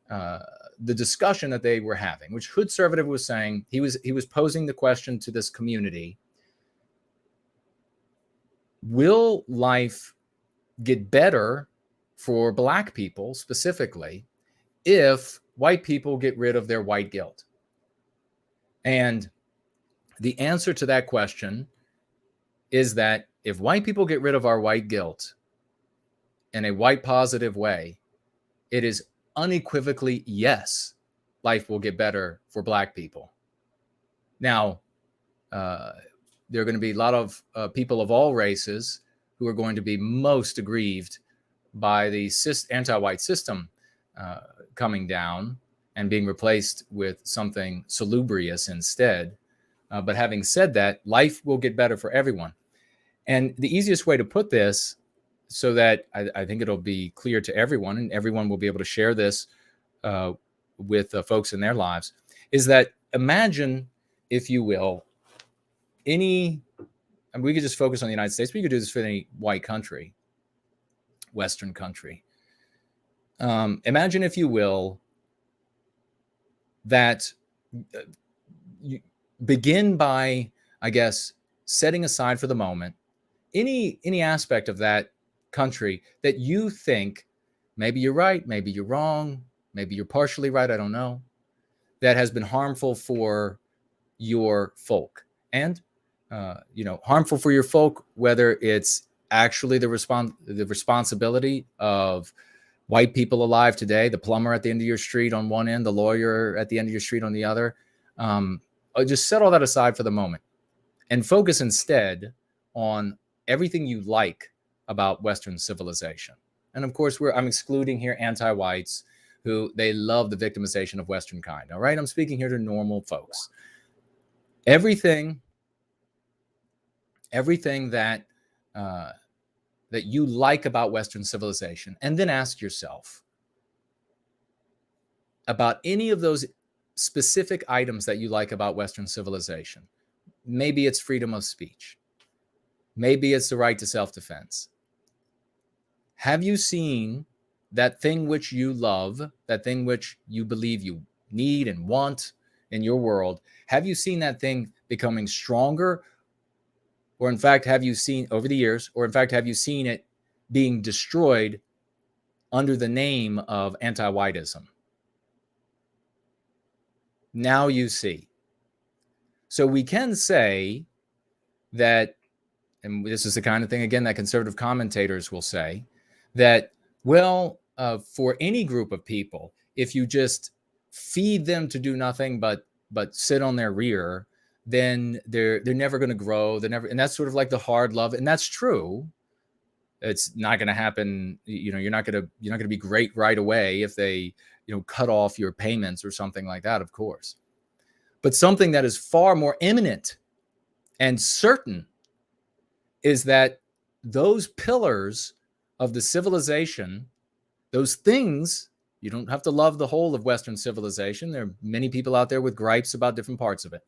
the discussion that they were having, which Hood Servative was saying, he was posing the question to this community: will life get better for Black people specifically if white people get rid of their white guilt? And the answer to that question is that if white people get rid of our white guilt in a white positive way, it is unequivocally yes, life will get better for Black people. Now, there are going to be a lot of people of all races who are going to be most aggrieved by the anti-white system coming down and being replaced with something salubrious instead. But having said that, life will get better for everyone. And the easiest way to put this, so that I think it'll be clear to everyone, and everyone will be able to share this with folks in their lives, is that imagine, if you will, we could just focus on the United States, but you could do this for any white country, Western country. Imagine, if you will, that you begin by, I guess, setting aside for the moment any aspect of that country that you think, maybe you're right, maybe you're wrong, maybe you're partially right, I don't know, that has been harmful for your folk. And harmful for your folk, whether it's actually the responsibility of white people alive today, the plumber at the end of your street on one end, the lawyer at the end of your street on the other. Just set all that aside for the moment and focus instead on everything you like about Western civilization. And of course, I'm excluding here anti-whites who they love the victimization of Western kind. All right, I'm speaking here to normal folks. Everything that that you like about Western civilization, and then ask yourself about any of those specific items that you like about Western civilization. Maybe it's freedom of speech. Maybe it's the right to self-defense. Have you seen that thing which you love, that thing which you believe you need and want in your world, have you seen that thing becoming stronger? Or in fact, have you seen over the years, or in fact, have you seen it being destroyed under the name of anti-whiteism? Now you see. So we can say that, and this is the kind of thing, again, that conservative commentators will say, that, well, for any group of people, if you just feed them to do nothing but sit on their rear, then they're never going to grow. And that's sort of like the hard love, and that's true. It's not going to happen. You're not going to be great right away if they cut off your payments or something like that, of course. But something that is far more imminent and certain is that those pillars of the civilization, those things, you don't have to love the whole of Western civilization. There are many people out there with gripes about different parts of it.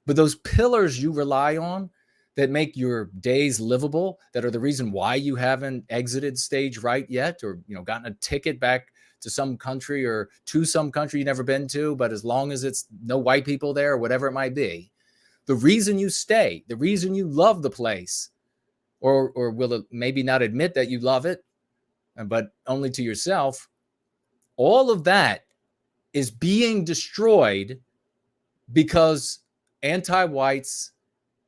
But those pillars you rely on that make your days livable, that are the reason why you haven't exited stage right yet, or gotten a ticket back to some country or to some country you've never been to, but as long as it's no white people there or whatever it might be, the reason you stay, the reason you love the place, or will maybe not admit that you love it, but only to yourself, all of that is being destroyed because anti-whites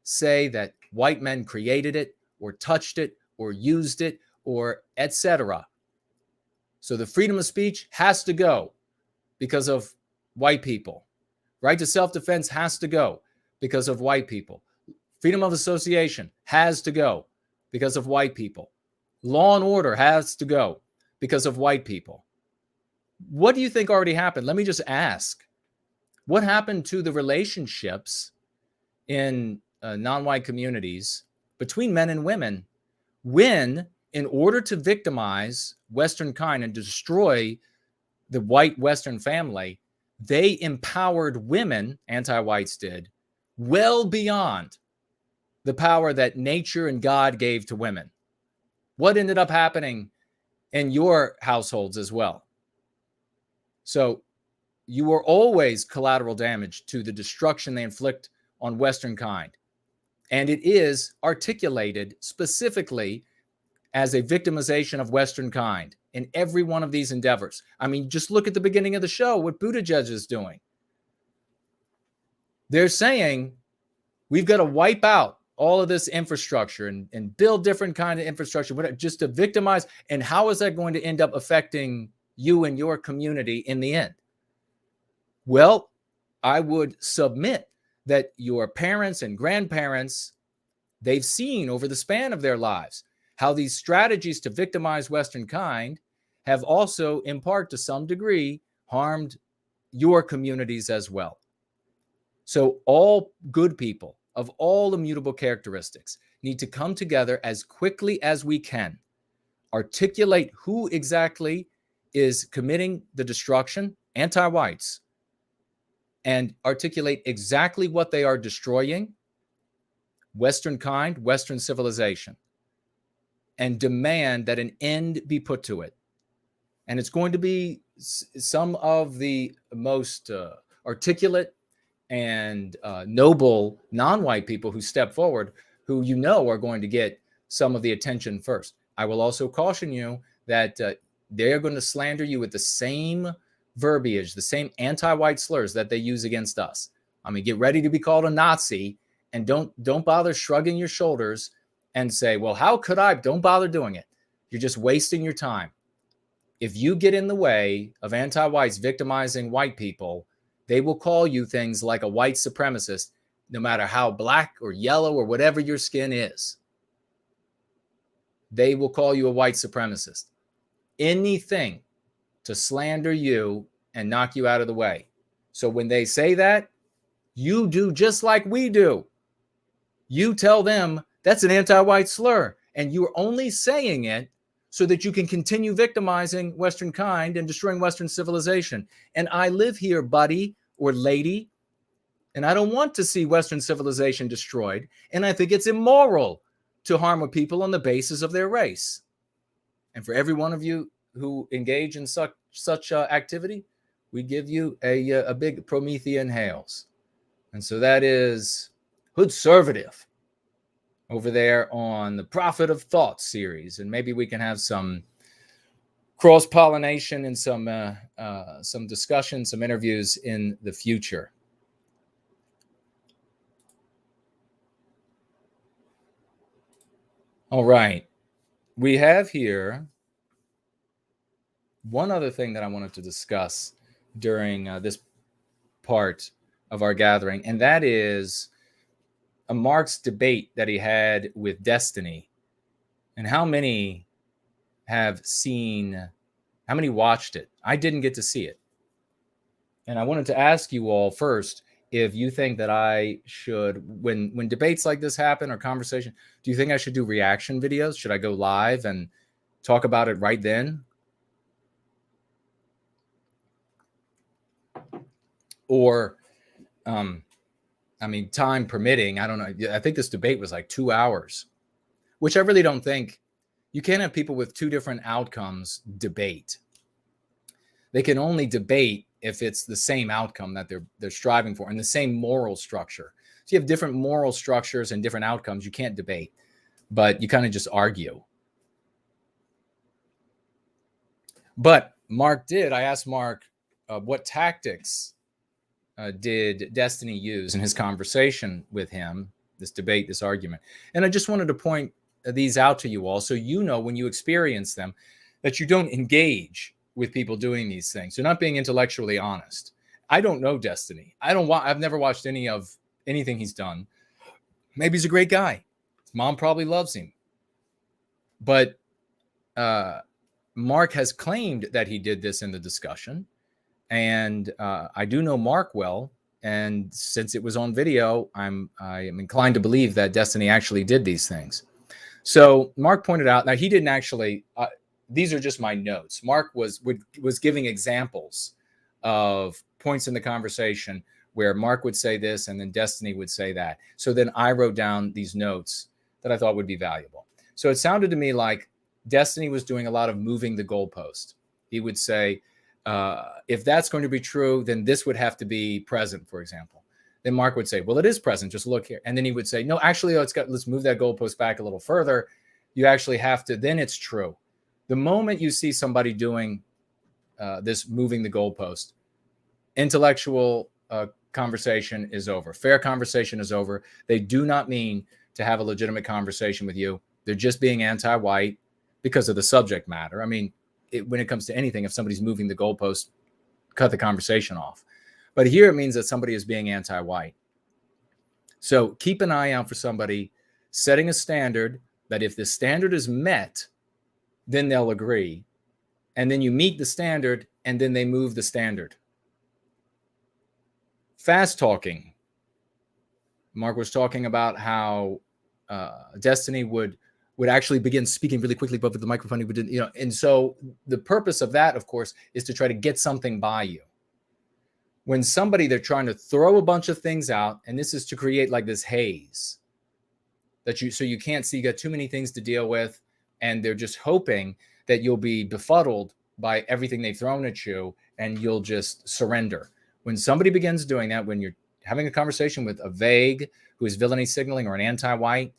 say that white men created it or touched it or used it or etc. So the freedom of speech has to go because of white people. Right to self-defense has to go because of white people. Freedom of association has to go because of white people. Law and order has to go because of white people. What do you think already happened? Let me just ask. What happened to the relationships in non-white communities between men and women when, in order to victimize Western kind and destroy the white Western family, they empowered women, anti-whites did, well beyond the power that nature and God gave to women? What ended up happening in your households as well? So you are always collateral damage to the destruction they inflict on Western kind. And it is articulated specifically as a victimization of Western kind in every one of these endeavors. I mean, just look at the beginning of the show, what Buttigieg is doing. They're saying we've got to wipe out all of this infrastructure and build different kind of infrastructure just to victimize. And how is that going to end up affecting you and your community in the end? Well, I would submit that your parents and grandparents, they've seen over the span of their lives how these strategies to victimize Western kind have also, in part to some degree, harmed your communities as well. So all good people of all immutable characteristics need to come together as quickly as we can, articulate who exactly is committing the destruction, anti-whites, and articulate exactly what they are destroying, Western kind, Western civilization, and demand that an end be put to it. And it's going to be some of the most articulate and noble non-white people who step forward, who are going to get some of the attention first. I will also caution you that they're going to slander you with the same verbiage, the same anti-white slurs that they use against us. I mean, get ready to be called a Nazi, and don't bother shrugging your shoulders and say, well, how could I? Don't bother doing it. You're just wasting your time. If you get in the way of anti-whites victimizing white people, they will call you things like a white supremacist, no matter how black or yellow or whatever your skin is. They will call you a white supremacist. Anything to slander you and knock you out of the way. So when they say that, you do just like we do. You tell them that's an anti-white slur, and you're only saying it so that you can continue victimizing Western kind and destroying Western civilization. And I live here, buddy or lady, and I don't want to see Western civilization destroyed. And I think it's immoral to harm a people on the basis of their race. And for every one of you who engage in such activity, we give you a big Promethean hails. And so that is Hoodservative over there on the Prophet of Thought series. And maybe we can have some cross-pollination and some discussion, some interviews in the future. All right. We have here one other thing that I wanted to discuss during this part of our gathering, and that is a Mark's debate that he had with Destiny, and how many watched it. I didn't get to see it. And I wanted to ask you all first if you think that I should, when debates like this happen or conversation, do you think I should do reaction videos? Should I go live and talk about it right then? Or, time permitting, I don't know. I think this debate was like 2 hours, which I really don't think. You can't have people with two different outcomes debate. They can only debate if it's the same outcome that they're striving for and the same moral structure. So you have different moral structures and different outcomes. You can't debate, but you kind of just argue. But Mark did. I asked Mark what tactics did Destiny use in his conversation with him, this debate, this argument. And I just wanted to point these out to you all so you know when you experience them that you don't engage with people doing these things. You're not being intellectually honest. I don't know Destiny. I've never watched anything he's done. Maybe he's a great guy. His mom probably loves him. But Mark has claimed that he did this in the discussion. And I do know Mark well. And since it was on video, I am inclined to believe that Destiny actually did these things. So Mark pointed out, now he didn't actually, these are just my notes. Mark was giving examples of points in the conversation where Mark would say this and then Destiny would say that. So then I wrote down these notes that I thought would be valuable. So it sounded to me like Destiny was doing a lot of moving the goalpost. He would say, if that's going to be true, then this would have to be present, for example. Then Mark would say, well, it is present. Just look here. And then he would say, no, actually, let's move that goalpost back a little further. You actually have to, then it's true. The moment you see somebody doing this moving the goalpost, intellectual conversation is over. Fair conversation is over. They do not mean to have a legitimate conversation with you. They're just being anti-white because of the subject matter. I mean, when it comes to anything, if somebody's moving the goalpost, cut the conversation off. But here it means that somebody is being anti-white. So keep an eye out for somebody setting a standard that if the standard is met, then they'll agree. And then you meet the standard and then they move the standard. Fast talking. Mark was talking about how Destiny would actually begin speaking really quickly, but with the microphone, he would, and so the purpose of that, of course, is to try to get something by you. When they're trying to throw a bunch of things out, and this is to create like this haze so you can't see, you got too many things to deal with, and they're just hoping that you'll be befuddled by everything they've thrown at you, and you'll just surrender. When somebody begins doing that, when you're having a conversation with a vague who is villainy signaling or an anti-white,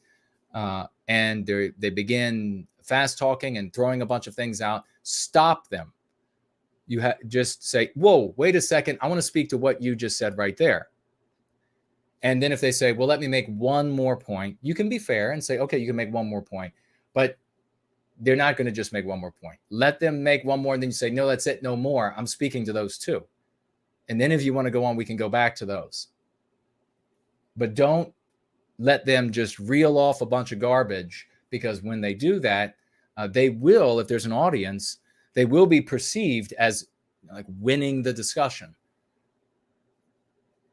and they begin fast talking and throwing a bunch of things out, stop them. You just say, whoa, wait a second. I want to speak to what you just said right there. And then if they say, well, let me make one more point, you can be fair and say, okay, you can make one more point, but they're not going to just make one more point. Let them make one more. And then you say, no, that's it. No more. I'm speaking to those two. And then if you want to go on, we can go back to those. But don't let them just reel off a bunch of garbage, because when they do that, they will, if there's an audience, they will be perceived as like winning the discussion,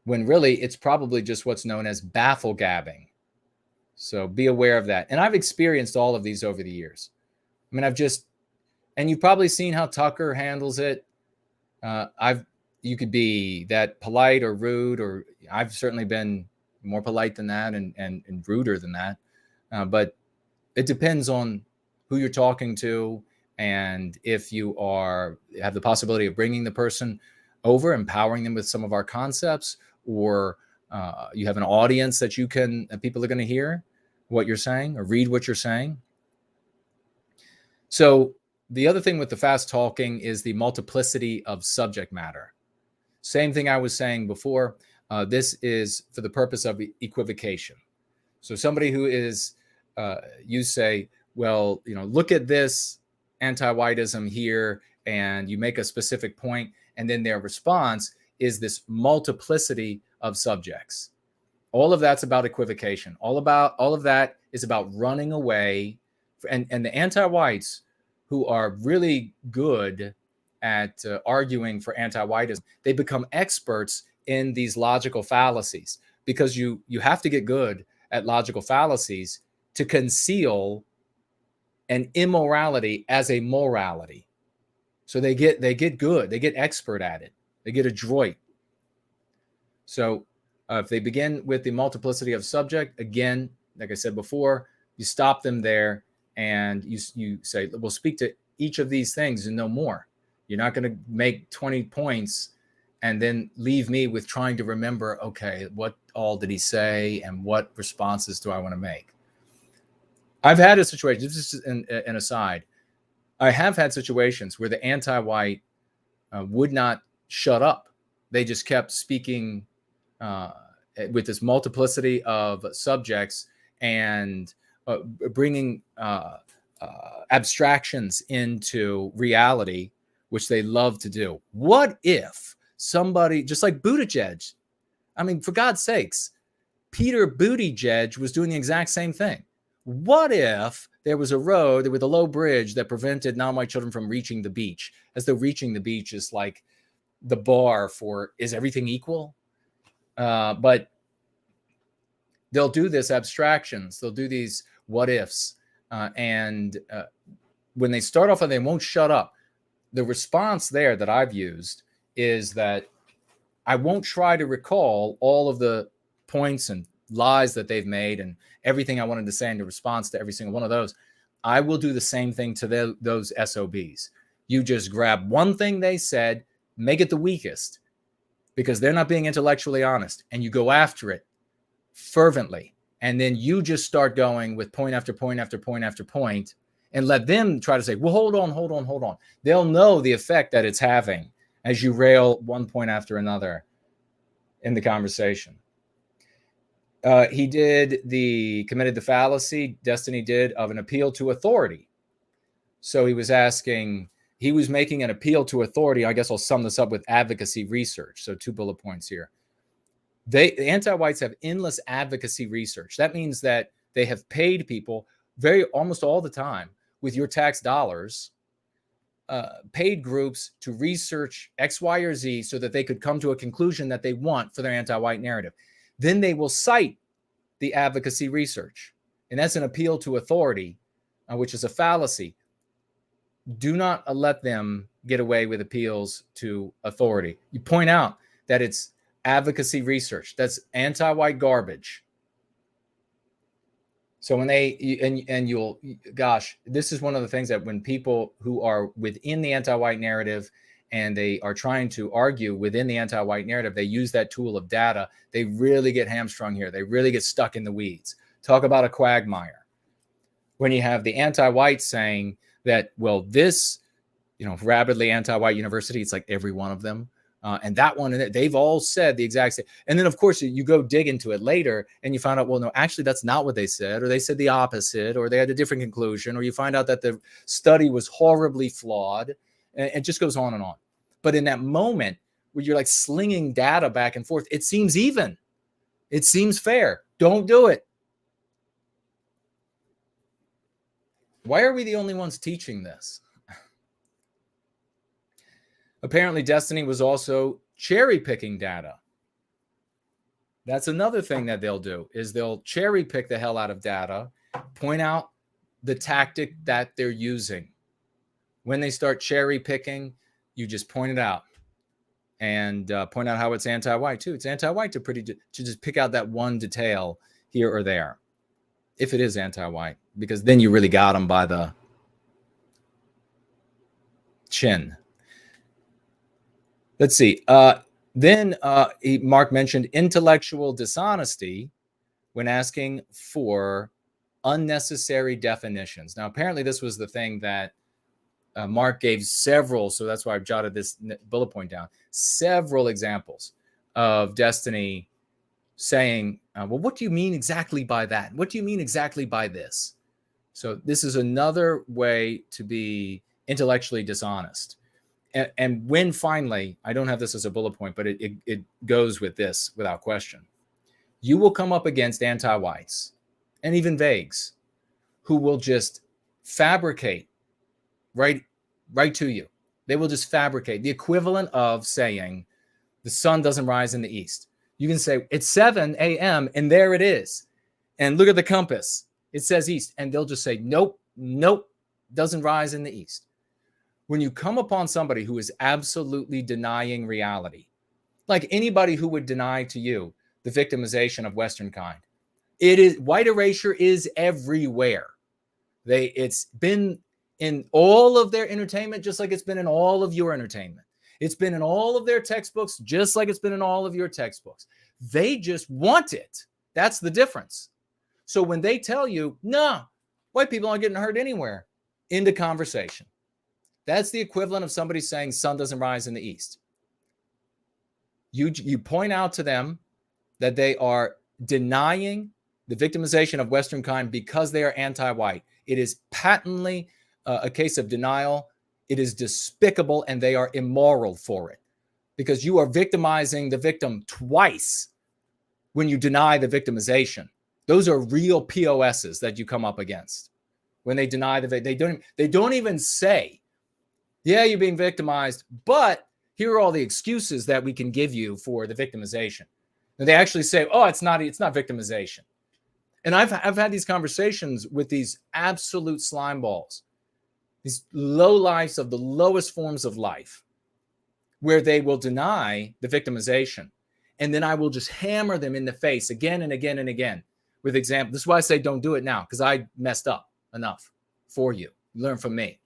when really it's probably just what's known as baffle gabbing. So be aware of that. And I've experienced all of these over the years. I mean, and you've probably seen how Tucker handles it. You could be that polite or rude, or I've certainly been more polite than that and ruder than that. But it depends on who you're talking to, and if you have the possibility of bringing the person over, empowering them with some of our concepts, or you have an audience that people are going to hear what you're saying or read what you're saying. So the other thing with the fast talking is the multiplicity of subject matter. Same thing I was saying before. This is for the purpose of equivocation. So somebody who is, you say, well, look at this anti-whiteism here, and you make a specific point, and then their response is this multiplicity of subjects. All of that's about equivocation. All of that is about running away. And the anti-whites who are really good at arguing for anti-whiteism, they become experts in these logical fallacies, because you have to get good at logical fallacies to conceal an immorality as a morality. So they get good, they get expert at it, they get adroit. So if they begin with the multiplicity of subject, again, like I said before, you stop them there and you say, we'll speak to each of these things and no more. You're not going to make 20 points and then leave me with trying to remember, okay, what all did he say and what responses do I want to make? I've had a situation, this is an aside, I have had situations where the anti-white would not shut up. They just kept speaking with this multiplicity of subjects and bringing abstractions into reality, which they love to do. What if somebody, just like Buttigieg, I mean, for God's sakes, Peter Buttigieg was doing the exact same thing. What if there was a road with a low bridge that prevented non-white children from reaching the beach, as though reaching the beach is like the bar for, is everything equal? But they'll do this abstractions. They'll do these what ifs. And when they start off and they won't shut up, the response there that I've used is that I won't try to recall all of the points and lies that they've made and everything I wanted to say in response to every single one of those. I will do the same thing to those SOBs. You just grab one thing they said, make it the weakest, because they're not being intellectually honest, and you go after it fervently. And then you just start going with point after point after point after point, and let them try to say, well, hold on. They'll know the effect that it's having as you rail one point after another in the conversation. He committed the fallacy, Destiny did, of an appeal to authority. So he was making an appeal to authority. I guess I'll sum this up with advocacy research. So 2 bullet points here. The anti-whites have endless advocacy research. That means that they have paid people almost all the time with your tax dollars, paid groups to research X, Y, or Z so that they could come to a conclusion that they want for their anti-white narrative. Then they will cite the advocacy research. And that's an appeal to authority, which is a fallacy. Do not let them get away with appeals to authority. You point out that it's advocacy research. That's anti-white garbage. So when this is one of the things that when people who are within the anti-white narrative and they are trying to argue within the anti-white narrative, they use that tool of data. They really get hamstrung here. They really get stuck in the weeds. Talk about a quagmire. When you have the anti-white saying that, well, this, rabidly anti-white university, it's like every one of them. And that one, they've all said the exact same. And then, of course, you go dig into it later and you find out, well, no, actually, that's not what they said, or they said the opposite, or they had a different conclusion, or you find out that the study was horribly flawed, and it just goes on and on. But in that moment where you're like slinging data back and forth, it seems even. It seems fair. Don't do it. Why are we the only ones teaching this? Apparently, Destiny was also cherry picking data. That's another thing that they'll do, is they'll cherry pick the hell out of data, point out the tactic that they're using. When they start cherry picking, you just point it out and point out how it's anti-white too. It's anti-white to just pick out that one detail here or there, if it is anti-white, because then you really got them by the chin. Let's see. Then Mark mentioned intellectual dishonesty when asking for unnecessary definitions. Now, apparently this was the thing that Mark gave several, so that's why I've jotted this bullet point down, several examples of Destiny saying, well, what do you mean exactly by that? What do you mean exactly by this? So this is another way to be intellectually dishonest. And when finally, I don't have this as a bullet point, but it goes with this without question. You will come up against anti-whites and even vagues who will just fabricate right to you. They will just fabricate the equivalent of saying the sun doesn't rise in the east. You can say it's 7 a.m. and there it is. And look at the compass. It says east. And they'll just say, nope, doesn't rise in the east. When you come upon somebody who is absolutely denying reality, like anybody who would deny to you the victimization of Western kind, white erasure is everywhere. It's been in all of their entertainment, just like it's been in all of your entertainment. It's been in all of their textbooks, just like it's been in all of your textbooks. They just want it. That's the difference. So when they tell you, no, white people aren't getting hurt anywhere, end of conversation. That's the equivalent of somebody saying sun doesn't rise in the east. You point out to them that they are denying the victimization of Western kind because they are anti-white. It is patently a case of denial. It is despicable, and they are immoral for it, because you are victimizing the victim twice when you deny the victimization. Those are real POSs that you come up against when they deny they don't even say, yeah, you're being victimized, but here are all the excuses that we can give you for the victimization. And they actually say, oh, it's not victimization. And I've had these conversations with these absolute slime balls, these low lives of the lowest forms of life, where they will deny the victimization. And then I will just hammer them in the face again and again and again with examples. This is why I say don't do it now, because I messed up enough for you. Learn from me.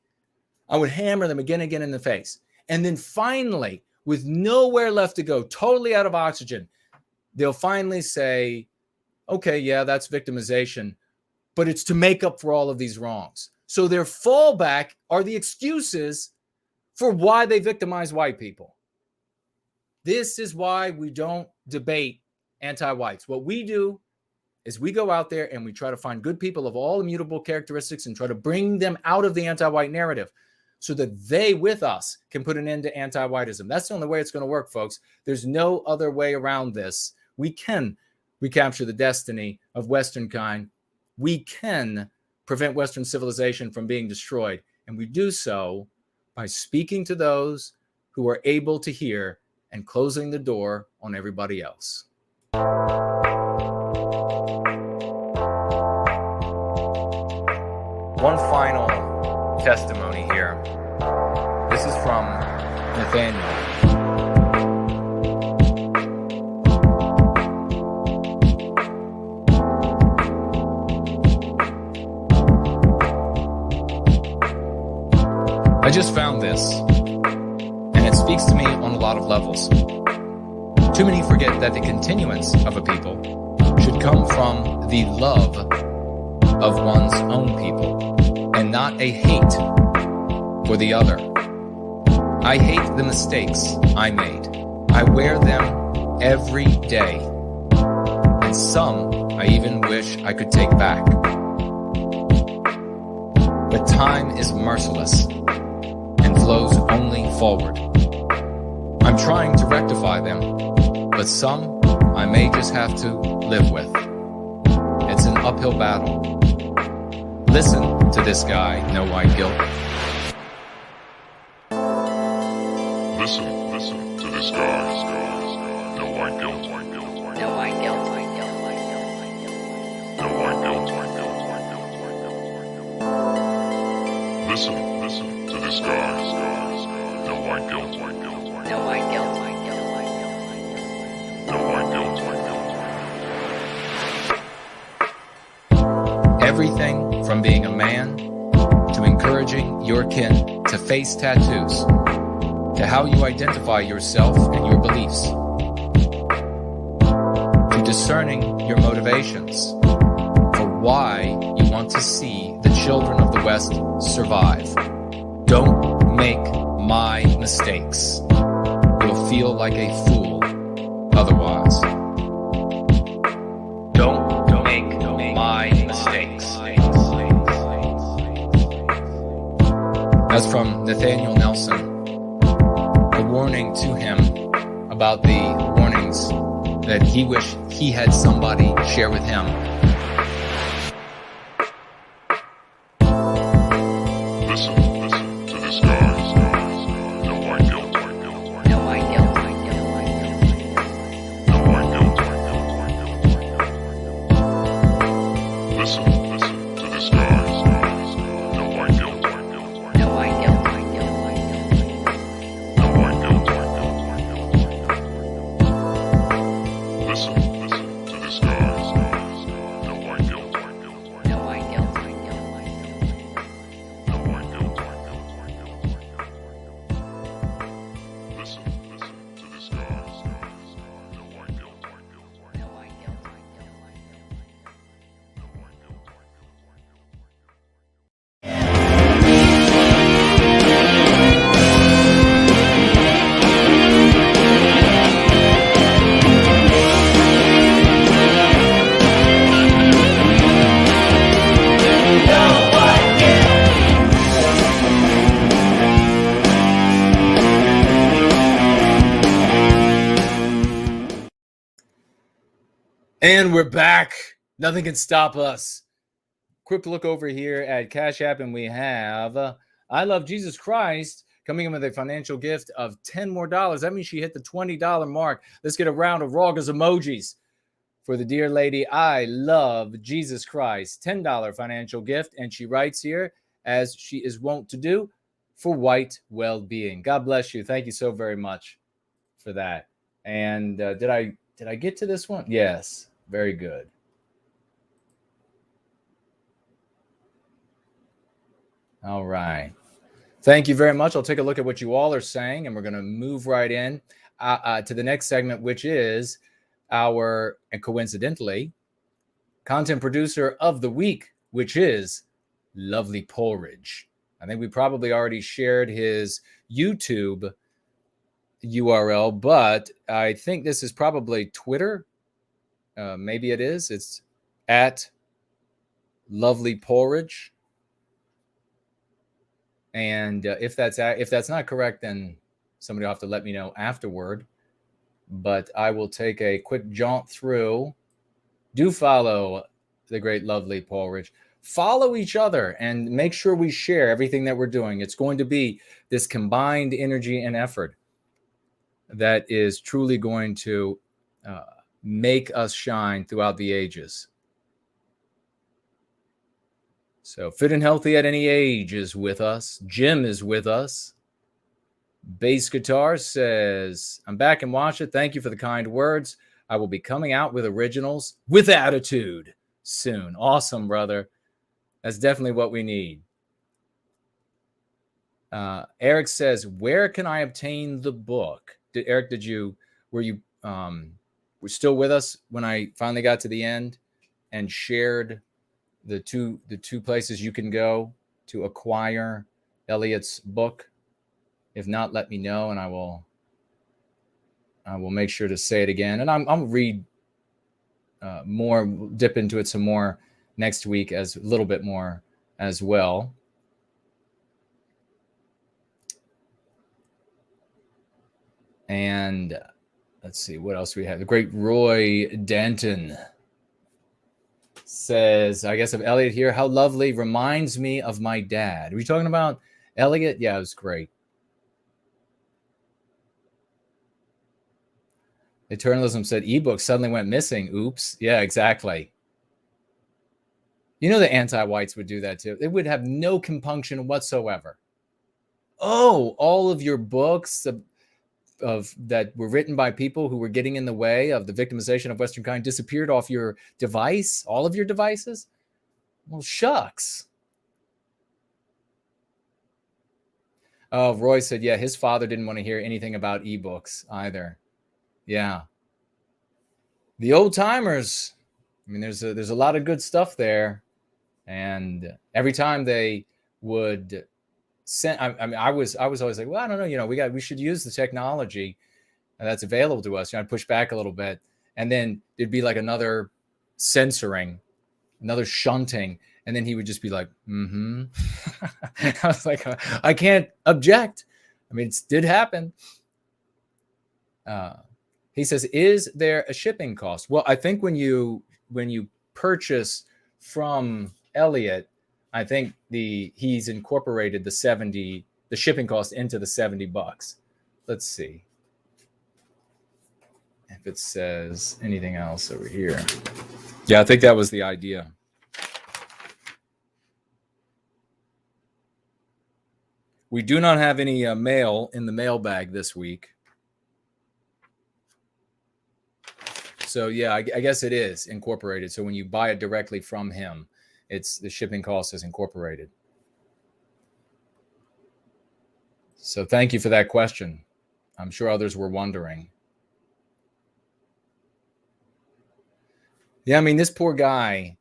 I would hammer them again and again in the face. And then finally, with nowhere left to go, totally out of oxygen, they'll finally say, okay, yeah, that's victimization, but it's to make up for all of these wrongs. So their fallback are the excuses for why they victimize white people. This is why we don't debate anti-whites. What we do is we go out there and we try to find good people of all immutable characteristics and try to bring them out of the anti-white narrative so that they, with us, can put an end to anti-whiteism. That's the only way it's going to work, folks. There's no other way around this. We can recapture the destiny of Western kind. We can prevent Western civilization from being destroyed. And we do so by speaking to those who are able to hear and closing the door on everybody else. One final testimony here. This is from Nathaniel. I just found this, and it speaks to me on a lot of levels. Too many forget that the continuance of a people should come from the love of one's own people, and not a hate for the other. I hate the mistakes I made. I wear them every day, and some I even wish I could take back. But time is merciless and flows only forward. I'm trying to rectify them, but some I may just have to live with. It's an uphill battle. Listen to this guy, No White Guilt. Listen to this guy, No White Guilt. No White Guilt. No White Guilt. Listen to this guy, No White Guilt. No White Guilt. No White Guilt. Everything from being a man to encouraging your kin to face tattoos to how you identify yourself and your beliefs, to discerning your motivations for why you want to see the children of the West survive. Don't make my mistakes. You'll feel like a fool otherwise. Don't make my mistakes. That's from Nathaniel Nelson. A warning to him about the warnings that he wished he had somebody share with him. Listen to this, guys. No white guilt. No white guilt. No white guilt. Listen to this, guys. No white guilt. No white guilt. No white guilt. Listen to this, guys. No white guilt. No white guilt. No white guilt. Listen to this, guys. No white guilt. No white guilt. No white guilt. And we're back. Nothing can stop us. Quick look over here at Cash App, and we have I Love Jesus Christ coming in with a financial gift of $10 more. That means she hit the $20 mark. Let's get a round of Raugas emojis for the dear lady I Love Jesus Christ. $10 financial gift, and she writes here, as she is wont to do, for white well-being. God bless you. Thank you so very much for that. And did I get to this one? Yes. Very good. All right. Thank you very much. I'll take a look at what you all are saying, and we're going to move right in to the next segment, which is our, and coincidentally, content producer of the week, which is Lovely Porridge. I think we probably already shared his YouTube URL, but I think this is probably Twitter. Maybe it is. It's at Lovely Porridge. And if that's not correct, then somebody will have to let me know afterward. But I will take a quick jaunt through. Do follow the great Lovely Porridge. Follow each other and make sure we share everything that we're doing. It's going to be this combined energy and effort that is truly going to make us shine throughout the ages. So Fit and Healthy at Any Age is with us. Jim is with us. Bass Guitar says, I'm back and watch it. Thank you for the kind words. I will be coming out with originals with attitude soon. Awesome, brother. That's definitely what we need. Eric says, where can I obtain the book? Eric, were you still with us when I finally got to the end and shared the two places you can go to acquire Elliot's book? If not, let me know, and I will make sure to say it again. And I'll read more, dip into it some more next week, as a little bit more as well. And let's see what else we have. The great Roy Danton says, I guess of Elliot here, how lovely, reminds me of my dad. Are we talking about Elliot? Yeah, it was great. Eternalism said ebooks suddenly went missing. Oops. Yeah, exactly. You know the anti-whites would do that too. They would have no compunction whatsoever. Oh, all of your books of that were written by people who were getting in the way of the victimization of Western kind disappeared off your device, all of your devices? Well, shucks. Oh, Roy said, yeah, his father didn't want to hear anything about ebooks either. Yeah. The old timers. I mean, there's a lot of good stuff there. And every time they would send, I mean, I was always like, well, I don't know, we should use the technology that's available to us. I'd push back a little bit. And then there'd be like another censoring, another shunting. And then he would just be like, mm-hmm. I was like, I can't object. I mean, it did happen. He says, is there a shipping cost? Well, I think when you purchase from Elliot, I think he's incorporated the shipping cost into the $70. Let's see if it says anything else over here. Yeah, I think that was the idea. We do not have any mail in the mailbag this week. So yeah, I guess it is incorporated. So when you buy it directly from him, the shipping cost is incorporated. So thank you for that question. I'm sure others were wondering. Yeah, I mean, this poor guy,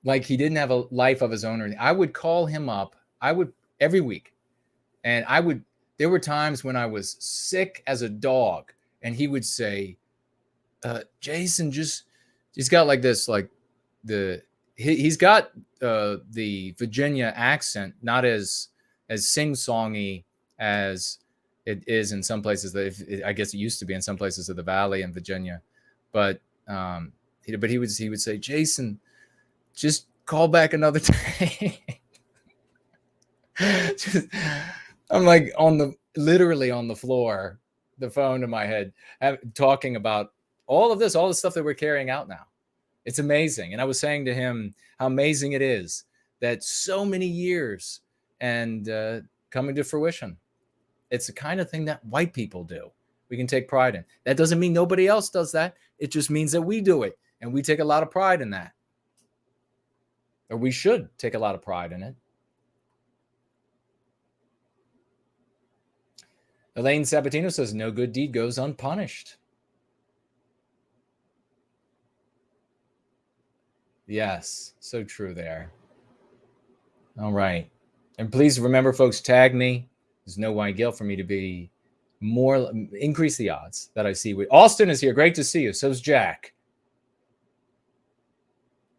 like he didn't have a life of his own. I would call him up. Every week. And there were times when I was sick as a dog and he would say, Jason, he's got like this, like he's got the Virginia accent, not as sing-songy as it is in some places I guess it used to be in some places of the Valley in Virginia. But he would say, Jason, just call back another day. I'm like literally on the floor, the phone to my head, talking about all the stuff that we're carrying out now. It's amazing. And I was saying to him how amazing it is that so many years and coming to fruition. It's the kind of thing that white people do. We can take pride in. That doesn't mean nobody else does that. It just means that we do it. And we take a lot of pride in that. Or we should take a lot of pride in it. Elaine Sabatino says, no good deed goes unpunished. Yes, so true there. All right. And please remember, folks, tag me. There's no white guilt for me to be increase the odds that I see. Austin is here. Great to see you. So's Jack.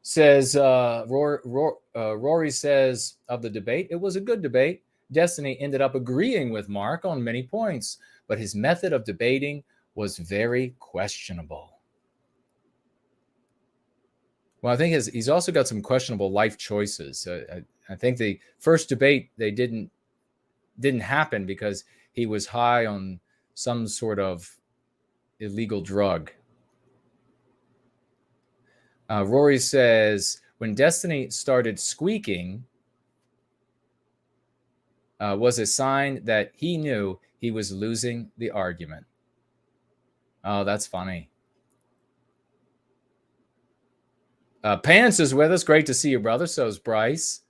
Says, Rory says of the debate, it was a good debate. Destiny ended up agreeing with Mark on many points, but his method of debating was very questionable. Well, I think he's also got some questionable life choices. I think the first debate, they didn't happen because he was high on some sort of illegal drug. Rory says, when Destiny started squeaking, was a sign that he knew he was losing the argument. Oh, that's funny. Pants is with us. Great to see you, brother. So is Bryce.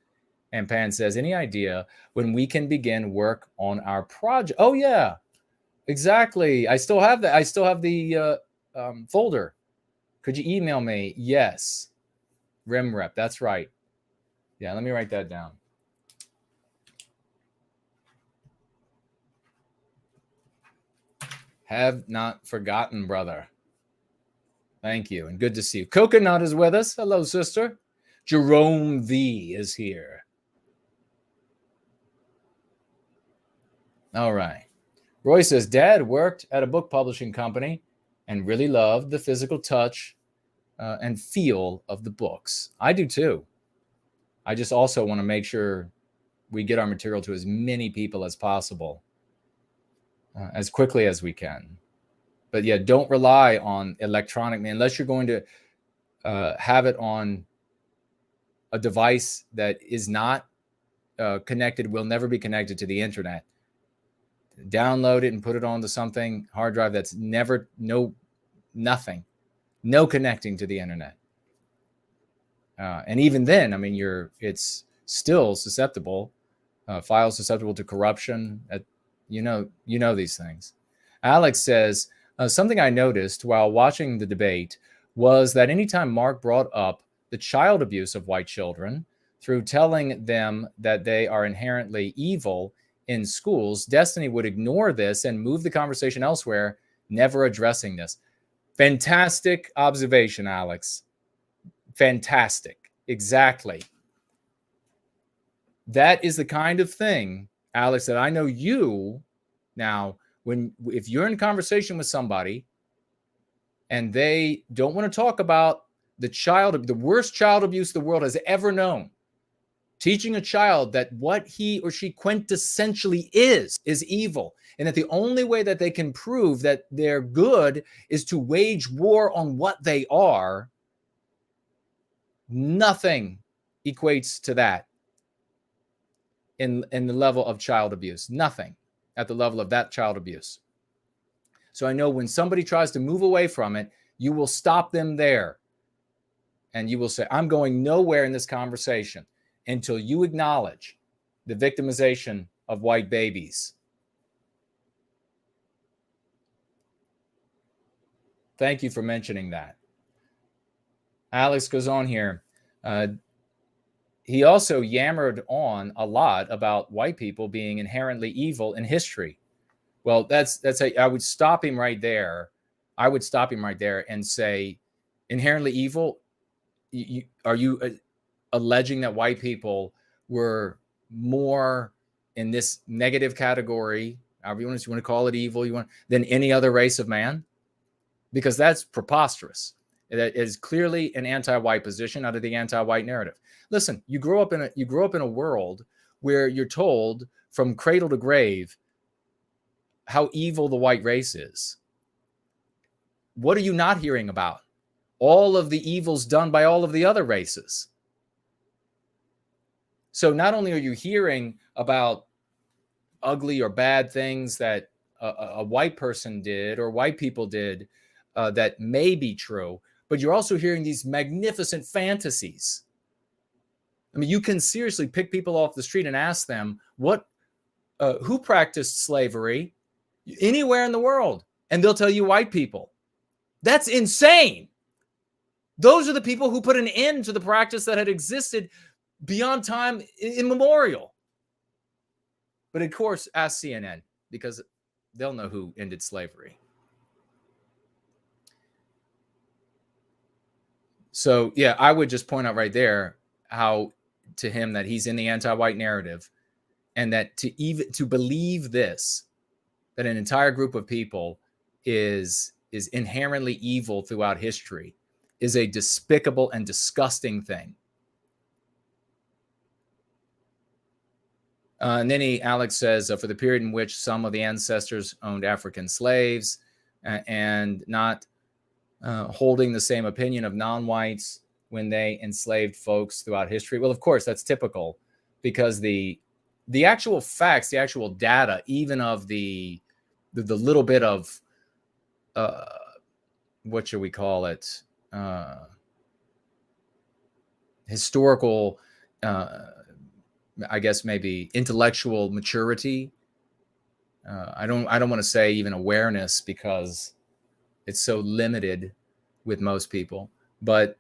And Pan says, any idea when we can begin work on our project? Oh, yeah, exactly. I still have that. I still have the folder. Could you email me? Yes. RimRep. That's right. Yeah, let me write that down. Have not forgotten, brother. Thank you, and good to see you. Coconut is with us. Hello, sister. Jerome V is here. All right. Roy says, Dad worked at a book publishing company and really loved the physical touch and feel of the books. I do too. I just also want to make sure we get our material to as many people as possible. As quickly as we can. But yeah, don't rely on electronic, unless you're going to have it on a device that is not connected, will never be connected to the internet. Download it and put it onto something, hard drive that's nothing, no connecting to the internet. And even then, I mean, it's still susceptible files susceptible to corruption. You know these things. Alex says, something I noticed while watching the debate was that anytime Mark brought up the child abuse of white children through telling them that they are inherently evil in schools, Destiny would ignore this and move the conversation elsewhere, never addressing this. Fantastic observation, Alex. Fantastic. Exactly. That is the kind of thing, Alex, that I know you now, if you're in conversation with somebody and they don't want to talk about the worst child abuse the world has ever known, teaching a child that what he or she quintessentially is evil, and that the only way that they can prove that they're good is to wage war on what they are, nothing equates to that in the level of child abuse. Nothing at the level of that child abuse. So I know when somebody tries to move away from it, you will stop them there. And you will say, I'm going nowhere in this conversation until you acknowledge the victimization of white babies. Thank you for mentioning that. Alex goes on here. He also yammered on a lot about white people being inherently evil in history. Well, I would stop him right there. I would stop him right there and say, inherently evil? Are you alleging that white people were more in this negative category, however you want to call it, evil, than any other race of man? Because that's preposterous. That is clearly an anti-white position out of the anti-white narrative. Listen, you grow up in a world where you're told from cradle to grave how evil the white race is. What are you not hearing about? All of the evils done by all of the other races. So not only are you hearing about ugly or bad things that a white person did or white people did that may be true, but you're also hearing these magnificent fantasies. I mean, you can seriously pick people off the street and ask them who practiced slavery anywhere in the world, and they'll tell you white people. That's insane. Those are the people who put an end to the practice that had existed beyond time immemorial. But of course, ask CNN, because they'll know who ended slavery. So, yeah, I would just point out right there how to him that he's in the anti-white narrative, and that to believe this, that an entire group of people is inherently evil throughout history, is a despicable and disgusting thing. And then Alex says, for the period in which some of the ancestors owned African slaves and not holding the same opinion of non-whites when they enslaved folks throughout history. Well, of course, that's typical, because the actual facts, the actual data, even of the little bit of, what should we call it? Historical, I guess maybe intellectual maturity. I don't want to say even awareness, because it's so limited with most people, but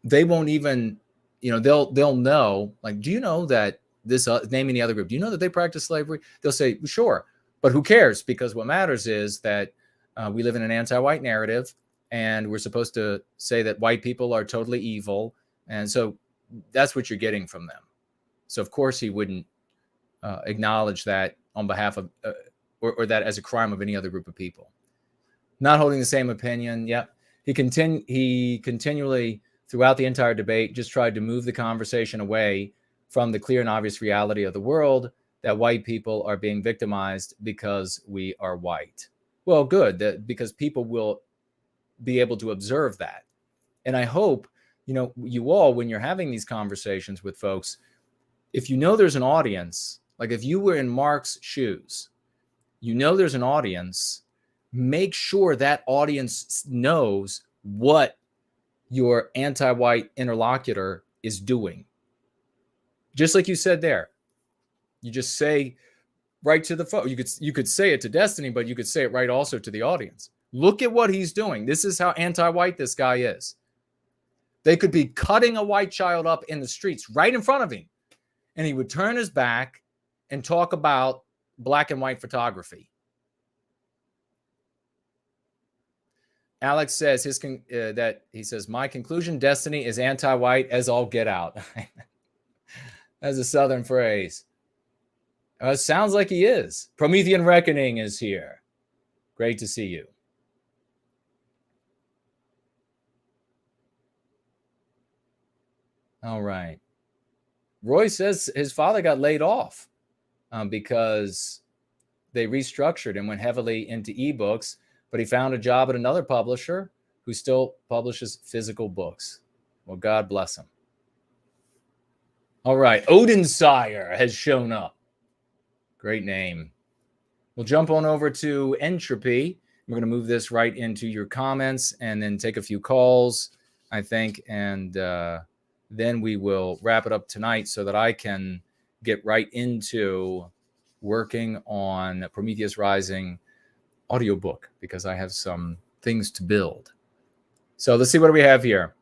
they won't even, they'll know, like, do you know that this, naming the other group, do you know that they practice slavery? They'll say, sure, but who cares? Because what matters is that we live in an anti-white narrative, and we're supposed to say that white people are totally evil. And so that's what you're getting from them. So of course he wouldn't acknowledge that on behalf of, or that as a crime of any other group of people. Not holding the same opinion. Yep. He continually, throughout the entire debate, just tried to move the conversation away from the clear and obvious reality of the world, that white people are being victimized because we are white. Well, good, because people will be able to observe that. And I hope, you all, when you're having these conversations with folks, if you know there's an audience, like if you were in Mark's shoes, there's an audience, make sure that audience knows what your anti-white interlocutor is doing. Just like you said there, You just say right to the phone. You could say it to Destiny, but you could say it right also to the audience. Look at what he's doing. This is how anti-white this guy is. They could be cutting a white child up in the streets right in front of him, and he would turn his back and talk about black and white photography. Alex says my conclusion, Destiny is anti-white as all get out. That's a Southern phrase. Sounds like he is. Promethean Reckoning is here. Great to see you. All right. Roy says his father got laid off because they restructured and went heavily into ebooks, but he found a job at another publisher who still publishes physical books. Well, God bless him. All right. Odinsire has shown up. Great name. We'll jump on over to Entropy. We're going to move this right into your comments and then take a few calls, I think, and then we will wrap it up tonight so that I can get right into working on Prometheus Rising audiobook because I have some things to build. So let's see what we have here.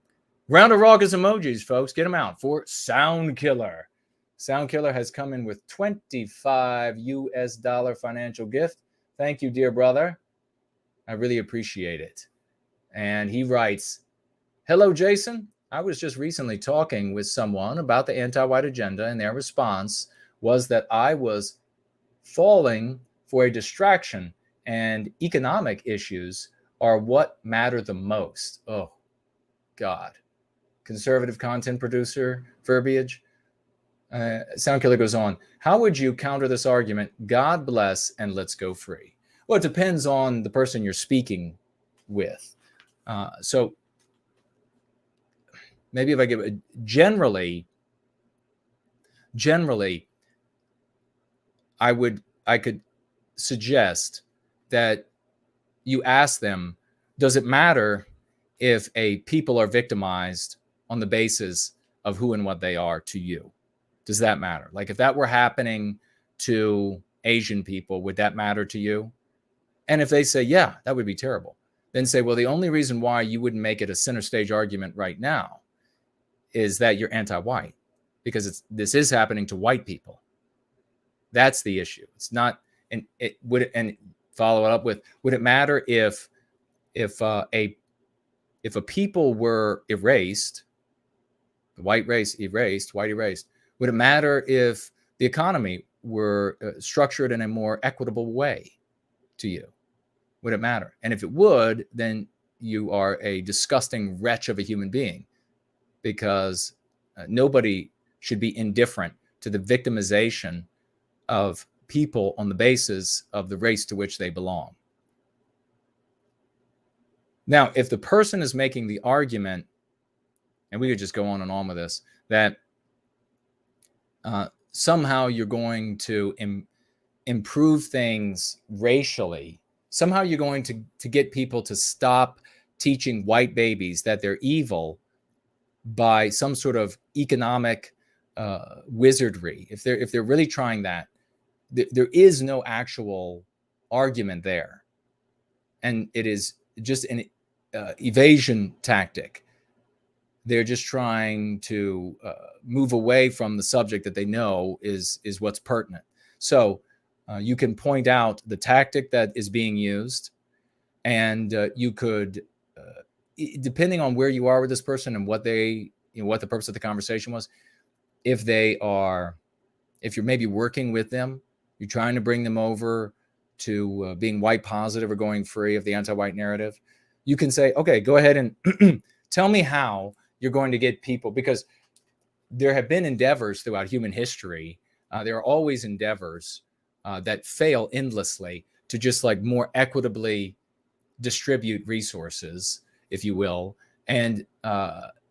Round of raucous emojis, folks. Get them out for Sound Killer. Sound Killer has come in with $25 US financial gift. Thank you, dear brother. I really appreciate it. And he writes, hello, Jason. I was just recently talking with someone about the anti-white agenda, and their response was that I was falling for a distraction and economic issues are what matter the most. Oh, God. Conservative content producer verbiage. Soundkiller goes on. How would you counter this argument? God bless and let's go free. Well, it depends on the person you're speaking with. So maybe if I give generally, I could suggest that you ask them, does it matter if a people are victimized on the basis of who and what they are to you? Does that matter? Like if that were happening to Asian people, would that matter to you? And if they say, yeah, that would be terrible, then say, well, the only reason why you wouldn't make it a center stage argument right now is that you're anti-white, because this is happening to white people. That's the issue. It's not, and follow it up with, would it matter if a people were erased, the white race erased, white erased? Would it matter if the economy were structured in a more equitable way to you? Would it matter? And if it would, then you are a disgusting wretch of a human being, because nobody should be indifferent to the victimization of people on the basis of the race to which they belong. Now, if the person is making the argument, and we could just go on and on with this, that somehow you're going to improve things racially, somehow you're going to get people to stop teaching white babies that they're evil by some sort of economic wizardry. If they're really trying that, there is no actual argument there, and it is just an evasion tactic. They're just trying to move away from the subject that they know is what's pertinent. So you can point out the tactic that is being used, and you could, depending on where you are with this person and what the purpose of the conversation was, if you're maybe working with them, you're trying to bring them over to being white positive or going free of the anti-white narrative, you can say, okay, go ahead and tell me how you're going to get people, because there have been endeavors throughout human history. There are always endeavors that fail endlessly to just like more equitably distribute resources, if you will. And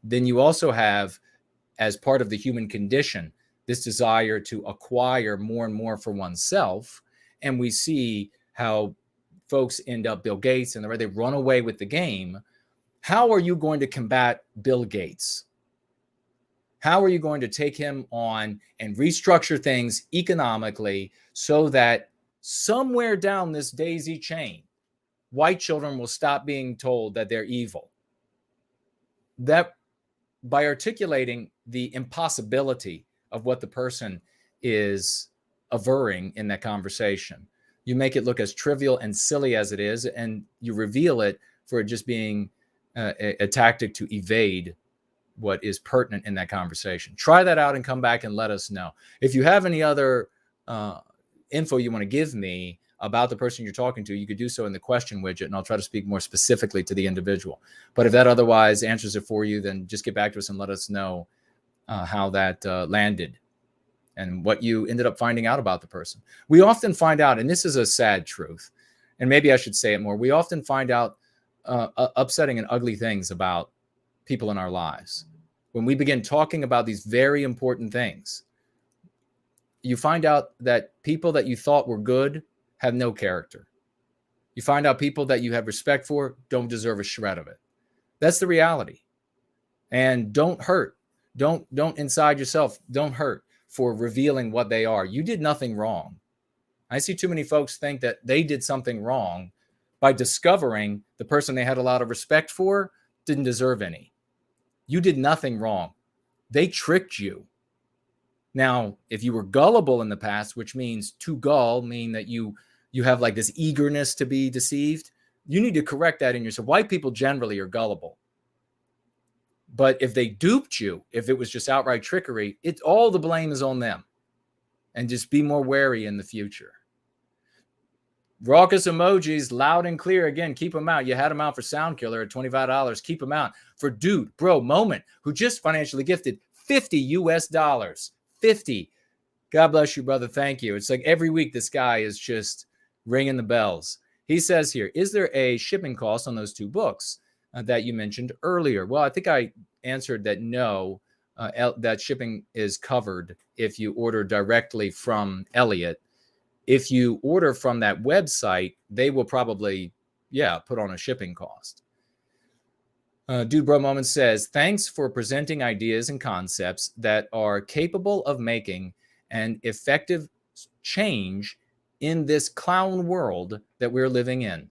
then you also have, as part of the human condition, this desire to acquire more and more for oneself. And we see how folks end up, Bill Gates, and they run away with the game. How are you going to combat Bill Gates? How are you going to take him on and restructure things economically so that somewhere down this daisy chain, white children will stop being told that they're evil? That by articulating the impossibility of what the person is averring in that conversation, you make it look as trivial and silly as it is, and you reveal it for it just being a tactic to evade what is pertinent in that conversation. Try that out and come back and let us know. If you have any other info you want to give me about the person you're talking to, you could do so in the question widget, and I'll try to speak more specifically to the individual. But if that otherwise answers it for you, then just get back to us and let us know how that landed and what you ended up finding out about the person. We often find out, and this is a sad truth, and maybe I should say it more, we often find out upsetting and ugly things about people in our lives. When we begin talking about these very important things, you find out that people that you thought were good have no character. You find out people that you have respect for don't deserve a shred of it. That's the reality. And don't hurt. Don't inside yourself, don't hurt for revealing what they are. You did nothing wrong. I see too many folks think that they did something wrong by discovering the person they had a lot of respect for didn't deserve any. You did nothing wrong. They tricked you. Now, if you were gullible in the past, which means to gull, mean that you have like this eagerness to be deceived, you need to correct that in yourself. White people generally are gullible. But if they duped you, if it was just outright trickery, all the blame is on them. And just be more wary in the future. Raucous emojis, loud and clear. Again, keep them out. You had them out for Sound Killer at $25. Keep them out for Dude, Bro, Moment, who just financially gifted $50 US. 50. God bless you, brother. Thank you. It's like every week this guy is just ringing the bells. He says here, is there a shipping cost on those two books that you mentioned earlier? Well, I think I answered that no, that shipping is covered if you order directly from Elliot. If you order from that website, they will probably, put on a shipping cost. Dude Bro Moment says, thanks for presenting ideas and concepts that are capable of making an effective change in this clown world that we're living in.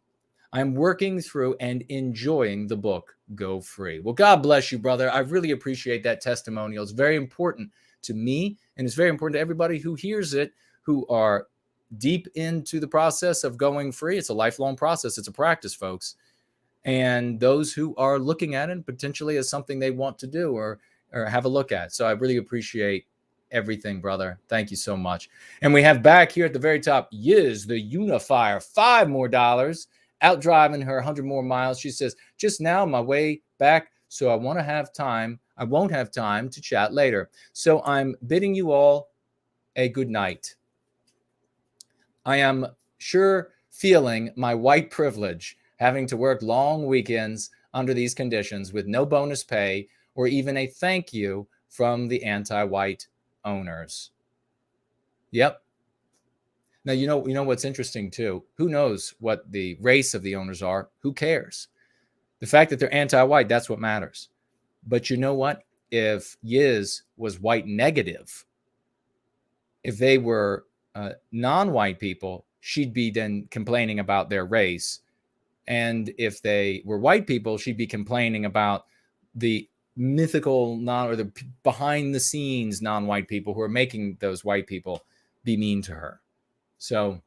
I'm working through and enjoying the book, Go Free. Well, God bless you, brother. I really appreciate that testimonial. It's very important to me, and it's very important to everybody who hears it, who are deep into the process of going free. It's a lifelong process. It's a practice, folks. And those who are looking at it potentially as something they want to do or have a look at. So I really appreciate everything, brother. Thank you so much. And we have back here at the very top, Yiz, the Unifier, $5 more, out driving her 100 more miles. She says, just now my way back, so I won't have time to chat later. So I'm bidding you all a good night. I am sure feeling my white privilege having to work long weekends under these conditions with no bonus pay or even a thank you from the anti-white owners. Yep. Now, you know what's interesting too? Who knows what the race of the owners are? Who cares? The fact that they're anti-white, that's what matters. But you know what? If Yiz was white negative, if they were non-white people, she'd be then complaining about their race. And if they were white people, she'd be complaining about the mythical or the behind the scenes non-white people who are making those white people be mean to her. So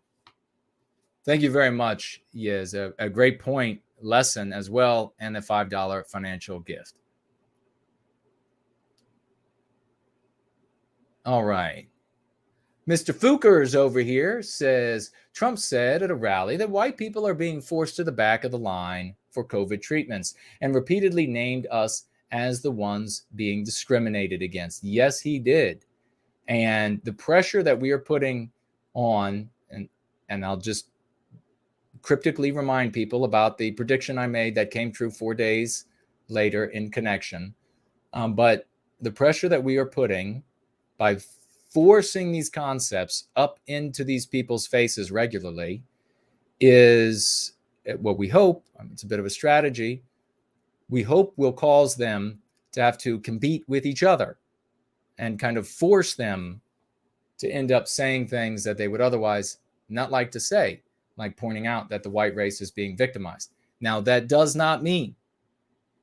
thank you very much. Yes, a great point, lesson as well, and a $5 financial gift. All right. Mr. Fookers over here says, Trump said at a rally that white people are being forced to the back of the line for COVID treatments and repeatedly named us as the ones being discriminated against. Yes, he did. And the pressure that we are putting on, and I'll just cryptically remind people about the prediction I made that came true 4 days later in connection. But the pressure that we are putting by forcing these concepts up into these people's faces regularly is what we hope. It's a bit of a strategy. We hope will cause them to have to compete with each other and kind of force them to end up saying things that they would otherwise not like to say, like pointing out that the white race is being victimized. Now, that does not mean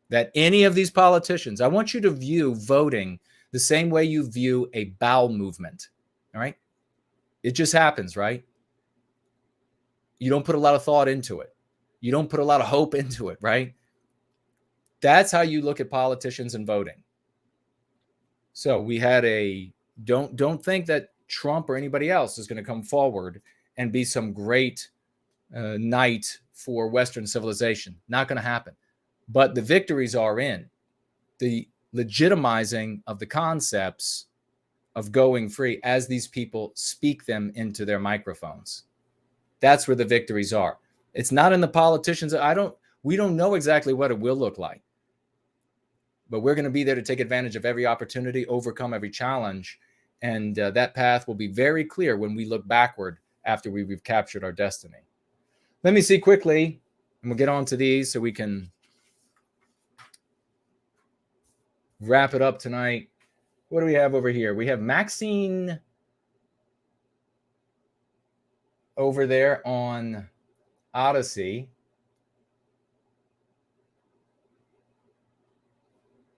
that any of these politicians, I want you to view voting the same way you view a bowel movement, all right? It just happens, right? You don't put a lot of thought into it. You don't put a lot of hope into it, right? That's how you look at politicians and voting. So we had don't think that Trump or anybody else is going to come forward and be some great knight for Western civilization. Not going to happen. But the victories are in the legitimizing of the concepts of going free as these people speak them into their microphones. That's where the victories are. It's not in the politicians. We don't know exactly what it will look like, but we're going to be there to take advantage of every opportunity, overcome every challenge. And that path will be very clear when we look backward after we've captured our destiny. Let me see quickly, and we'll get on to these so we can wrap it up tonight. What do we have over here? We have Maxine over there on Odyssey.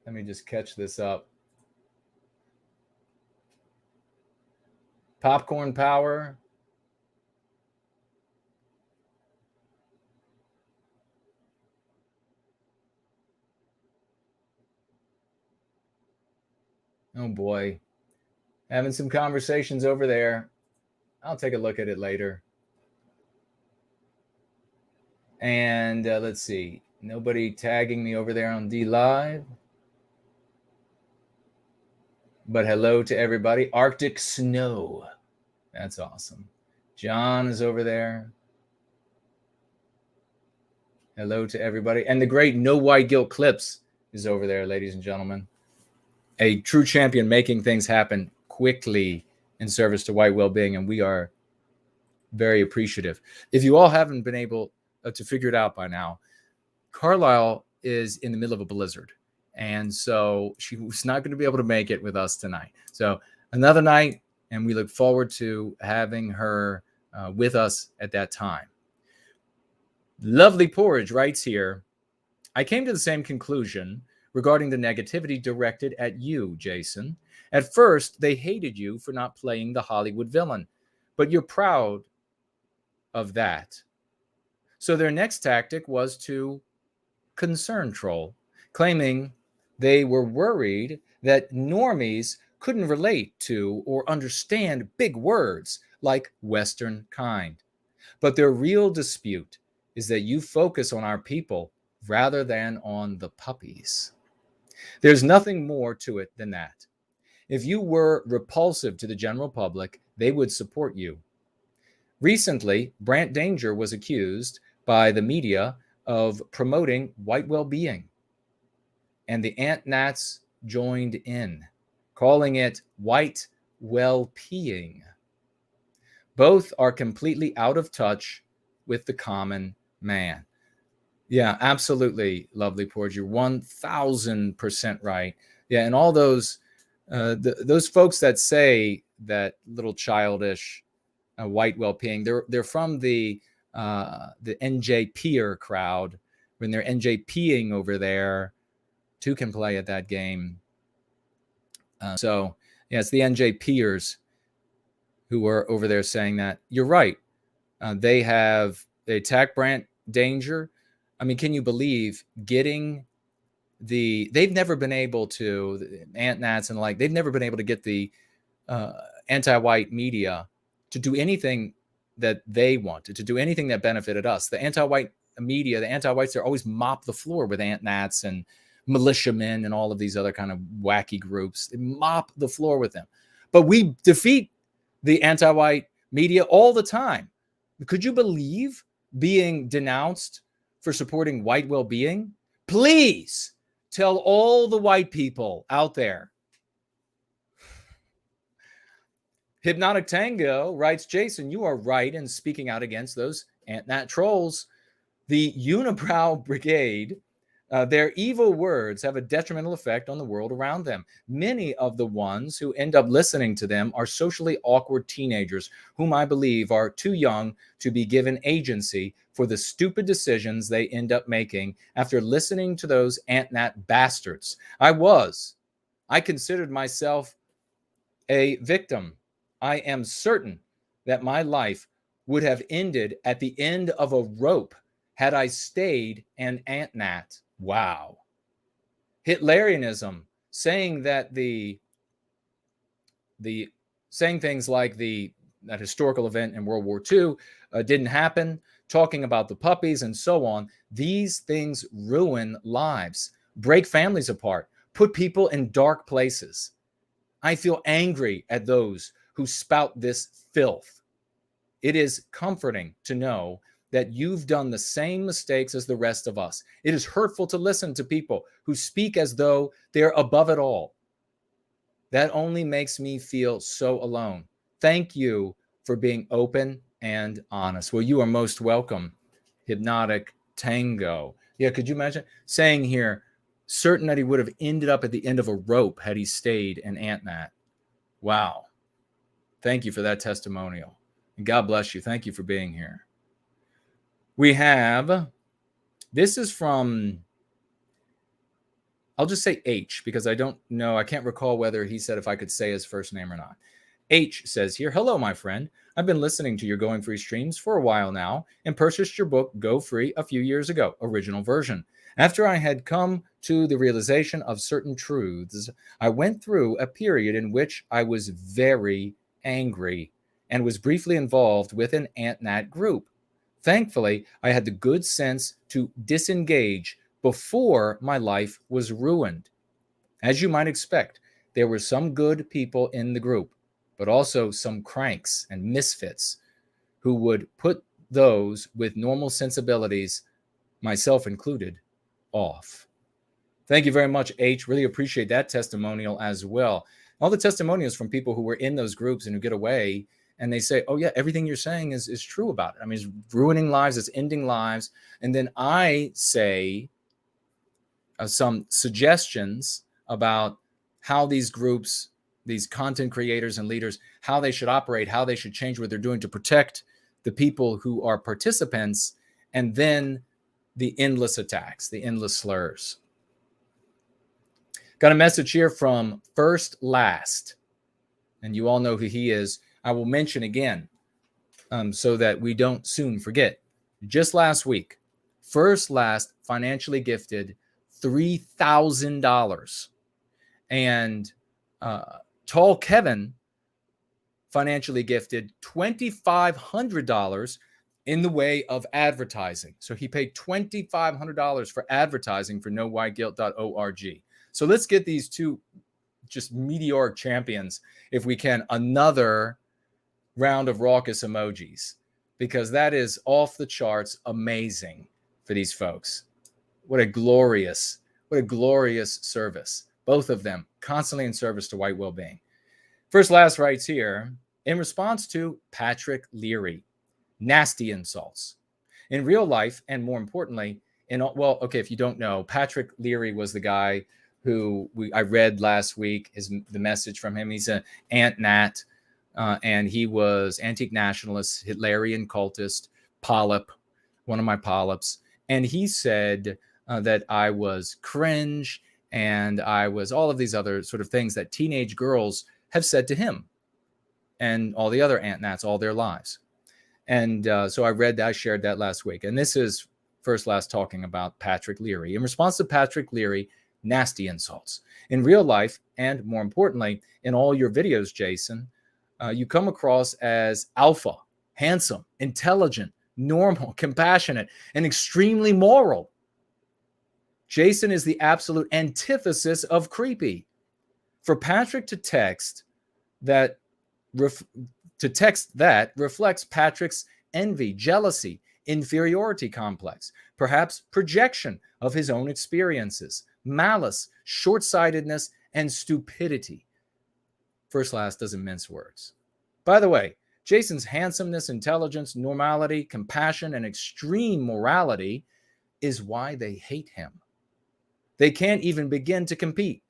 Let me just catch this up. Popcorn Power. Oh boy. Having some conversations over there. I'll take a look at it later. And let's see. Nobody tagging me over there on D Live. But hello to everybody. Arctic Snow. That's awesome. John is over there. Hello to everybody. And the great No White Guilt Clips is over there, ladies and gentlemen. A true champion making things happen quickly in service to white well-being. And we are very appreciative. If you all haven't been able to figure it out by now, Carlisle is in the middle of a blizzard. And so she was not going to be able to make it with us tonight. So another night, and we look forward to having her with us at that time. Lovely Porridge writes here, I came to the same conclusion regarding the negativity directed at you, Jason. At first, they hated you for not playing the Hollywood villain, but you're proud of that. So their next tactic was to concern troll, claiming they were worried that normies couldn't relate to or understand big words like Western kind. But their real dispute is that you focus on our people rather than on the puppies. There's nothing more to it than that. If you were repulsive to the general public, they would support you. Recently, Brant Danger was accused by the media of promoting white well-being. And the Ant-Nats joined in, calling it white well-peeing. Both are completely out of touch with the common man. Yeah, absolutely, Lovely Porridge. You're 1,000% right. Yeah, and all those folks that say that little childish white well-peeing, they're from the NJPer crowd. When they're NJPing over there, two can play at that game. So yeah, it's the NJPers who are over there saying that. You're right. They attack Brant Danger. I mean, can you believe they've never been able to, the Ant-Nats and the like, they've never been able to get the anti-white media to do anything that they wanted, to do anything that benefited us. The anti-white media, the anti-whites, they're always mop the floor with Ant-Nats and militiamen and all of these other kind of wacky groups. They mop the floor with them. But we defeat the anti-white media all the time. Could you believe being denounced for supporting white well-being? Please tell all the white people out there. Hypnotic Tango writes, Jason, you are right in speaking out against those Ant-Nat trolls. The Unibrow Brigade Their evil words have a detrimental effect on the world around them. Many of the ones who end up listening to them are socially awkward teenagers whom I believe are too young to be given agency for the stupid decisions they end up making after listening to those ant-nat bastards. I considered myself a victim. I am certain that my life would have ended at the end of a rope had I stayed an ant-nat. Wow. Hitlerianism, saying that saying things like that historical event in World War II didn't happen, talking about the puppies and so on. These things ruin lives, break families apart, put people in dark places. I feel angry at those who spout this filth. It is comforting to know that you've done the same mistakes as the rest of us. It is hurtful to listen to people who speak as though they're above it all. That only makes me feel so alone. Thank you for being open and honest. Well, you are most welcome, Hypnotic Tango. Yeah, could you imagine saying here, certain that he would have ended up at the end of a rope had he stayed an ant-nat. Wow. Thank you for that testimonial. And God bless you. Thank you for being here. We have, this is from, I'll just say H because I don't know. I can't recall whether he said if I could say his first name or not. H says here, hello, my friend. I've been listening to your Going Free streams for a while now and purchased your book, Go Free, a few years ago, original version. After I had come to the realization of certain truths, I went through a period in which I was very angry and was briefly involved with an ant-nat group. Thankfully, I had the good sense to disengage before my life was ruined. As you might expect, there were some good people in the group, but also some cranks and misfits who would put those with normal sensibilities, myself included, off. Thank you very much, H. Really appreciate that testimonial as well. All the testimonials from people who were in those groups and who get away and they say, oh, yeah, everything you're saying is true about it. I mean, it's ruining lives, it's ending lives. And then I say some suggestions about how these groups, these content creators and leaders, how they should operate, how they should change what they're doing to protect the people who are participants, and then the endless attacks, the endless slurs. Got a message here from First Last, and you all know who he is. I will mention again so that we don't soon forget. Just last week, First Last financially gifted $3,000. And Tall Kevin financially gifted $2,500 in the way of advertising. So he paid $2,500 for advertising for nowhiteguilt.org. So let's get these two just meteoric champions, if we can, another round of raucous emojis, because that is off the charts amazing for these folks. What a glorious service. Both of them constantly in service to white well-being. First Last writes here, in response to Patrick Leary, nasty insults. In real life, and more importantly, if you don't know, Patrick Leary was the guy who I read last week, the message from him. He's an ant-nat, and he was antique nationalist, Hitlerian cultist, polyp, one of my polyps. And he said that I was cringe and I was all of these other sort of things that teenage girls have said to him and all the other ant-nats all their lives. And so I shared that last week. And this is First Last talking about Patrick Leary. In response to Patrick Leary, nasty insults. In real life, and more importantly, in all your videos, Jason, you come across as alpha, handsome, intelligent, normal, compassionate, and extremely moral. Jason is the absolute antithesis of creepy. For Patrick to text that reflects Patrick's envy, jealousy, inferiority complex, perhaps projection of his own experiences, malice, short-sightedness, and stupidity. First Last doesn't mince words. By the way, Jason's handsomeness, intelligence, normality, compassion, and extreme morality is why they hate him. They can't even begin to compete.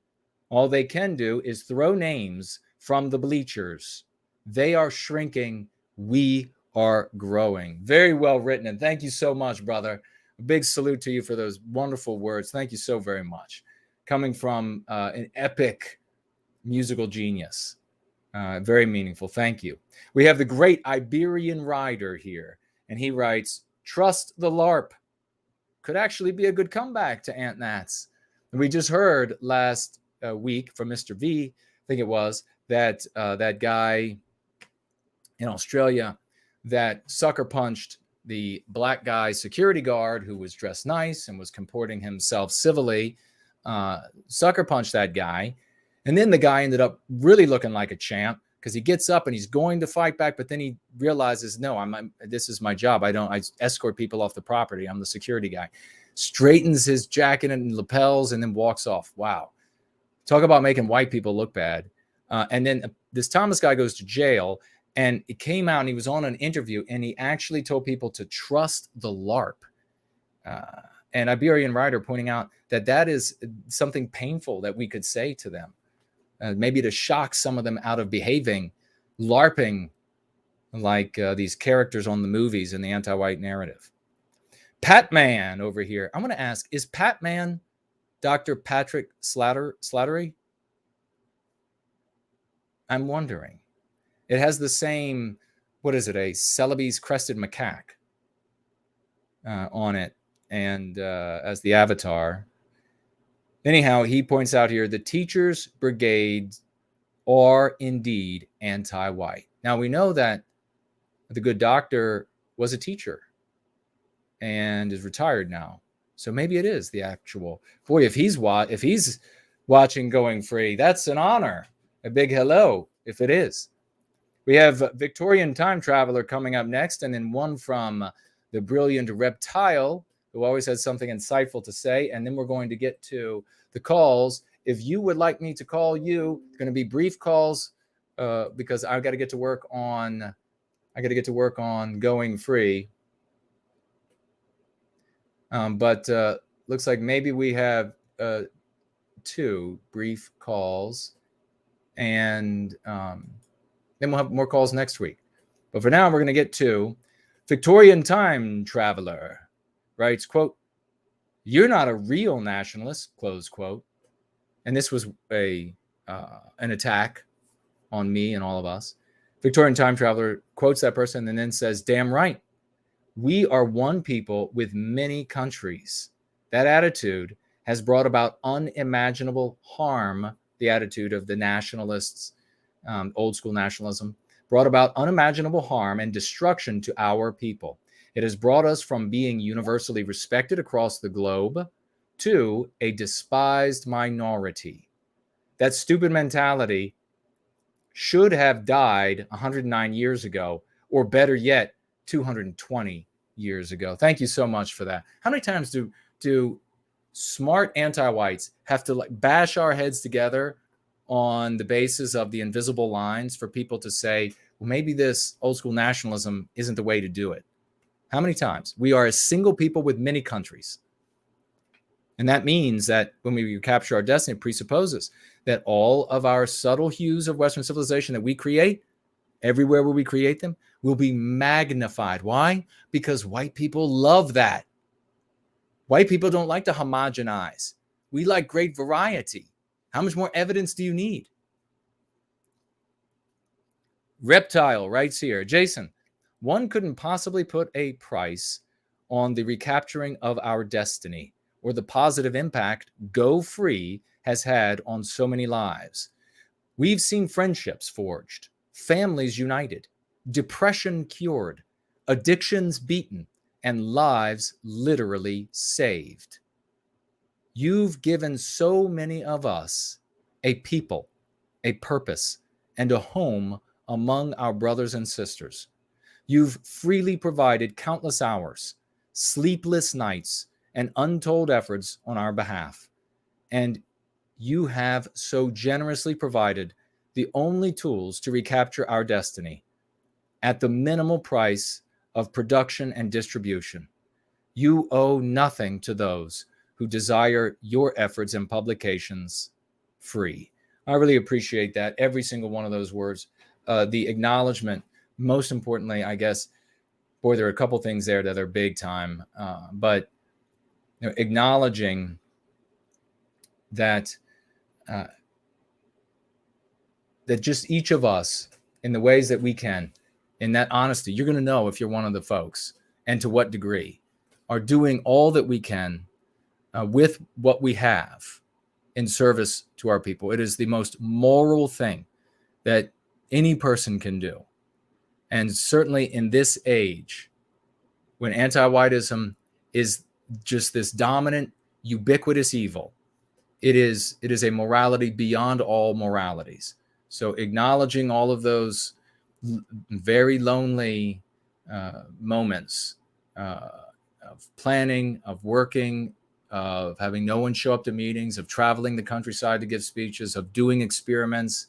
All they can do is throw names from the bleachers. They are shrinking. We are growing. Very well written. And thank you so much, brother. A big salute to you for those wonderful words. Thank you so very much. Coming from an epic musical genius. Very meaningful. Thank you. We have the great Iberian Rider here. And he writes, trust the LARP. Could actually be a good comeback to Ant Nats. We just heard last week from Mr. V, I think it was, that that guy in Australia that sucker punched the black guy security guard who was dressed nice and was comporting himself civilly, sucker punched that guy. And then the guy ended up really looking like a champ because he gets up and he's going to fight back, but then he realizes, no, this is my job. I escort people off the property. I'm the security guy. Straightens his jacket and lapels and then walks off. Wow. Talk about making white people look bad. And then this Thomas guy goes to jail, and it came out and he was on an interview and he actually told people to trust the LARP. And Iberian Rider pointing out that that is something painful that we could say to them. Maybe to shock some of them out of behaving, LARPing like these characters on the movies in the anti-white narrative. Patman over here. I'm going to ask, is Patman Dr. Patrick Slattery? I'm wondering. It has the same, what is it, a Celebi's crested macaque on it, and as the avatar. Anyhow, he points out here, the teachers' brigades are indeed anti-white. Now, we know that the good doctor was a teacher and is retired now. So maybe it is the actual. Boy, if he's watching Going Free, that's an honor. A big hello, if it is. We have Victorian Time Traveler coming up next, and then one from the brilliant Reptile, who always has something insightful to say. And then we're going to get to the calls. If you would like me to call you, it's going to be brief calls because I've got to get to work on. Going Free. But looks like maybe we have 2 brief calls, and then we'll have more calls next week. But for now, we're going to get to Victorian Time Traveler. Writes, quote, "You're not a real nationalist," close quote. And this was an attack on me and all of us. Victorian Time Traveler quotes that person and then says, "Damn right. We are one people with many countries. That attitude has brought about unimaginable harm." The attitude of the nationalists, old school nationalism, brought about unimaginable harm and destruction to our people. It has brought us from being universally respected across the globe to a despised minority. That stupid mentality should have died 109 years ago, or better yet, 220 years ago. Thank you so much for that. How many times do smart anti-whites have to bash our heads together on the basis of the invisible lines for people to say, well, maybe this old school nationalism isn't the way to do it? How many times? We are a single people with many countries. And that means that when we capture our destiny, it presupposes that all of our subtle hues of Western civilization that we create, everywhere where we create them, will be magnified. Why? Because white people love that. White people don't like to homogenize. We like great variety. How much more evidence do you need? Reptile writes here, Jason, one couldn't possibly put a price on the recapturing of our destiny or the positive impact Go Free has had on so many lives. We've seen friendships forged, families united, depression cured, addictions beaten, and lives literally saved. You've given so many of us a people, a purpose, and a home among our brothers and sisters. You've freely provided countless hours, sleepless nights, and untold efforts on our behalf. And you have so generously provided the only tools to recapture our destiny at the minimal price of production and distribution. You owe nothing to those who desire your efforts and publications free. I really appreciate that. Every single one of those words. The acknowledgement, most importantly, I guess, boy, there are a couple things there that are big time, but acknowledging that that just each of us, in the ways that we can, in that honesty, you're going to know if you're one of the folks and to what degree, are doing all that we can with what we have in service to our people. It is the most moral thing that any person can do. And certainly in this age, when anti-whiteism is just this dominant, ubiquitous evil, it is a morality beyond all moralities. So acknowledging all of those very lonely moments of planning, of working, of having no one show up to meetings, of traveling the countryside to give speeches, of doing experiments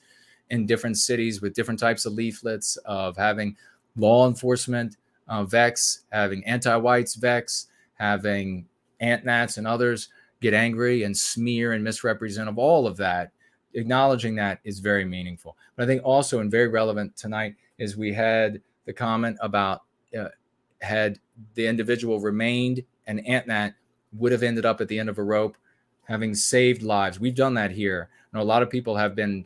in different cities with different types of leaflets, of having law enforcement vex, having anti-whites vex, having ant-nats and others get angry and smear and misrepresent, of all of that. Acknowledging that is very meaningful. But I think also, and very relevant tonight, is we had the comment about had the individual remained, an ant-nat would have ended up at the end of a rope, having saved lives. We've done that here. A lot of people have been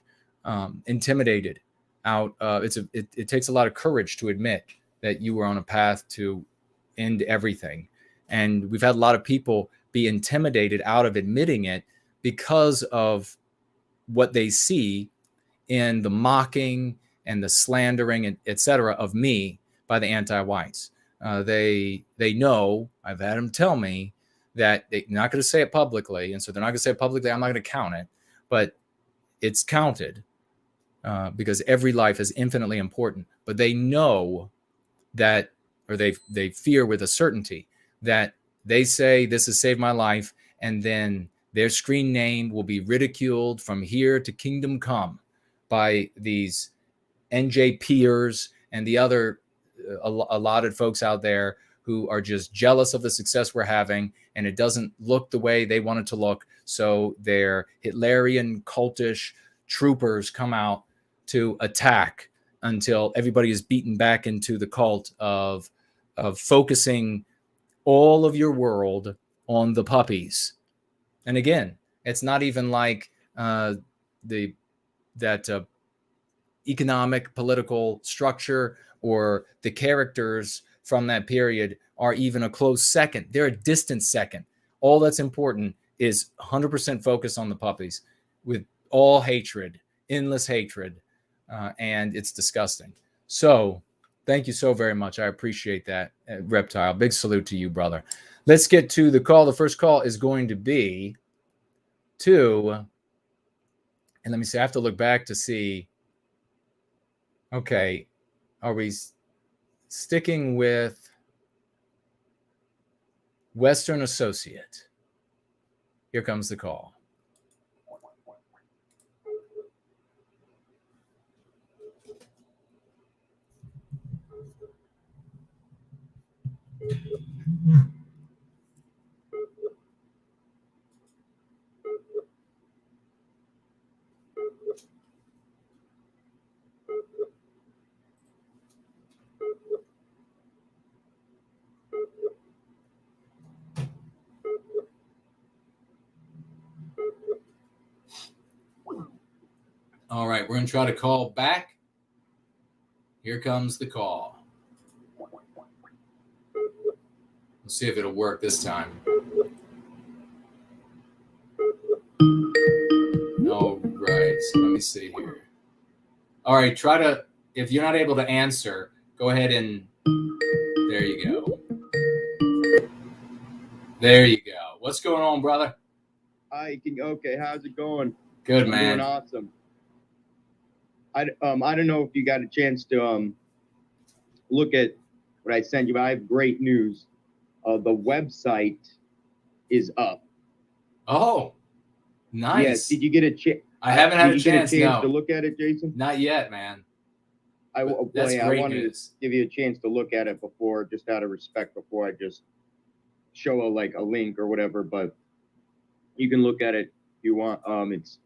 intimidated out. It takes a lot of courage to admit that you were on a path to end everything. And we've had a lot of people be intimidated out of admitting it because of what they see in the mocking and the slandering, et cetera, of me by the anti-whites. They know, I've had them tell me, that they're not going to say it publicly. And so they're not going to say it publicly. I'm not going to count it, but it's counted because every life is infinitely important. But they know that, or they fear with a certainty that they say this has saved my life, and then their screen name will be ridiculed from here to kingdom come by these NJPers and the other allotted folks out there who are just jealous of the success we're having, and it doesn't look the way they want it to look. So their Hitlerian cultish troopers come out to attack until everybody is beaten back into the cult of focusing all of your world on the puppies. And again, it's not even like that economic, political structure or the characters from that period are even a close second. They're a distant second. All that's important is 100% focus on the puppies with all hatred, endless hatred, and it's disgusting. So thank you so very much. I appreciate that, Reptile. Big salute to you, brother. Let's get to the call. The first call is going to be to, and let me see, I have to look back to see. Okay, are we sticking with Western Associate? Here comes the call. All right, we're going to try to call back. Here comes the call. Let's see if it'll work this time. All right, so let me see here. All right, try to, if you're not able to answer, go ahead and, there you go. There you go. What's going on, brother? Hi, okay, how's it going? Good, I'm man. doing awesome. I don't know if you got a chance to look at what I sent you, but I have great news. The website is up. Oh, nice. Yes. Did you get a chance? I haven't had a chance to look at it, Jason? Not yet, man. I That's great wanted news. to give you a chance to look at it before, just out of respect, before I just show a link or whatever. But You can look at it if you want. It's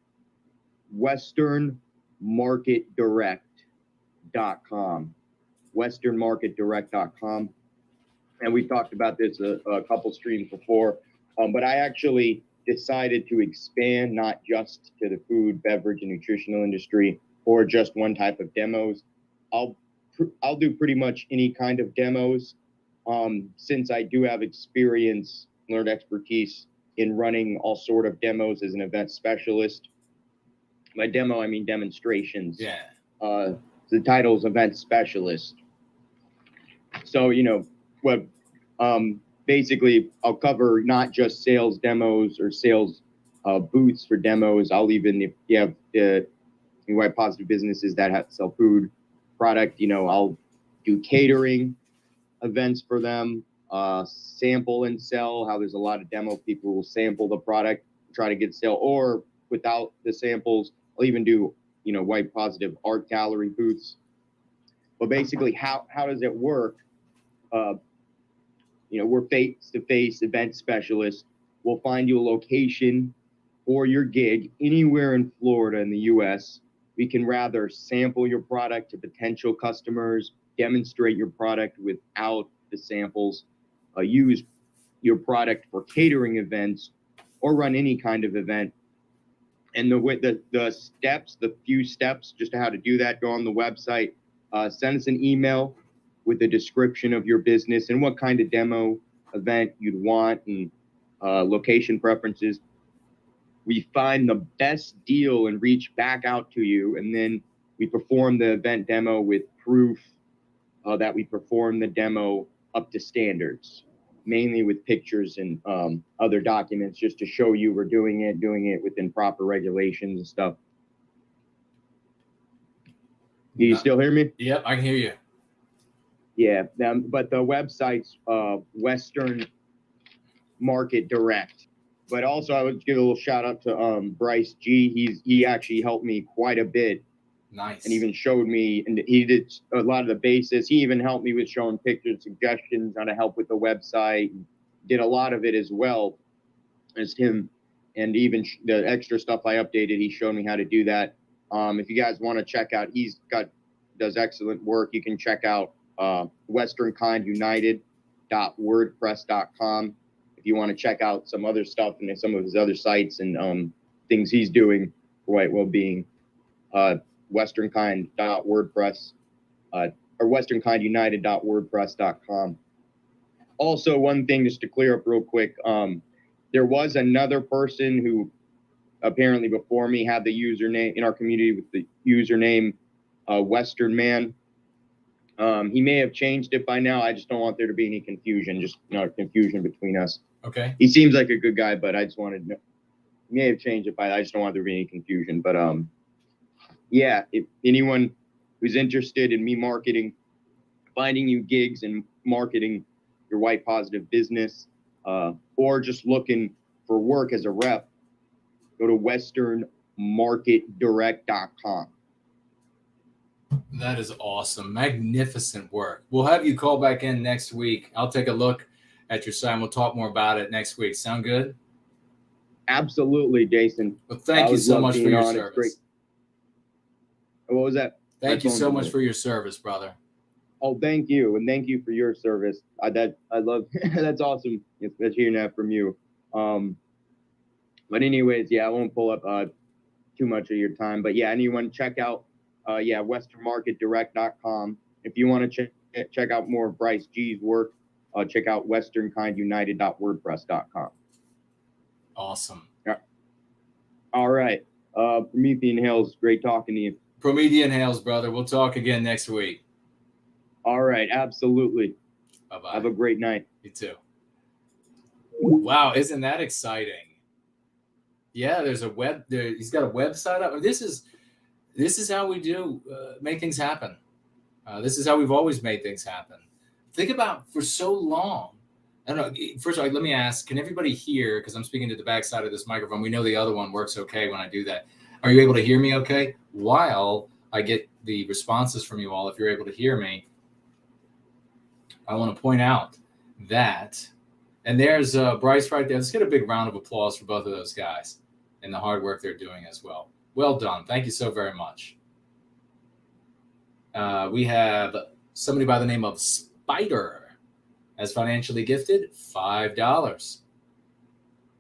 westernmarketdirect.com. westernmarketdirect.com. And we've talked about this a couple streams before, but I actually decided to expand not just to the food, beverage, and nutritional industry or just one type of demos. I'll do pretty much any kind of demos, since I do have experience, learned expertise in running all sort of demos as an event specialist. By demo, I mean demonstrations. Yeah. The title's event specialist. So, basically, I'll cover not just sales demos or sales booths for demos. I'll even, if you have white positive businesses that sell food product, I'll do catering events for them, sample and sell, how there's a lot of demo people will sample the product, try to get sale, or without the samples, I'll even do, white positive art gallery booths. But basically, how does it work? We're face-to-face event specialists. We'll find you a location for your gig anywhere in Florida in the U.S. We can rather sample your product to potential customers, demonstrate your product without the samples, use your product for catering events, or run any kind of event. And the steps, the few steps just to how to do that, go on the website, send us an email with the description of your business and what kind of demo event you'd want and location preferences. We find the best deal and reach back out to you, and then we perform the event demo with proof that we perform the demo up to standards, mainly with pictures and other documents, just to show you we're doing it within proper regulations and stuff. Do you still hear me? Yep, I can hear you. Yeah, but the website's Western Market Direct. But also, I would give a little shout out to Bryce G. He actually helped me quite a bit. Nice. And even showed me, and he did a lot of the basis. He even helped me with showing pictures, suggestions, how to help with the website. Did a lot of it as well as him. And even the extra stuff I updated, he showed me how to do that. If you guys want to check out, does excellent work. You can check out westernkindunited.wordpress.com if you want to check out some other stuff and some of his other sites and things he's doing for white well-being. Westernkind.wordpress or westernkindunited.wordpress.com. Also, one thing just to clear up real quick, there was another person who apparently before me had the username in our community with the username Western Man. He may have changed it by now. I just don't want there to be any confusion, confusion between us. Okay. He seems like a good guy, but I just wanted to know. He may have changed it I just don't want there to be any confusion. But yeah, if anyone who's interested in me marketing, finding you gigs and marketing your white positive business, or just looking for work as a rep, go to westernmarketdirect.com. That is awesome. Magnificent work. We'll have you call back in next week. I'll take a look at your site and we'll talk more about it next week. Sound good? Absolutely, Jason. Well, thank you so much for your service. What was that? Thank you so much for your service, brother. Oh, thank you. And thank you for your service. I love, that's awesome. It's hearing that from you. But anyways, yeah, I won't pull up too much of your time, but yeah, anyone check out, westernmarketdirect.com. If you want to check out more of Bryce G's work, check out westernkindunited.wordpress.com. Awesome. All right. Promethean Hales, great talking to you. Promethean Hales, brother. We'll talk again next week. All right. Absolutely. Bye-bye. Have a great night. You too. Wow. Isn't that exciting? Yeah. He's got a website up. This is how we do make things happen. This is how we've always made things happen. Think about for so long. I don't know. First of all, let me ask, can everybody hear? Because I'm speaking to the backside of this microphone. We know the other one works okay when I do that. Are you able to hear me okay? While I get the responses from you all, if you're able to hear me, I want to point out that And there's Bryce right there. Let's get a big round of applause for both of those guys and the hard work they're doing as well. Well done. Thank you so very much. We have somebody by the name of Spider as financially gifted, $5.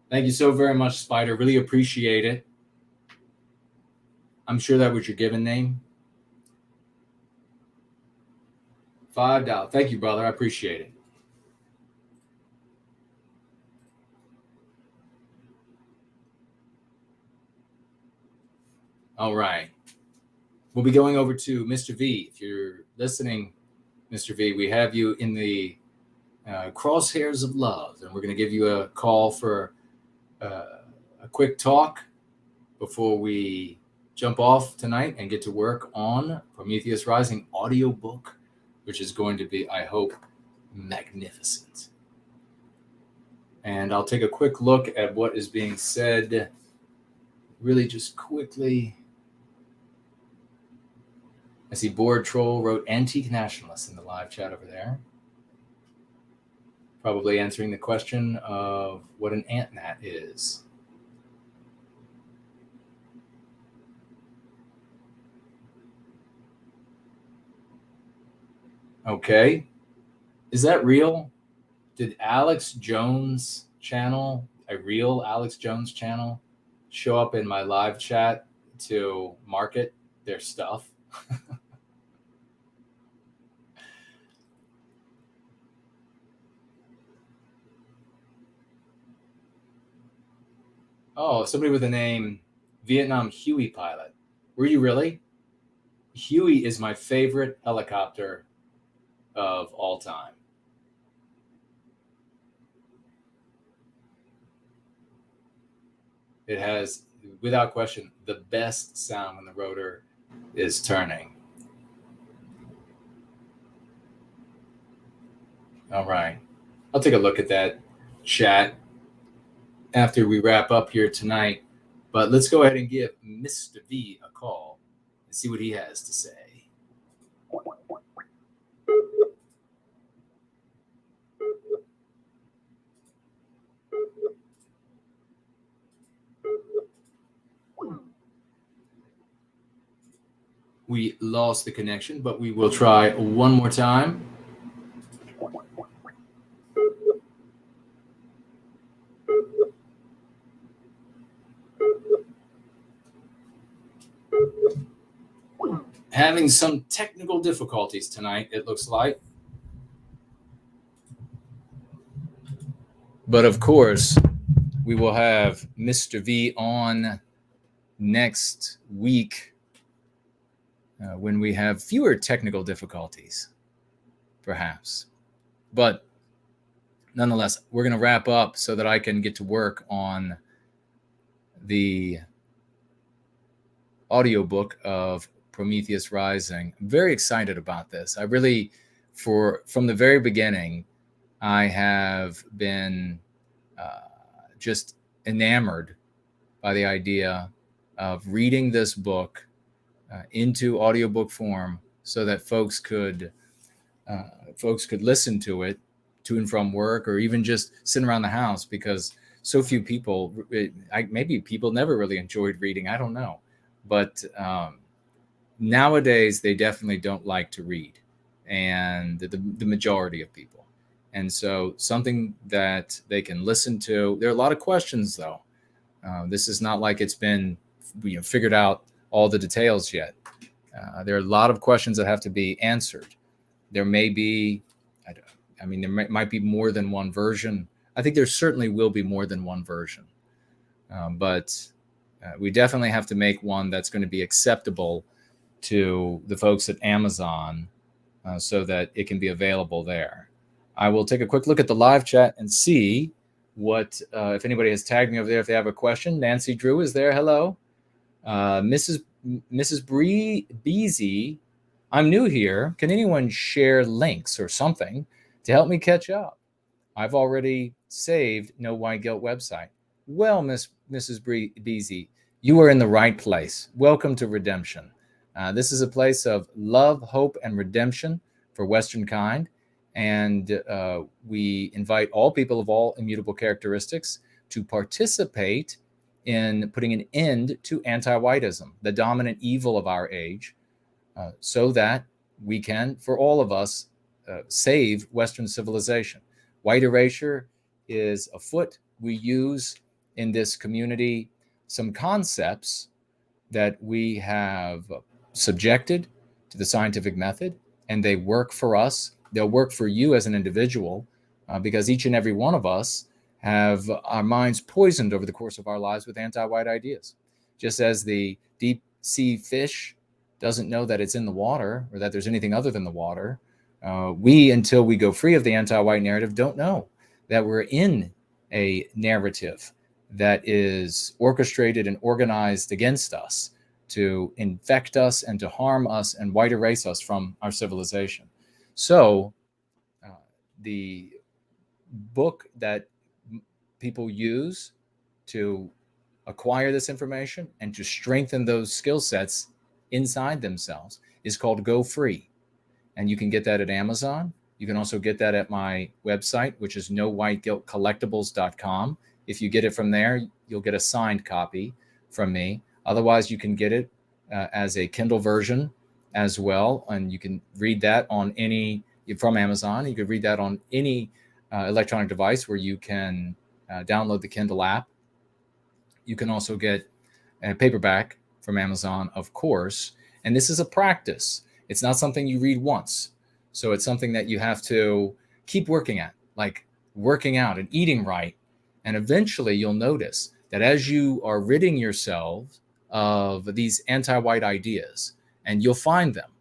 Thank you so very much, Spider. Really appreciate it. I'm sure that was your given name. $5. Thank you, brother. I appreciate it. All right. We'll be going over to Mr. V. If you're listening, Mr. V, we have you in the crosshairs of love, and we're going to give you a call for a quick talk before we jump off tonight and get to work on Prometheus Rising audiobook, which is going to be, I hope, magnificent. And I'll take a quick look at what is being said really just quickly. I see Board Troll wrote antique nationalists in the live chat over there. Probably answering the question of what an ant-gnat is. Okay. Is that real? Did Alex Jones channel, a real Alex Jones channel, show up in my live chat to market their stuff? Oh, somebody with the name Vietnam Huey pilot. Were you really? Huey is my favorite helicopter of all time. It has, without question, the best sound when the rotor is turning. All right. I'll take a look at that chat after we wrap up here tonight. But let's go ahead and give Mr. V a call and see what he has to say. We lost the connection, but we will try one more time. Having some technical difficulties tonight, it looks like. But of course, we will have Mr. V on next week when we have fewer technical difficulties, perhaps. But nonetheless, we're going to wrap up so that I can get to work on the audiobook of Prometheus Rising. I'm very excited about this. I really, from the very beginning, I have been just enamored by the idea of reading this book into audiobook form so that folks could listen to it to and from work, or even just sitting around the house, because so few people, maybe people never really enjoyed reading, I don't know. But nowadays, they definitely don't like to read, and the majority of people. And so something that they can listen to. There are a lot of questions, though. This is not like it's been figured out all the details yet. There are a lot of questions that have to be answered. There may be, there might be more than one version. I think there certainly will be more than one version. But we definitely have to make one that's going to be acceptable to the folks at Amazon so that it can be available there. I will take a quick look at the live chat and see what, if anybody has tagged me over there, if they have a question. Nancy Drew is there. Hello. Mrs. Beezy, I'm new here. Can anyone share links or something to help me catch up? I've already saved No White Guilt website. Well, Mrs. Beezy, you are in the right place. Welcome to Redemption. This is a place of love, hope, and redemption for Western kind. And we invite all people of all immutable characteristics to participate in putting an end to anti-whiteism, the dominant evil of our age, so that we can, for all of us, save Western civilization. White erasure is afoot. We use in this community some concepts that we have subjected to the scientific method, and they work for us. They'll work for you as an individual, because each and every one of us have our minds poisoned over the course of our lives with anti-white ideas. Just as the deep sea fish doesn't know that it's in the water or that there's anything other than the water, we, until we go free of the anti-white narrative, don't know that we're in a narrative that is orchestrated and organized against us to infect us and to harm us and white erase us from our civilization. So the book that people use to acquire this information and to strengthen those skill sets inside themselves is called Go Free. And you can get that at Amazon. You can also get that at my website, which is nowhiteguiltcollectibles.com. If you get it from there, you'll get a signed copy from me. Otherwise, you can get it as a Kindle version as well. And you can read that on from Amazon. You could read that on any electronic device where you can download the Kindle app. You can also get a paperback from Amazon, of course. And this is a practice. It's not something you read once. So it's something that you have to keep working at, like working out and eating right. And eventually you'll notice that as you are ridding yourself of these anti-white ideas, and you'll find them,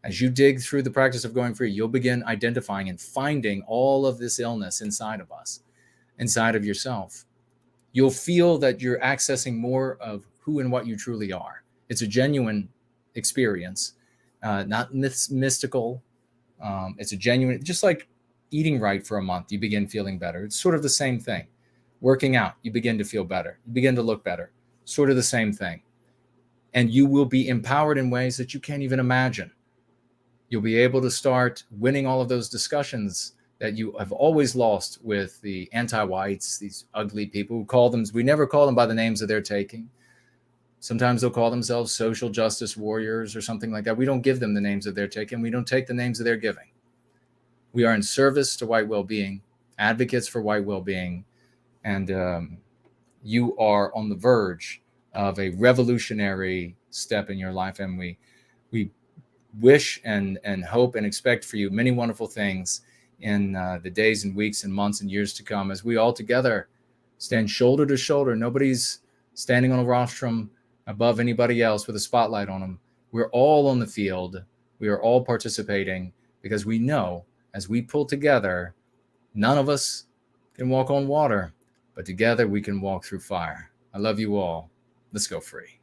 as you dig through the practice of going free, you'll begin identifying and finding all of this illness inside of us, inside of yourself. You'll feel that you're accessing more of who and what you truly are. It's a genuine experience, not mystical. It's a genuine, just like eating right for a month, you begin feeling better. It's sort of the same thing. Working out, you begin to feel better. You begin to look better. Sort of the same thing. And you will be empowered in ways that you can't even imagine. You'll be able to start winning all of those discussions that you have always lost with the anti-whites, these ugly people who call them, we never call them by the names that they're taking. Sometimes they'll call themselves social justice warriors or something like that. We don't give them the names that they're taking. We don't take the names that they're giving. We are in service to white well-being, advocates for white well-being, and you are on the verge of a revolutionary step in your life. And we wish and hope and expect for you many wonderful things in the days and weeks and months and years to come, as we all together stand shoulder to shoulder. Nobody's standing on a rostrum above anybody else with a spotlight on them. We're all on the field. We are all participating because we know as we pull together, none of us can walk on water, but together we can walk through fire. I love you all. Let's go free.